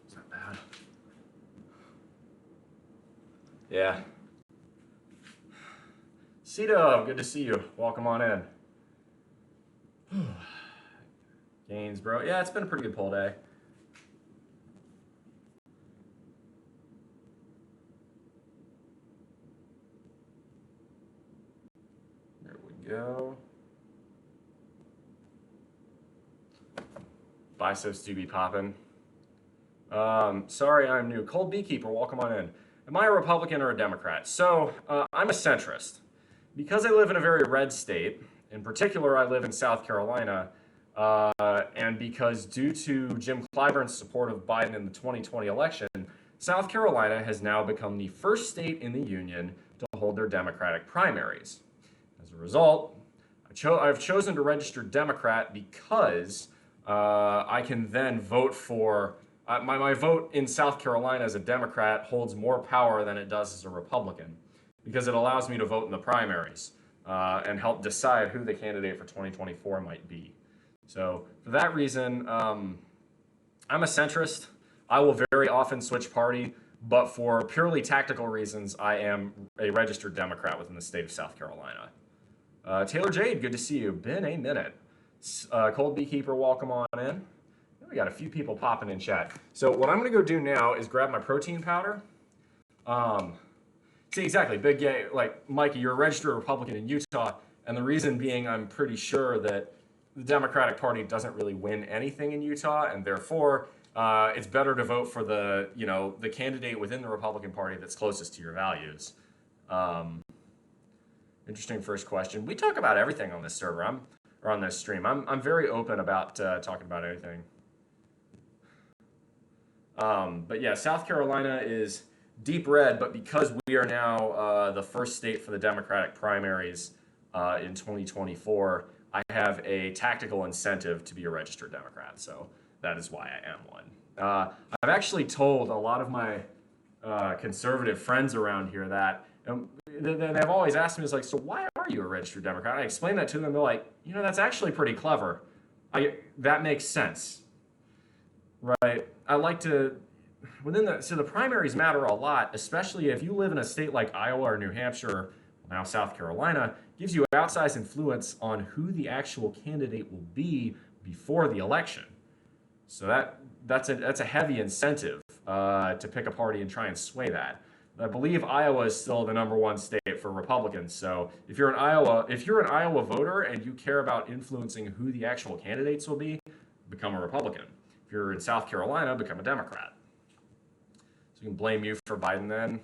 It's not bad. Yeah. Cito, good to see you. Welcome on in. Gains, bro. Yeah, it's been a pretty good pull day. There we go. Biceps do be popping. Sorry, I'm new. Cold Beekeeper, welcome on in. Am I a Republican or a Democrat? So, I'm a centrist. Because I live in a very red state, in particular, I live in South Carolina, and because due to Jim Clyburn's support of Biden in the 2020 election, South Carolina has now become the first state in the union to hold their Democratic primaries. As a result, I've chosen to register Democrat because I can then vote for, my vote in South Carolina as a Democrat holds more power than it does as a Republican, because it allows me to vote in the primaries and help decide who the candidate for 2024 might be. So for that reason, I'm a centrist. I will very often switch party, but for purely tactical reasons, I am a registered Democrat within the state of South Carolina. Taylor Jade, good to see you. Been a minute. Cold Beekeeper, welcome on in. We got a few people popping in chat. So what I'm going to go do now is grab my protein powder. See, exactly, big gay, like, Mikey, you're a registered Republican in Utah, and the reason being I'm pretty sure that the Democratic Party doesn't really win anything in Utah, and therefore it's better to vote for the, you know, the candidate within the Republican Party that's closest to your values. Interesting first question. We talk about everything on this server, or on this stream. I'm very open about talking about anything. But yeah, South Carolina is deep red, but because we are now the first state for the Democratic primaries in 2024, I have a tactical incentive to be a registered Democrat, so that is why I am one. I've actually told a lot of my conservative friends around here that, they've always asked me, it's like, so why are you a registered Democrat? I explain that to them, they're like, you know, that's actually pretty clever. That makes sense, right? I like to, so the primaries matter a lot, especially if you live in a state like Iowa or New Hampshire, now South Carolina, gives you outsized influence on who the actual candidate will be before the election. So that's a heavy incentive to pick a party and try and sway that. I believe Iowa is still the #1 state for Republicans. So if you're an Iowa voter and you care about influencing who the actual candidates will be, become a Republican. If you're in South Carolina, become a Democrat. So we can blame you for Biden then.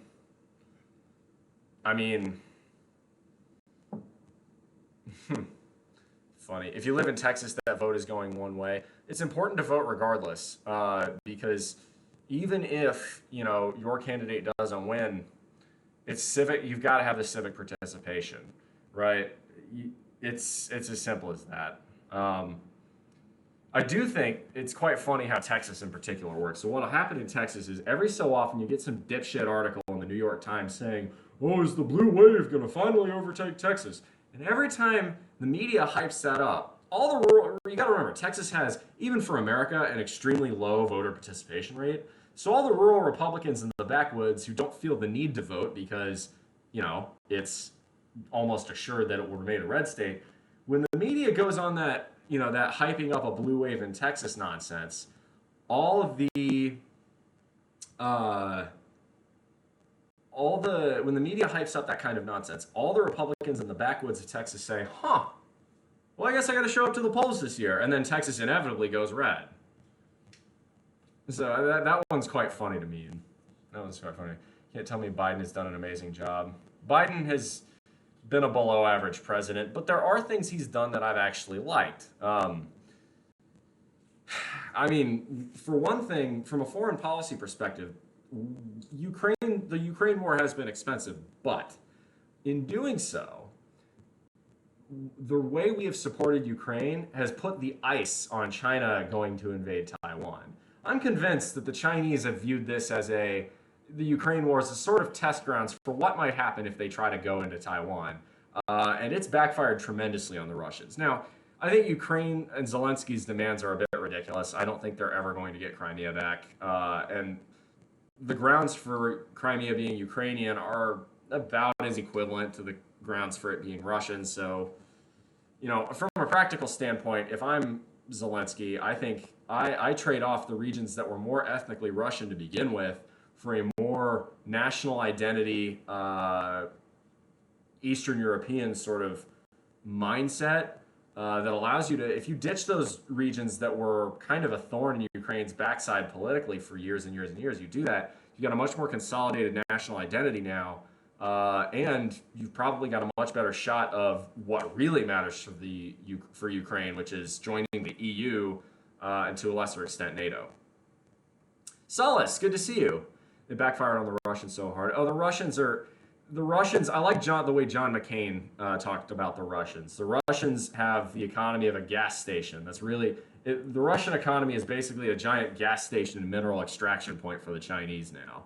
I mean, funny. If you live in Texas, that vote is going one way. It's important to vote regardless, because even if, you know, your candidate doesn't win, it's civic. You've got to have the civic participation, right? It's as simple as that. I do think it's quite funny how Texas in particular works. So what'll happen in Texas is every so often you get some dipshit article in the New York Times saying, "Oh, is the blue wave going to finally overtake Texas?" And every time the media hypes that up, all the rural, you got to remember, Texas has, even for America, an extremely low voter participation rate. So all the rural Republicans in the backwoods who don't feel the need to vote because, you know, it's almost assured that it will remain a red state, when the media goes on that, that hyping up a blue wave in Texas nonsense, all of the when the media hypes up that kind of nonsense, all the Republicans in the backwoods of Texas say, "Huh, well, I guess I got to show up to the polls this year," and then Texas inevitably goes red. So that one's quite funny to me. That one's quite funny. Can't tell me Biden has done an amazing job. Biden has been a below average president, but there are things he's done that I've actually liked. I mean, for one thing, from a foreign policy perspective, the Ukraine war has been expensive, but in doing so, the way we have supported Ukraine has put the ice on China going to invade Taiwan. I'm convinced that the Chinese have viewed this as the Ukraine war as a sort of test grounds for what might happen if they try to go into Taiwan. And it's backfired tremendously on the Russians. Now, I think Ukraine and Zelensky's demands are a bit ridiculous. I don't think they're ever going to get Crimea back. And the grounds for Crimea being Ukrainian are about as equivalent to the grounds for it being Russian. So, from a practical standpoint, if I'm Zelensky, I think I trade off the regions that were more ethnically Russian to begin with for a more national identity, Eastern European sort of mindset that allows you to, if you ditch those regions that were kind of a thorn in Ukraine's backside politically for years and years and years, you do that, you got a much more consolidated national identity now, and you've probably got a much better shot of what really matters for Ukraine, which is joining the EU and to a lesser extent NATO. Solace, good to see you. It backfired on the Russians so hard. Oh, the Russians, I like the way John McCain talked about the Russians. The Russians have the economy of a gas station. The Russian economy is basically a giant gas station and mineral extraction point for the Chinese now.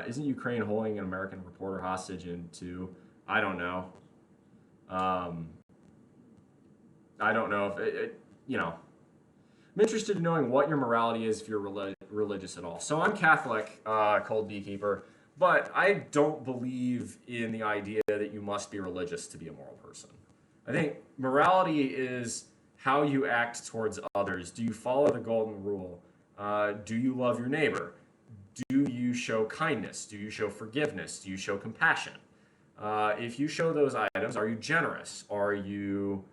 Isn't Ukraine holding an American reporter hostage I don't know. I don't know if I'm interested in knowing what your morality is if you're religious at all. So I'm Catholic, cold beekeeper. But I don't believe in the idea that you must be religious to be a moral person. I think morality is how you act towards others. Do you follow the golden rule? Do you love your neighbor? Do you show kindness? Do you show forgiveness? Do you show compassion? If you show those items, are you generous? Are you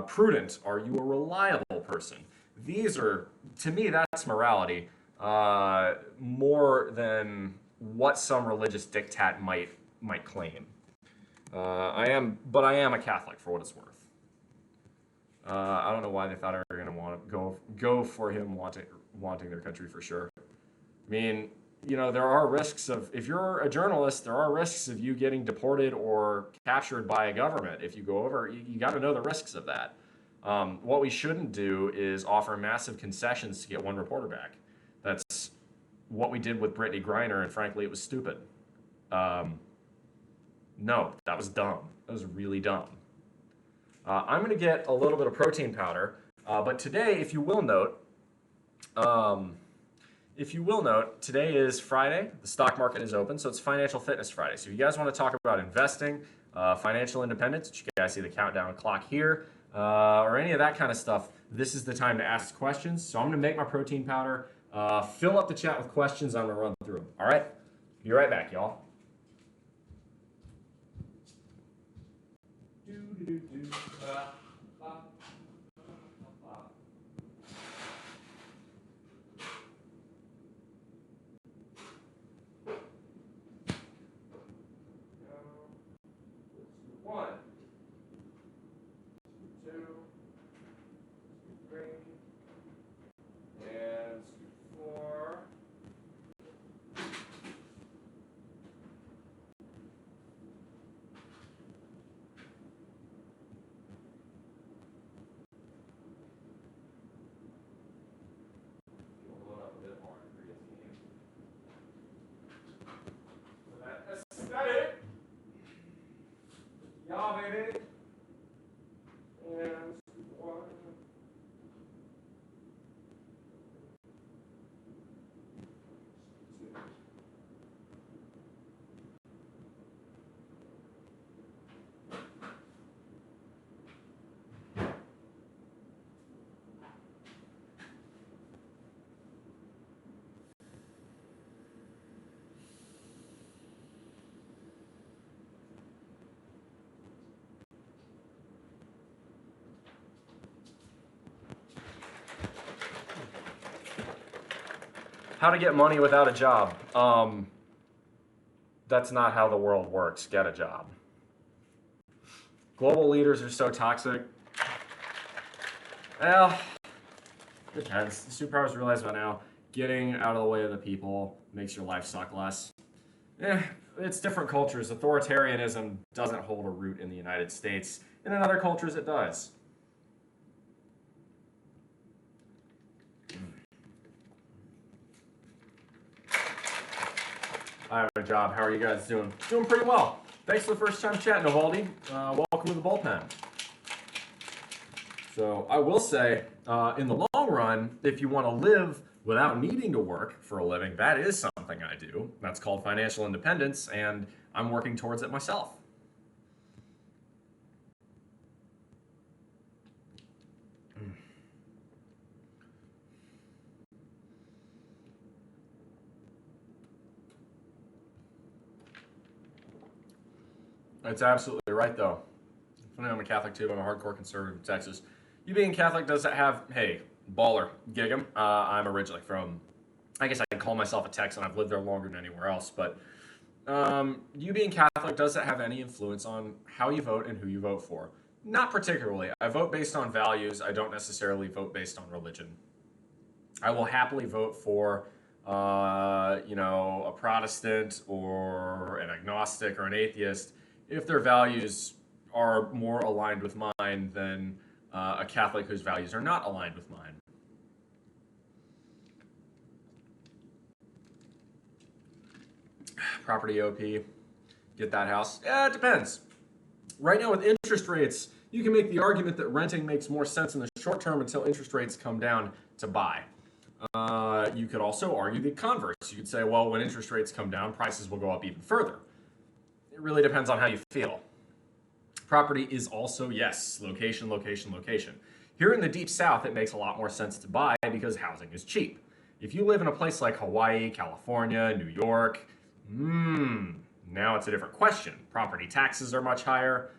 prudent? Are you a reliable person? These are, to me, that's morality more than what some religious diktat might claim. I am a Catholic for what it's worth. I don't know why they thought they were going to want to go for him wanting their country for sure. I mean, there are risks if you're a journalist, there are risks of you getting deported or captured by a government. If you go over, you got to know the risks of that. What we shouldn't do is offer massive concessions to get one reporter back. That's what we did with Brittany Griner, and frankly, it was stupid. No, that was dumb. That was really dumb. I'm going to get a little bit of protein powder, but today, if you will note, today is Friday. The stock market is open, so it's Financial Fitness Friday. So if you guys want to talk about investing, financial independence, which you guys see the countdown clock here, or any of that kind of stuff, this is the time to ask questions. So I'm going to make my protein powder. Fill up the chat with questions. I'm going to run through them. All right? Be right back, y'all. One, two, three, and four. How to get money without a job. That's not how the world works. Get a job. Global leaders are so toxic. Well, depends. The superpowers realize by now, getting out of the way of the people makes your life suck less. It's different cultures. Authoritarianism doesn't hold a root in the United States, and in other cultures it does. I have a job. How are you guys doing? Doing pretty well. Thanks for the first time chatting, Novaldi. Welcome to the bullpen. So I will say, in the long run, if you want to live without needing to work for a living, that is something I do. That's called financial independence, and I'm working towards it myself. That's absolutely right, though. Funny, I'm a Catholic too. I'm a hardcore conservative in Texas. You being Catholic does have, hey, baller, gig 'em. I'm originally from, I guess I'd call myself a Texan. I've lived there longer than anywhere else. But you being Catholic, does that have any influence on how you vote and who you vote for? Not particularly. I vote based on values. I don't necessarily vote based on religion. I will happily vote for, a Protestant or an agnostic or an atheist if their values are more aligned with mine than a Catholic whose values are not aligned with mine. Property OP, get that house. Yeah, it depends. Right now with interest rates, you can make the argument that renting makes more sense in the short term until interest rates come down to buy. You could also argue the converse. You could say, well, when interest rates come down, prices will go up even further. It really depends on how you feel. Property is also, yes, location, location, location. Here in the deep south, it makes a lot more sense to buy because housing is cheap. If you live in a place like Hawaii, California, New York, now it's a different question. Property taxes are much higher,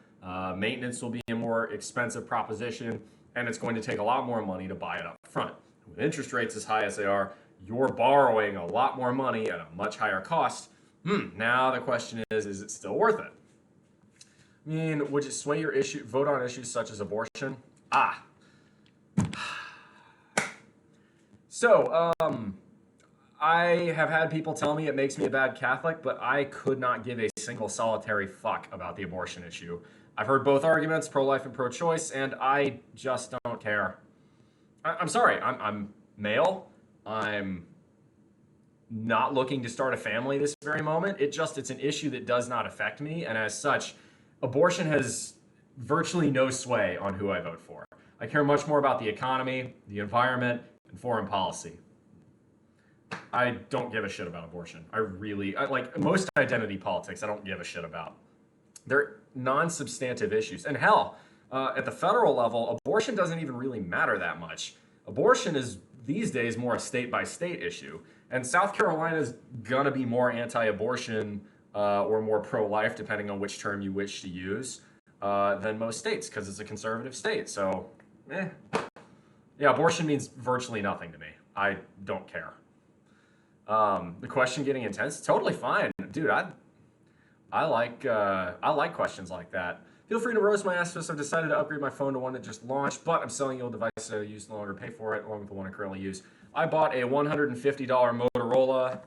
maintenance will be a more expensive proposition, and it's going to take a lot more money to buy it up front. With interest rates as high as they are, you're borrowing a lot more money at a much higher cost. Now the question is it still worth it? I mean, would you sway your vote on issues such as abortion? So, I have had people tell me it makes me a bad Catholic, but I could not give a single solitary fuck about the abortion issue. I've heard both arguments, pro-life and pro-choice, and I just don't care. I'm sorry, I'm male. I'm not looking to start a family this very moment. It's an issue that does not affect me, and as such, abortion has virtually no sway on who I vote for. I care much more about the economy, the environment, and foreign policy. I don't give a shit about abortion. I like most identity politics, I don't give a shit about. They're non-substantive issues. And hell, at the federal level, abortion doesn't even really matter that much. Abortion is, these days, more a state-by-state issue. And South Carolina is gonna be more anti-abortion or more pro-life, depending on which term you wish to use, than most states, because it's a conservative state. So, yeah, abortion means virtually nothing to me. I don't care. The question getting intense, totally fine, dude. I like questions like that. Feel free to roast my ass if I've decided to upgrade my phone to one that just launched, but I'm selling the old device so I use no longer pay for it, along with the one I currently use. I bought a $150 Motorola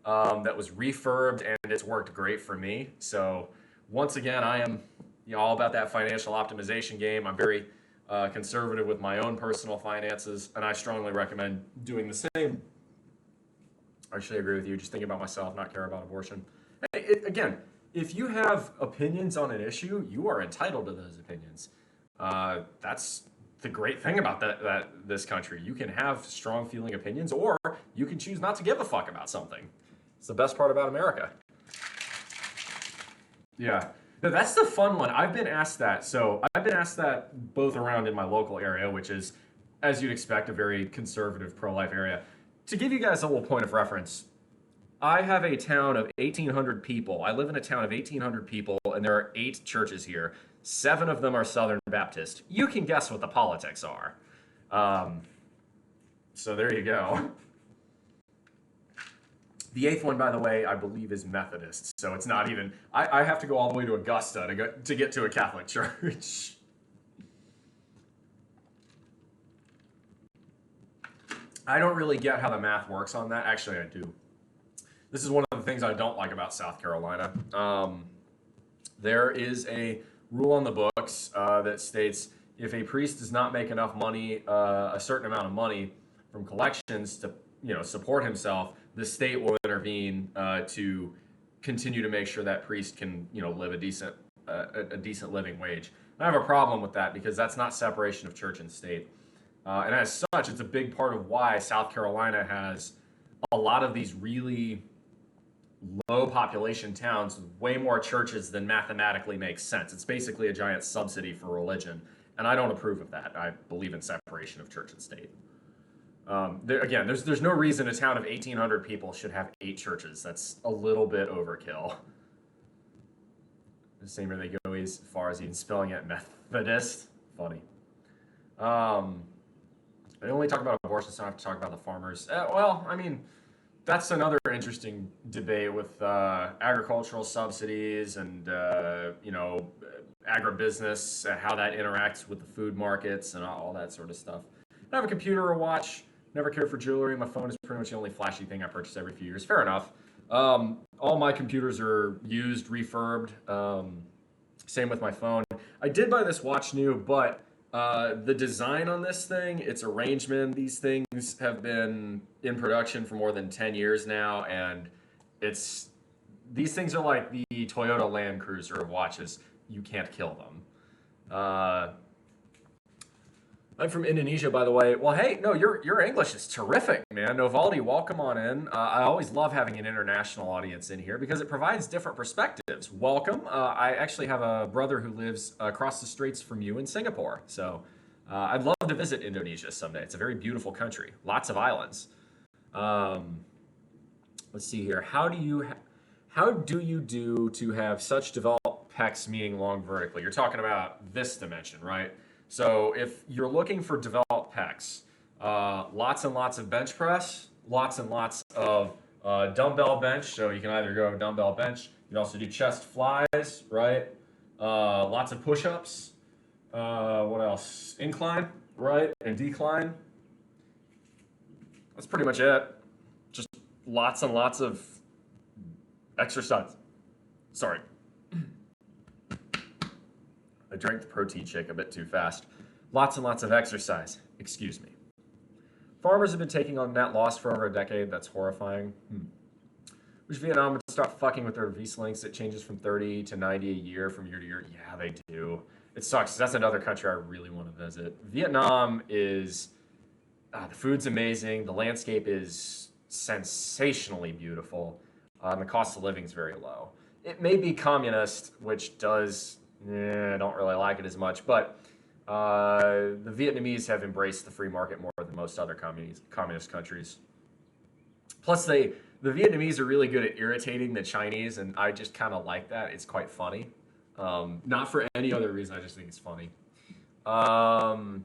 that was refurbed, and it's worked great for me. So once again, I am all about that financial optimization game. I'm very conservative with my own personal finances, and I strongly recommend doing the same. I actually agree with you. Just thinking about myself, not care about abortion. Again, if you have opinions on an issue, you are entitled to those opinions. That's the great thing about this country. You can have strong feeling opinions, or you can choose not to give a fuck about something. It's the best part about America. Yeah. No, that's the fun one. I've been asked that. So I've been asked that both around in my local area, which is, as you'd expect, a very conservative pro-life area. To give you guys a little point of reference, I have a town of 1,800 people. I live in a town of 1,800 people, and there are 8 churches here. 7 of them are Southern Baptist. You can guess what the politics are. So there you go. The 8th one, by the way, I believe is Methodist, so it's not even. I have to go all the way to Augusta to get to a Catholic church. I don't really get how the math works on that. Actually, I do. This is one of the things I don't like about South Carolina. There is a rule on the books that states if a priest does not make enough money, a certain amount of money from collections to support himself, the state will intervene to continue to make sure that priest can live a decent living wage. And I have a problem with that because that's not separation of church and state. And as such, it's a big part of why South Carolina has a lot of these really low population towns with way more churches than mathematically makes sense. It's basically a giant subsidy for religion, and I don't approve of that. I believe in separation of church and state. There's no reason a town of 1,800 people should have 8 churches. That's a little bit overkill. The same way they go as far as even spelling it Methodist. Funny. I only talk about abortion, so I have to talk about the farmers. That's another interesting debate with agricultural subsidies and agribusiness, how that interacts with the food markets and all that sort of stuff. I have a computer, a watch. Never cared for jewelry. My phone is pretty much the only flashy thing I purchase every few years. Fair enough. All my computers are used, refurbed. Same with my phone. I did buy this watch new, but the design on this thing, its arrangement, these things have been in production for more than 10 years now, and these things are like the Toyota Land Cruiser of watches. You can't kill them. I'm from Indonesia, by the way. Well, hey, no, your English is terrific, man. Novaldi, welcome on in. I always love having an international audience in here because it provides different perspectives. Welcome. I actually have a brother who lives across the straits from you in Singapore. So I'd love to visit Indonesia someday. It's a very beautiful country. Lots of islands. Let's see here. How do you do to have such developed pecs, meaning long vertically? You're talking about this dimension, right? So if you're looking for developed pecs, lots and lots of bench press, lots and lots of dumbbell bench. So you can either go dumbbell bench. You can also do chest flies, right? Lots of push-ups. What else? Incline, right? And decline. That's pretty much it. Just lots and lots of exercise. Sorry. I drank the protein shake a bit too fast. Lots and lots of exercise. Excuse me. Farmers have been taking on net loss for over a decade. That's horrifying. Wish Vietnam would stop fucking with their V-Slinks. It changes from 30 to 90 a year from year to year. Yeah, they do. It sucks. That's another country I really want to visit. Vietnam is... the food's amazing. The landscape is sensationally beautiful. And the cost of living is very low. It may be communist, which does... I don't really like it as much, but the Vietnamese have embraced the free market more than most other communist countries. Plus, the Vietnamese are really good at irritating the Chinese, and I just kind of like that. It's quite funny. Not for any other reason, I just think it's funny. Crawled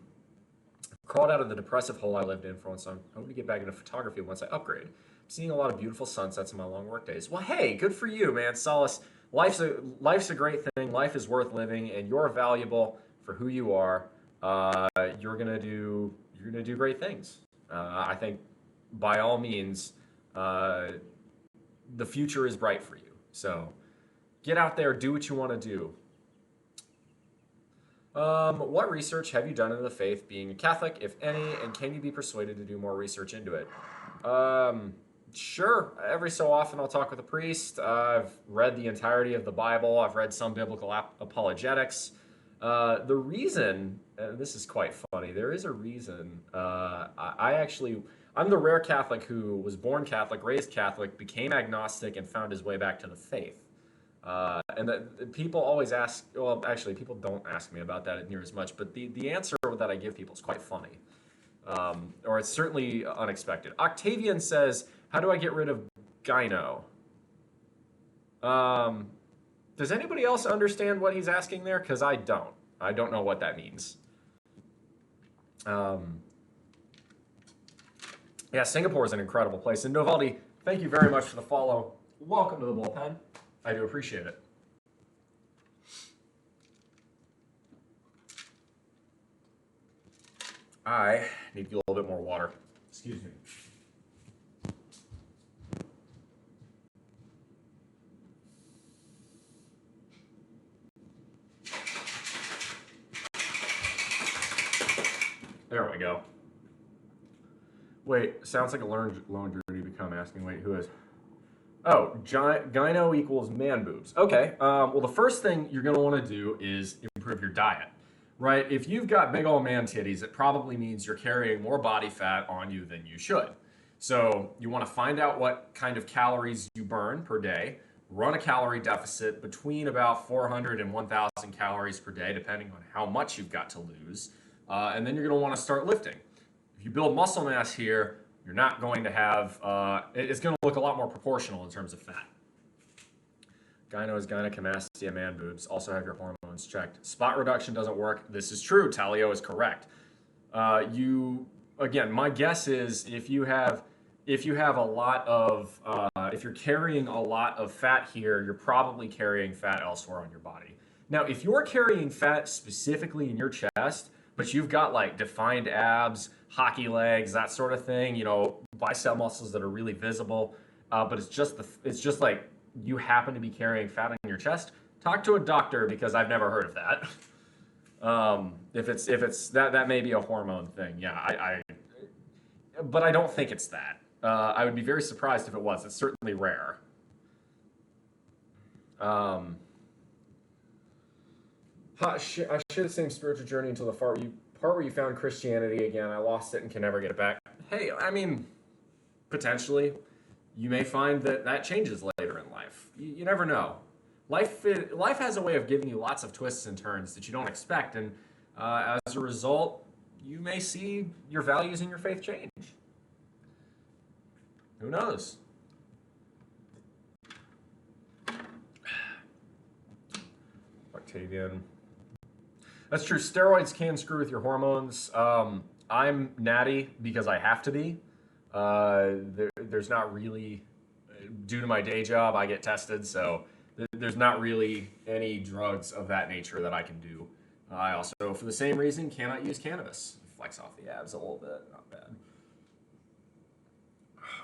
out of the depressive hole I lived in for once. I'm hoping to get back into photography once I upgrade. I'm seeing a lot of beautiful sunsets in my long work days. Well, hey, good for you, man. Solace. Life's a great thing. Life is worth living, and you're valuable for who you are. You're gonna do great things. I think, by all means, the future is bright for you. So, get out there, do what you want to do. What research have you done into the faith, being a Catholic, if any, and can you be persuaded to do more research into it? Sure. Every so often I'll talk with a priest. I've read the entirety of the Bible. I've read some biblical apologetics. The reason, and this is quite funny, there is a reason. I'm the rare Catholic who was born Catholic, raised Catholic, became agnostic, and found his way back to the faith. And people always ask, well, actually, people don't ask me about that near as much, but the answer that I give people is quite funny. Or it's certainly unexpected. Octavian says, how do I get rid of gyno? Does anybody else understand what he's asking there? Because I don't. I don't know what that means. Yeah, Singapore is an incredible place. And Novaldi, Thank you very much for the follow. Welcome to the bullpen. I do appreciate it. I need to get a little bit more water. Excuse me. There we go. Wait, sounds like a loan journey to become asking. Wait, who is? Oh, gyno equals man boobs. Okay. Well, the first thing you're going to want to do is improve your diet, right? If you've got big old man titties, it probably means you're carrying more body fat on you than you should. So you want to find out what kind of calories you burn per day, run a calorie deficit between about 400 and 1,000 calories per day, depending on how much you've got to lose. And then you're going to want to start lifting. If you build muscle mass here, you're not going to have, it's going to look a lot more proportional in terms of fat. Gyno is gynecomastia, man boobs. Also have your hormones checked. Spot reduction doesn't work. This is true. Talio is correct. Again, my guess is if you have a lot of, if you're carrying a lot of fat here, you're probably carrying fat elsewhere on your body. Now, if you're carrying fat specifically in your chest, but you've got like defined abs, hockey legs, that sort of thing, you know, bicep muscles that are really visible, but it's just like you happen to be carrying fat on your chest, talk to a doctor because I've never heard of that. If it's that may be a hormone thing. Yeah, but I don't think it's that. I would be very surprised if it was. It's certainly rare. I share the same spiritual journey until the part where you found Christianity again. I lost it and can never get it back. Hey, I mean, potentially, you may find that changes later in life. You never know. Life has a way of giving you lots of twists and turns that you don't expect, and as a result, you may see your values and your faith change. Who knows? Octavian. That's true. Steroids can screw with your hormones. I'm natty because I have to be. There's not really, due to my day job, I get tested, so there's not really any drugs of that nature that I can do. I also, for the same reason, cannot use cannabis. Flex off the abs a little bit, not bad.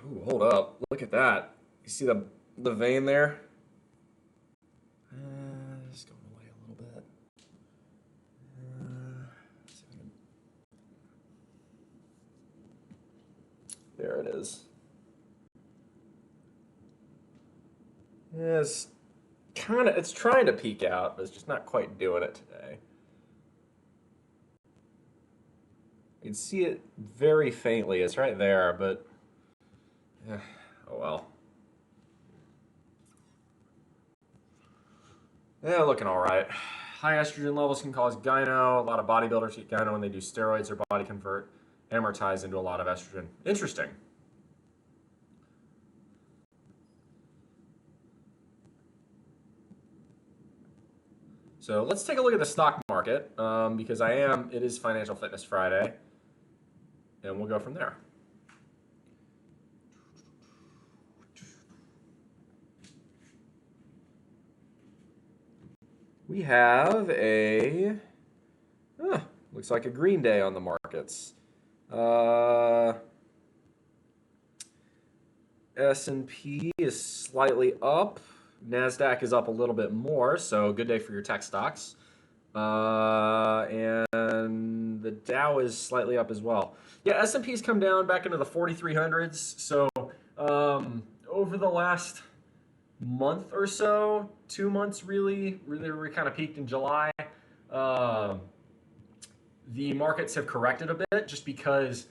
Ooh, hold up. Look at that. You see the vein there? Just going away a little bit. There it is. Yeah, it's trying to peek out, but it's just not quite doing it today. You can see it very faintly. It's right there, but oh well. Yeah, looking all right. High estrogen levels can cause gyno. A lot of bodybuilders get gyno when they do steroids. Their body convert amortize into a lot of estrogen. Interesting. So let's take a look at the stock market because it is Financial Fitness Friday, and we'll go from there. We have looks like a green day on the markets. S&P is slightly up. NASDAQ is up a little bit more, so good day for your tech stocks. And the Dow is slightly up as well. Yeah, S&P's come down back into the 4,300s. So over the last month or so, 2 months really we kind of peaked in July. The markets have corrected a bit just because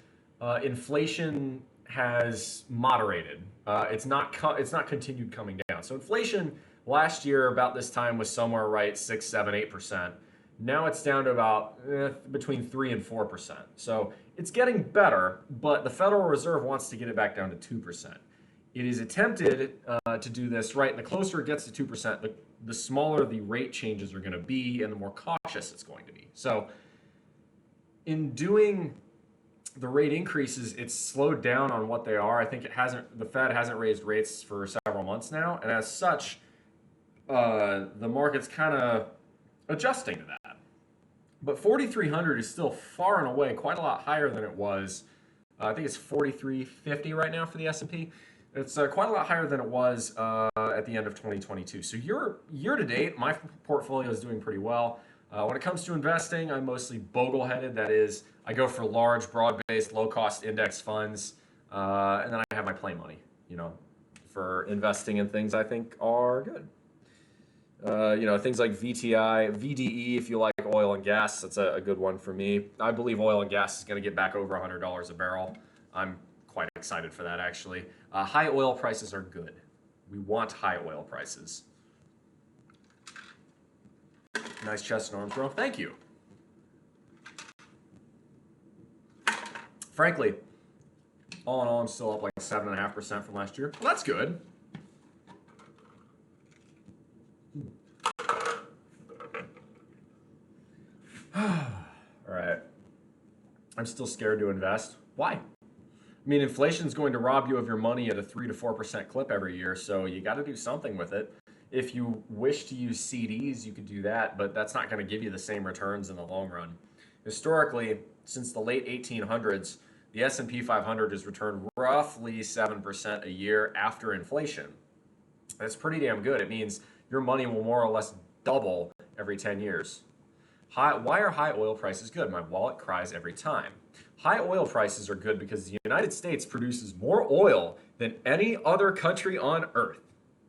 inflation has moderated. It's not continued coming down. So inflation last year about this time was somewhere right 6, 7, 8%. Now it's down to about between 3 and 4%. So it's getting better, but the Federal Reserve wants to get it back down to 2%. It is attempted to do this, right? And the closer it gets to 2%, the smaller the rate changes are going to be and the more cautious it's going to be. So in doing the rate increases, it's slowed down on what they are. I think the Fed hasn't raised rates for several months now, and as such, the market's kind of adjusting to that. But 4,300 is still far and away quite a lot higher than it was. I think it's 4,350 right now for the S&P. It's quite a lot higher than it was at the end of 2022. So year to date, my portfolio is doing pretty well. When it comes to investing, I'm mostly bogle-headed. That is, I go for large, broad-based, low-cost index funds, and then I have my play money, for investing in things I think are good. Things like VTI, VDE, if you like oil and gas, that's a good one for me. I believe oil and gas is going to get back over $100 a barrel. I'm quite excited for that, actually. High oil prices are good. We want high oil prices. Nice chest and arm throw. Thank you. Frankly, all in all, I'm still up like 7.5% from last year. Well, that's good. All right. I'm still scared to invest. Why? I mean, inflation's going to rob you of your money at a 3 to 4% clip every year, so you got to do something with it. If you wish to use CDs, you could do that, but that's not going to give you the same returns in the long run. Historically, since the late 1800s, the S&P 500 has returned roughly 7% a year after inflation. That's pretty damn good. It means your money will more or less double every 10 years. Why are high oil prices good? My wallet cries every time. High oil prices are good because the United States produces more oil than any other country on earth.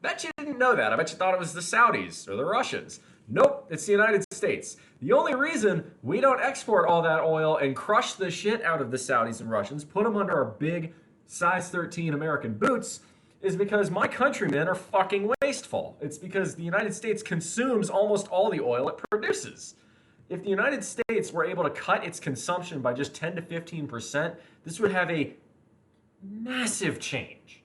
Bet you didn't know that. I bet you thought it was the Saudis or the Russians. Nope, it's the United States. The only reason we don't export all that oil and crush the shit out of the Saudis and Russians, put them under our big size 13 American boots, is because my countrymen are fucking wasteful. It's because the United States consumes almost all the oil it produces. If the United States were able to cut its consumption by just 10 to 15%, this would have a massive change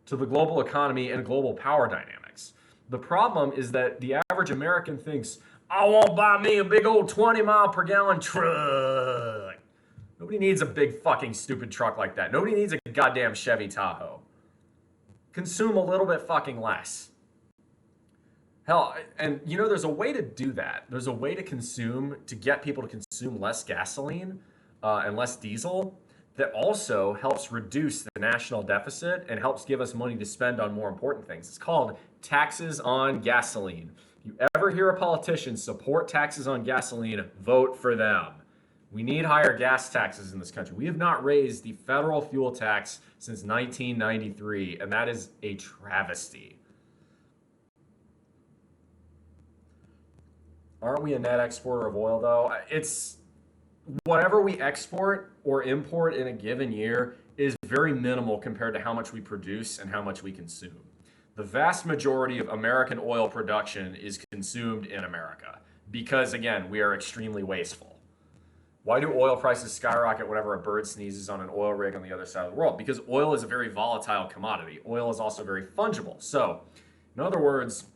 to the global economy and global power dynamics. The problem is that the average American thinks, I won't buy me a big old 20 mile per gallon truck. Nobody needs a big fucking stupid truck like that. Nobody needs a goddamn Chevy Tahoe. Consume a little bit fucking less. Hell, and there's a way to do that. There's a way to get people to consume less gasoline and less diesel that also helps reduce the national deficit and helps give us money to spend on more important things. It's called taxes on gasoline. If you ever hear a politician support taxes on gasoline, vote for them. We need higher gas taxes in this country. We have not raised the federal fuel tax since 1993, and that is a travesty. Aren't we a net exporter of oil, though? It's whatever we export or import in a given year is very minimal compared to how much we produce and how much we consume. The vast majority of American oil production is consumed in America because, again, we are extremely wasteful. Why do oil prices skyrocket whenever a bird sneezes on an oil rig on the other side of the world? Because oil is a very volatile commodity. Oil is also very fungible. So, in other words,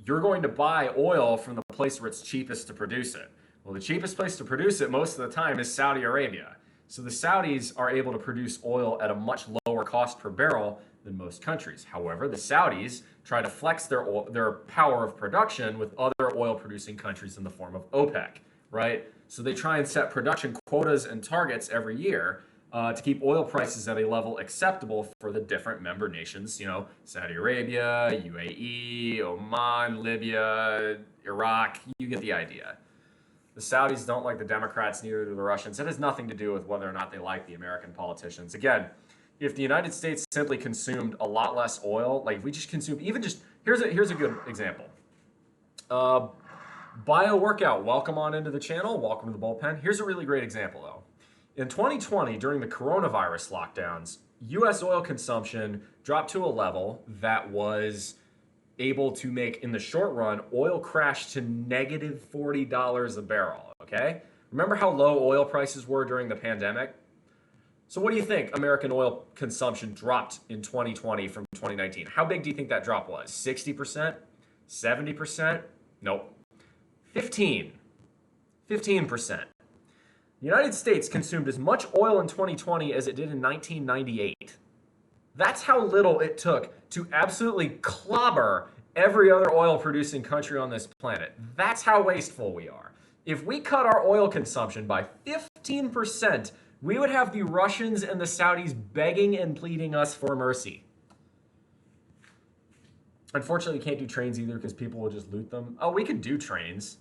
you're going to buy oil from the place where it's cheapest to produce it. Well, the cheapest place to produce it most of the time is Saudi Arabia. So the Saudis are able to produce oil at a much lower cost per barrel than most countries. However, the Saudis try to flex their power of production with other oil producing countries in the form of OPEC, right? So they try and set production quotas and targets every year to keep oil prices at a level acceptable for the different member nations, Saudi Arabia, UAE, Oman, Libya, Iraq, you get the idea. The Saudis don't like the Democrats, neither do the Russians. It has nothing to do with whether or not they like the American politicians. Again, if the United States simply consumed a lot less oil, like if we just consume, here's a good example. Bio Workout, welcome on into the channel. Welcome to the bullpen. Here's a really great example, though. In 2020, during the coronavirus lockdowns, U.S. oil consumption dropped to a level that was able to make, in the short run, oil crash to negative $40 a barrel, okay? Remember how low oil prices were during the pandemic? So what do you think American oil consumption dropped in 2020 from 2019? How big do you think that drop was? 60%? 70%? Nope. 15%. The United States consumed as much oil in 2020 as it did in 1998. That's how little it took to absolutely clobber every other oil producing country on this planet. That's how wasteful we are. If we cut our oil consumption by 15%, we would have the Russians and the Saudis begging and pleading us for mercy. Unfortunately, we can't do trains either because people will just loot them. Oh, we could do trains.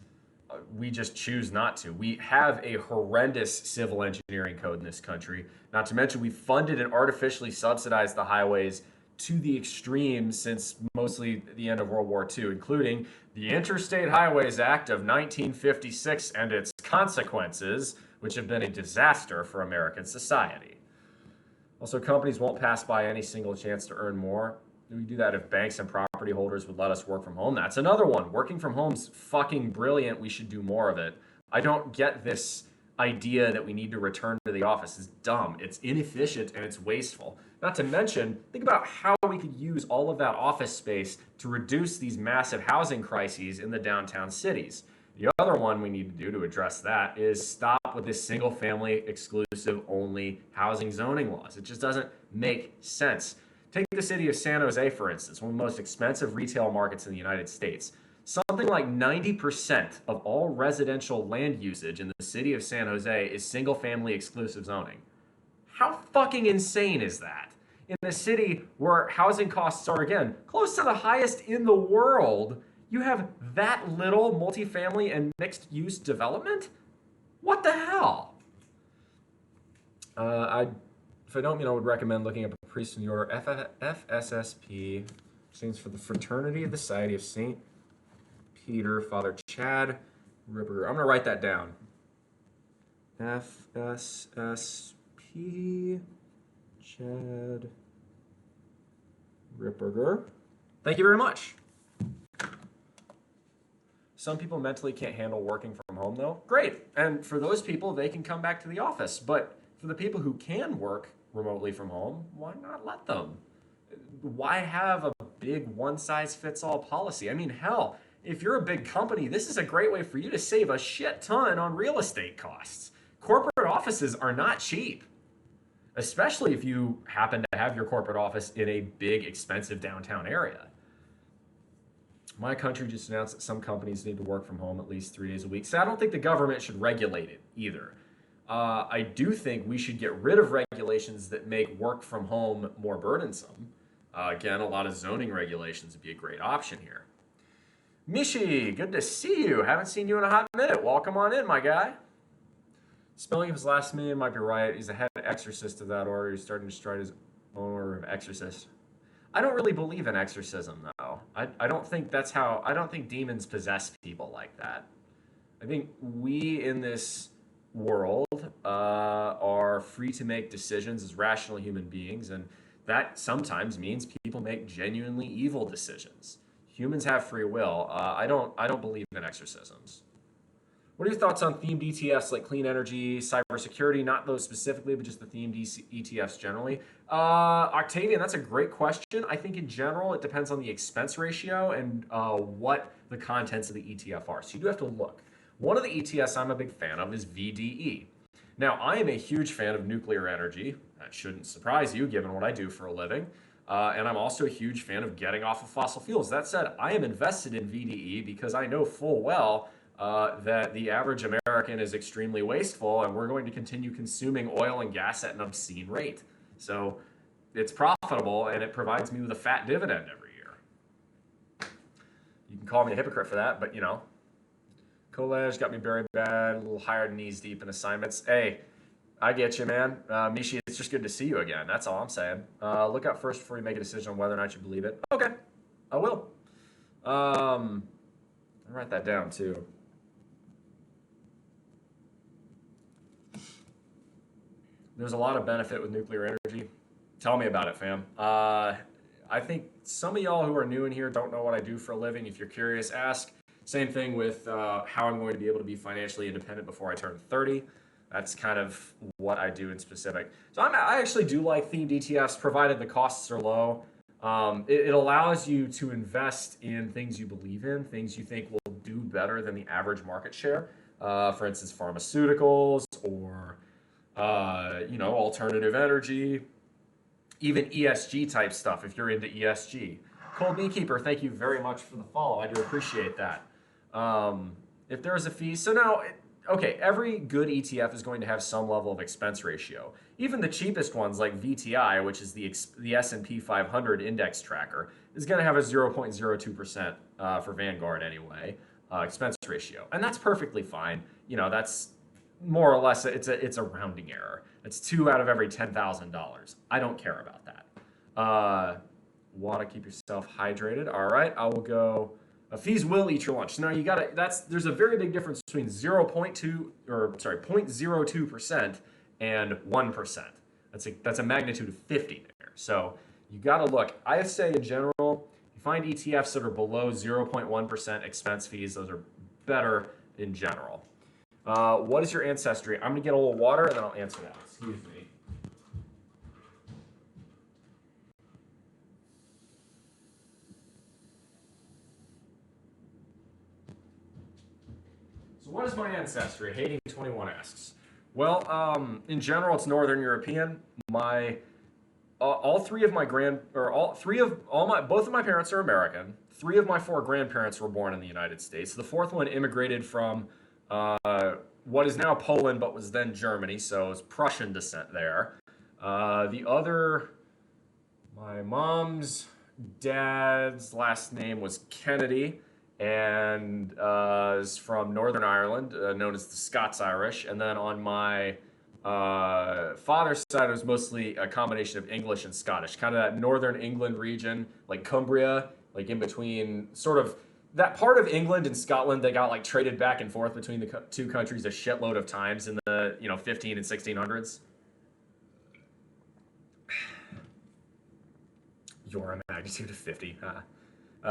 We just choose not to. We have a horrendous civil engineering code in this country. Not to mention, we funded and artificially subsidized the highways to the extreme since mostly the end of World War II, including the Interstate Highways Act of 1956 and its consequences, which have been a disaster for American society. Also, companies won't pass by any single chance to earn more. We do that if banks and property holders would let us work from home. That's another one. Working from home's fucking brilliant. We should do more of it. I don't get this idea that we need to return to the office. It's dumb. It's inefficient and it's wasteful. Not to mention, think about how we could use all of that office space to reduce these massive housing crises in the downtown cities. The other one we need to do to address that is stop with this single family exclusive only housing zoning laws. It just doesn't make sense. Take the city of San Jose, for instance, one of the most expensive retail markets in the United States. Something like 90% of all residential land usage in the city of San Jose is single-family exclusive zoning. How fucking insane is that? In a city where housing costs are, again, close to the highest in the world, you have that little multifamily and mixed-use development? What the hell? If I don't, I would recommend looking up a priest in the order FSSP, stands for the Fraternity of the Society of St. Peter, Father Chad Ripper. I'm going to write that down. FSSP, Chad Ripperger. Thank you very much. Some people mentally can't handle working from home, though. Great. And for those people, they can come back to the office. But for the people who can work remotely from home, why not let them? Why have a big one-size-fits-all policy? I mean, hell, if you're a big company, this is a great way for you to save a shit ton on real estate costs. Corporate offices are not cheap, especially if you happen to have your corporate office in a big, expensive downtown area. My country just announced that some companies need to work from home at least 3 days a week. So I don't think the government should regulate it either. I do think we should get rid of regulations that make work from home more burdensome. Again, a lot of zoning regulations would be a great option here. Mishi, good to see you. Haven't seen you in a hot minute. Welcome on in, my guy. Spelling of his last name might be right. He's a head exorcist of that order. He's starting to stride his own order of exorcist. I don't really believe in exorcism, though. I don't think that's how... I don't think demons possess people like that. I think we in this world are free to make decisions as rational human beings, and that sometimes means people make genuinely evil decisions. Humans have free will. I don't believe in exorcisms. What are your thoughts on themed ETFs like clean energy, cybersecurity, not those specifically, but just the themed ETFs generally? Octavian, that's a great question. I think in general, it depends on the expense ratio and what the contents of the ETF are. So you do have to look. One of the ETFs I'm a big fan of is VDE. Now, I am a huge fan of nuclear energy. That shouldn't surprise you, given what I do for a living. And I'm also a huge fan of getting off of fossil fuels. That said, I am invested in VDE because I know full well that the average American is extremely wasteful, and we're going to continue consuming oil and gas at an obscene rate. So it's profitable, and it provides me with a fat dividend every year. You can call me a hypocrite for that, but collage got me very bad, a little higher than knees deep in assignments. Hey, I get you, man. Mishi, it's just good to see you again. That's all I'm saying. Look out first before you make a decision on whether or not you believe it. Okay, I will. I'll write that down, too. There's a lot of benefit with nuclear energy. Tell me about it, fam. I think some of y'all who are new in here don't know what I do for a living. If you're curious, ask. Same thing with how I'm going to be able to be financially independent before I turn 30. That's kind of what I do in specific. So I actually do like themed ETFs, provided the costs are low. It allows you to invest in things you believe in, things you think will do better than the average market share. For instance, pharmaceuticals or, alternative energy, even ESG type stuff if you're into ESG. Cold Beekeeper, thank you very much for the follow. I do appreciate that. If there is a fee, so now, okay, every good ETF is going to have some level of expense ratio. Even the cheapest ones like VTI, which is the S&P 500 index tracker, is going to have a 0.02% for Vanguard anyway, expense ratio. And that's perfectly fine. That's more or less, it's a rounding error. It's 2 out of every $10,000. I don't care about that. Want to keep yourself hydrated. All right, I will go. Fees will eat your lunch. Now there's a very big difference between 0.02% and 1%. That's a magnitude of 50 there. So you got to look. I say in general, you find ETFs that are below 0.1% expense fees. Those are better in general. What is your ancestry? I'm gonna get a little water and then I'll answer that. Excuse me. So what is my ancestry? Hating21 asks. Well, in general, it's Northern European. Both of my parents are American. 3 of my 4 grandparents were born in the United States. The 4th one immigrated from what is now Poland, but was then Germany, so it's Prussian descent there. My mom's dad's last name was Kennedy, and is from Northern Ireland, known as the Scots-Irish. And then on my father's side, it was mostly a combination of English and Scottish, kind of that Northern England region, like Cumbria, like in between, sort of that part of England and Scotland that got like traded back and forth between the two countries a shitload of times in the 15 and 1600s. You're a magnitude of 50.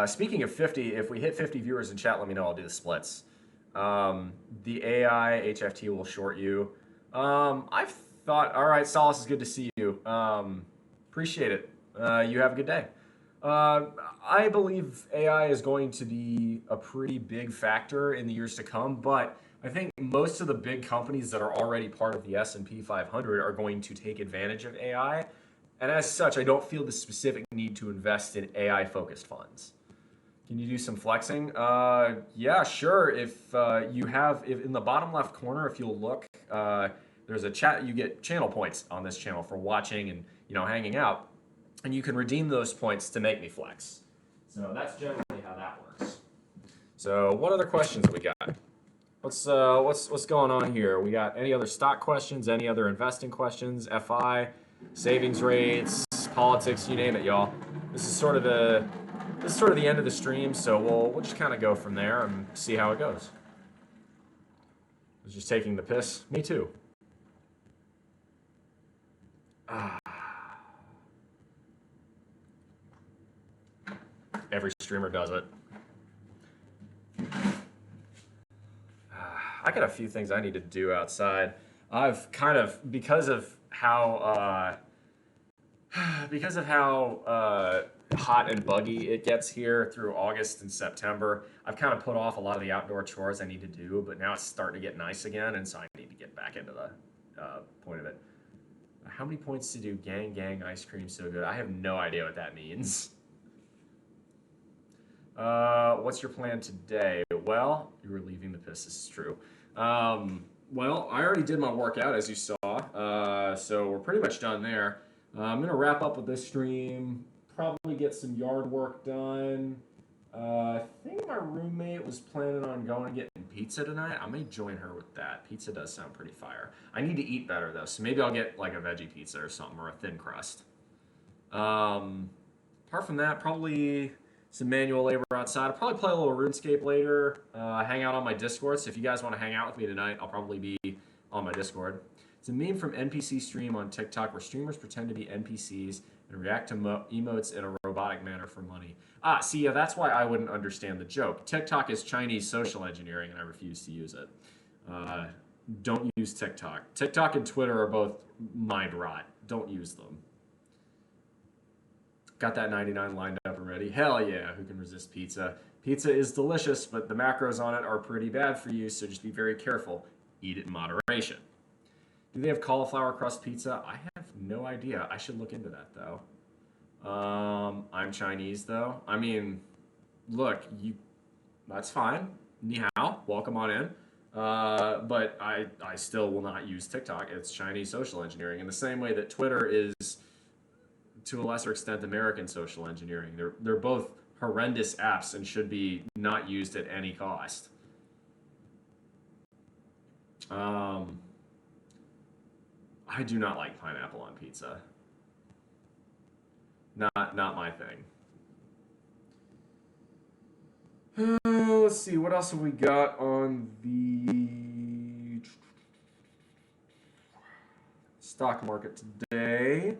Speaking of 50, if we hit 50 viewers in chat, let me know. I'll do the splits. The AI HFT will short you. I've thought, all right, Solace, is good to see you. Appreciate it. You have a good day. I believe AI is going to be a pretty big factor in the years to come, but I think most of the big companies that are already part of the S&P 500 are going to take advantage of AI. And as such, I don't feel the specific need to invest in AI-focused funds. Can you do some flexing? Yeah, sure. If in the bottom left corner, if you'll look, there's a chat. You get channel points on this channel for watching and hanging out, and you can redeem those points to make me flex. So that's generally how that works. So what other questions we got? What's going on here? We got any other stock questions? Any other investing questions? FI, savings rates, politics, you name it, y'all. This is sort of the end of the stream, so we'll just kind of go from there and see how it goes. I was just taking the piss. Me too. Every streamer does it. I got a few things I need to do outside. I've kind of, because of how hot and buggy it gets here through August and September, I've kind of put off a lot of the outdoor chores I need to do, but now it's starting to get nice again, and so I need to get back into the point of it. How many points to do gang ice cream so good? I have no idea what that means. What's your plan today? Well, you were leaving the piss. This is true. Well, I already did my workout, as you saw, so we're pretty much done there. I'm going to wrap up with this stream, probably get some yard work done. I think my roommate was planning on going and getting pizza tonight. I may join her with that. Pizza does sound pretty fire. I need to eat better, though, so maybe I'll get like a veggie pizza or something, or a thin crust. Apart from that, probably some manual labor outside. I'll probably play a little RuneScape later, hang out on my Discord. So if you guys want to hang out with me tonight, I'll probably be on my Discord. It's a meme from NPC Stream on TikTok where streamers pretend to be NPCs and react to emotes in a robotic manner for money. See, yeah, that's why I wouldn't understand the joke. TikTok is Chinese social engineering, and I refuse to use it. Don't use TikTok. TikTok and Twitter are both mind rot. Don't use them. Got that 99 lined up already. Hell yeah, who can resist pizza? Pizza is delicious, but the macros on it are pretty bad for you, so just be very careful. Eat it in moderation. Do they have cauliflower crust pizza? I have no idea. I should look into that, though. I'm Chinese, though. I mean, look, that's fine. Ni hao, welcome on in. But I still will not use TikTok. It's Chinese social engineering in the same way that Twitter is, to a lesser extent, American social engineering. They're both horrendous apps and should be not used at any cost. I do not like pineapple on pizza. Not my thing. Let's see, what else have we got on the stock market today?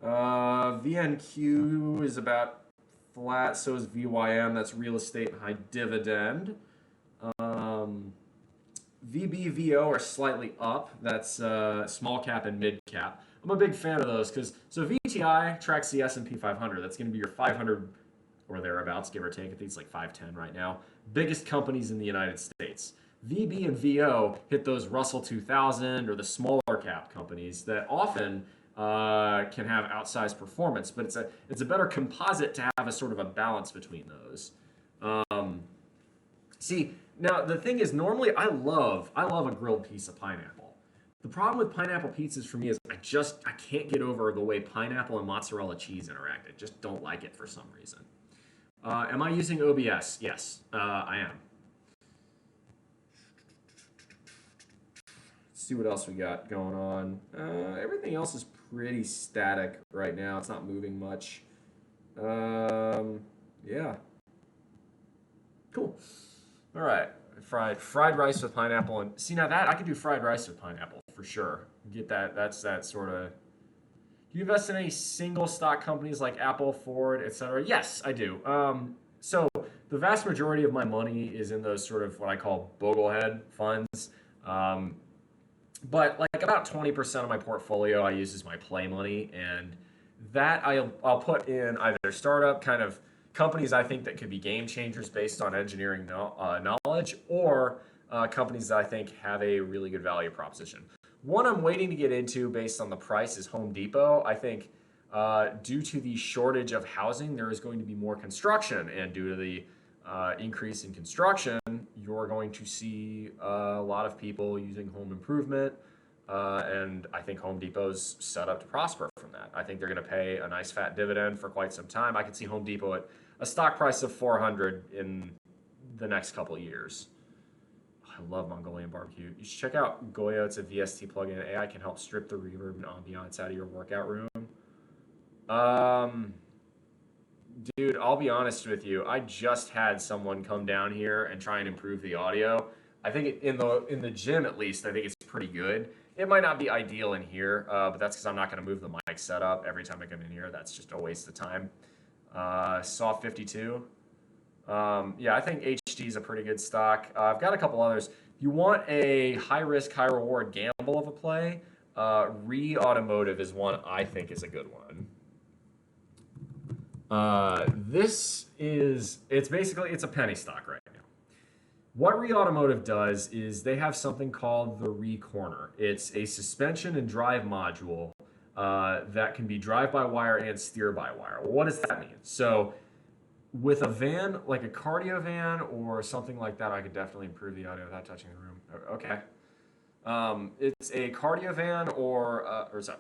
VNQ is about flat, so is VYM, that's real estate and high dividend. VBVO are slightly up, that's small cap and mid cap. I'm a big fan of those because, so VTI tracks the S&P 500, that's going to be your 500 or thereabouts, give or take. I think it's like 510 right now. Biggest companies in the United States. VB and VO hit those Russell 2000 or the smaller cap companies that often can have outsized performance, but it's a better composite to have a sort of a balance between those. See, now the thing is, normally I love a grilled piece of pineapple. The problem with pineapple pizzas for me is I can't get over the way pineapple and mozzarella cheese interact. I just don't like it for some reason. Am I using OBS? Yes, I am. Let's see what else we got going on. Everything else is pretty static right now. It's not moving much. Yeah. Cool. All right. Fried rice with pineapple. And see, now that I could do fried rice with pineapple for sure. Get that. That's that sort of. Do you invest in any single stock companies like Apple, Ford, etc.? Yes, I do. So the vast majority of my money is in those sort of what I call boglehead funds. But like about 20% of my portfolio I use as my play money, and that I'll put in either startup kind of companies I think that could be game changers based on engineering knowledge, or companies that I think have a really good value proposition. One I'm waiting to get into based on the price is Home Depot. I think due to the shortage of housing, there is going to be more construction, and due to the increase in construction, you're going to see a lot of people using home improvement, and I think Home Depot's set up to prosper from that. I think they're going to pay a nice fat dividend for quite some time. I could see Home Depot at a stock price of 400 in the next couple of years. I love Mongolian barbecue. You should check out Goyo. It's a VST plugin. AI can help strip the reverb and ambiance out of your workout room. Dude, I'll be honest with you. I just had someone come down here and try and improve the audio. I think in the gym, at least, I think it's pretty good. It might not be ideal in here, but that's because I'm not going to move the mic setup every time I come in here. That's just a waste of time. Soft 52. Yeah, I think HD is a pretty good stock. I've got a couple others. If you want a high-risk, high-reward gamble of a play, Re-Automotive is one I think is a good one. It's a penny stock right now. What Re-Automotive does is they have something called the Re-Corner. It's a suspension and drive module that can be drive-by-wire and steer-by-wire. Well, what does that mean? So with a van, like a cardio van or something like that, I could definitely improve the audio without touching the room. Okay. It's a cardio van or is that,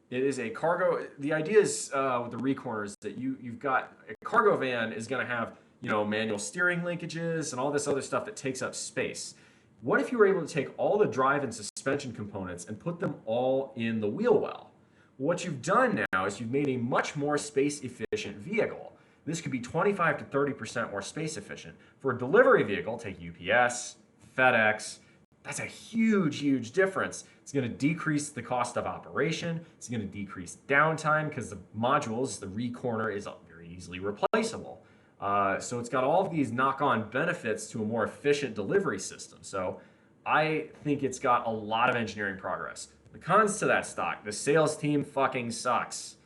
it is a cargo. The idea is with the Re-Corner is that you've got a cargo van is going to have, manual steering linkages and all this other stuff that takes up space. What if you were able to take all the drive and suspension components and put them all in the wheel well? What you've done now is you've made a much more space efficient vehicle. This could be 25 to 30% more space efficient. For a delivery vehicle, take UPS, FedEx, that's a huge, huge difference. It's going to decrease the cost of operation. It's going to decrease downtime because the modules, the Re-Corner, is very easily replaceable. So it's got all of these knock-on benefits to a more efficient delivery system. So I think it's got a lot of engineering progress. The cons to that stock, the sales team fucking sucks.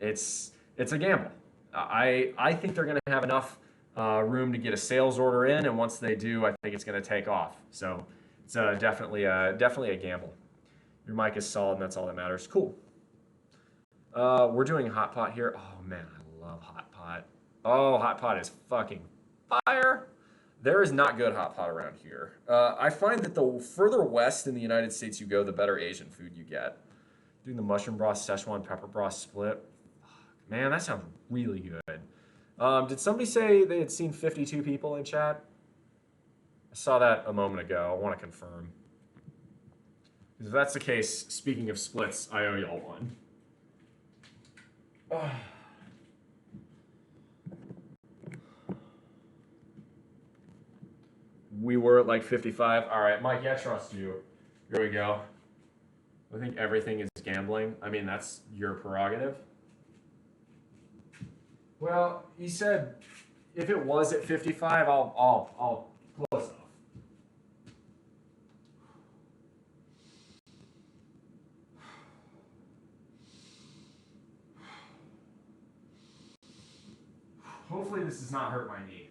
It's a gamble. I think they're going to have enough room to get a sales order in, and once they do, I think it's going to take off. So it's definitely a gamble. Your mic is solid, and that's all that matters. Cool. We're doing hot pot here. Oh man, I love hot pot. Oh, hot pot is fucking fire. There is not good hot pot around here. I find that the further west in the United States you go, the better Asian food you get. Doing the mushroom broth, Szechuan pepper broth split. Man, that sounds really good. Did somebody say they had seen 52 people in chat? I saw that a moment ago. I want to confirm. If that's the case, speaking of splits, I owe y'all one. We were at like 55. All right, Mike, I trust you. Here we go. I think everything is gambling. I mean, that's your prerogative. Well, he said if it was at 55, I'll close off. Hopefully this does not hurt my knee.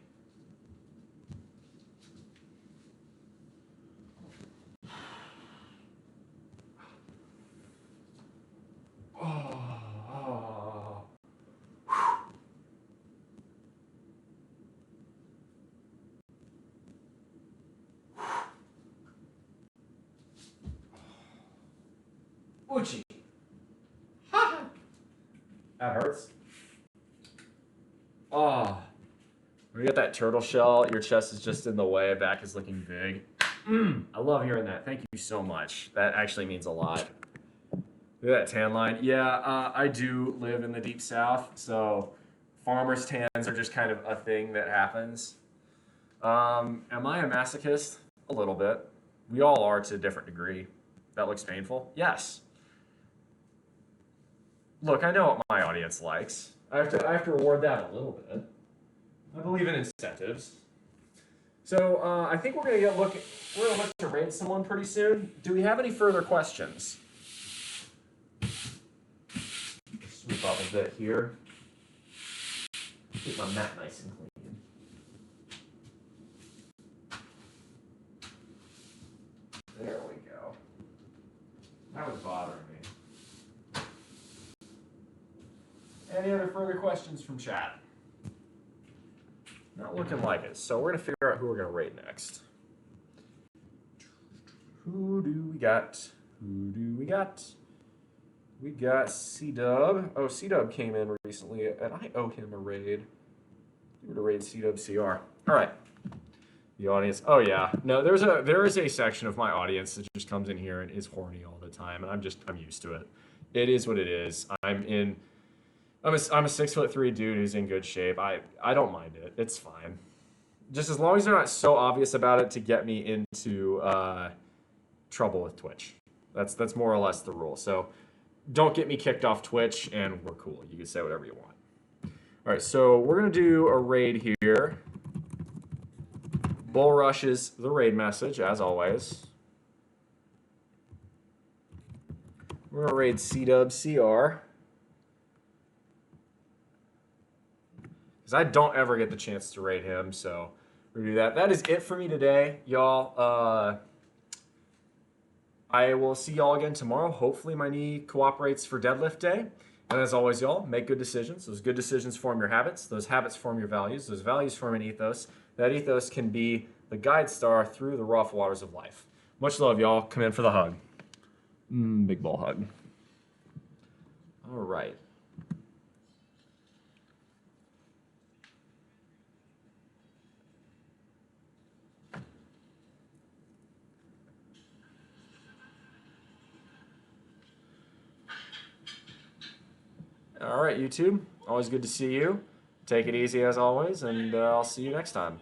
Oh. Uchi. That hurts. Oh. We got that turtle shell. Your chest is just in the way. Back is looking big. I love hearing that. Thank you so much. That actually means a lot. Look at that tan line. Yeah, I do live in the deep south, so farmers' tans are just kind of a thing that happens. Am I a masochist? A little bit. We all are to a different degree. That looks painful? Yes. Look, I know what my audience likes. I have to reward that a little bit. I believe in incentives. So I think we're gonna look to raid someone pretty soon. Do we have any further questions? Sweep up a bit here. Keep my mat nice and clean. There we go. That was bothering me. Any other further questions from chat? Not looking like it. So we're going to figure out who we're going to raid next. Who do we got? Who do we got? We got C-Dub. Oh, C-Dub came in recently, and I owe him a raid. We're going to raid C-Dub CR. All right. The audience. Oh, yeah. No, there is a section of my audience that just comes in here and is horny all the time, and I'm used to it. It is what it is. I'm a 6'3" dude who's in good shape. I don't mind it. It's fine. Just as long as they're not so obvious about it to get me into trouble with Twitch. That's more or less the rule. So don't get me kicked off Twitch, and we're cool. You can say whatever you want. All right, so we're gonna do a raid here. Bull rushes the raid message as always. We're gonna raid C-Dub CR. Because I don't ever get the chance to raid him, so we're gonna do that. That is it for me today, y'all. I will see y'all again tomorrow. Hopefully my knee cooperates for deadlift day. And as always, y'all, make good decisions. Those good decisions form your habits. Those habits form your values. Those values form an ethos. That ethos can be the guide star through the rough waters of life. Much love, y'all. Come in for the hug. Big ball hug. All right. All right, YouTube. Always good to see you. Take it easy as always, and I'll see you next time.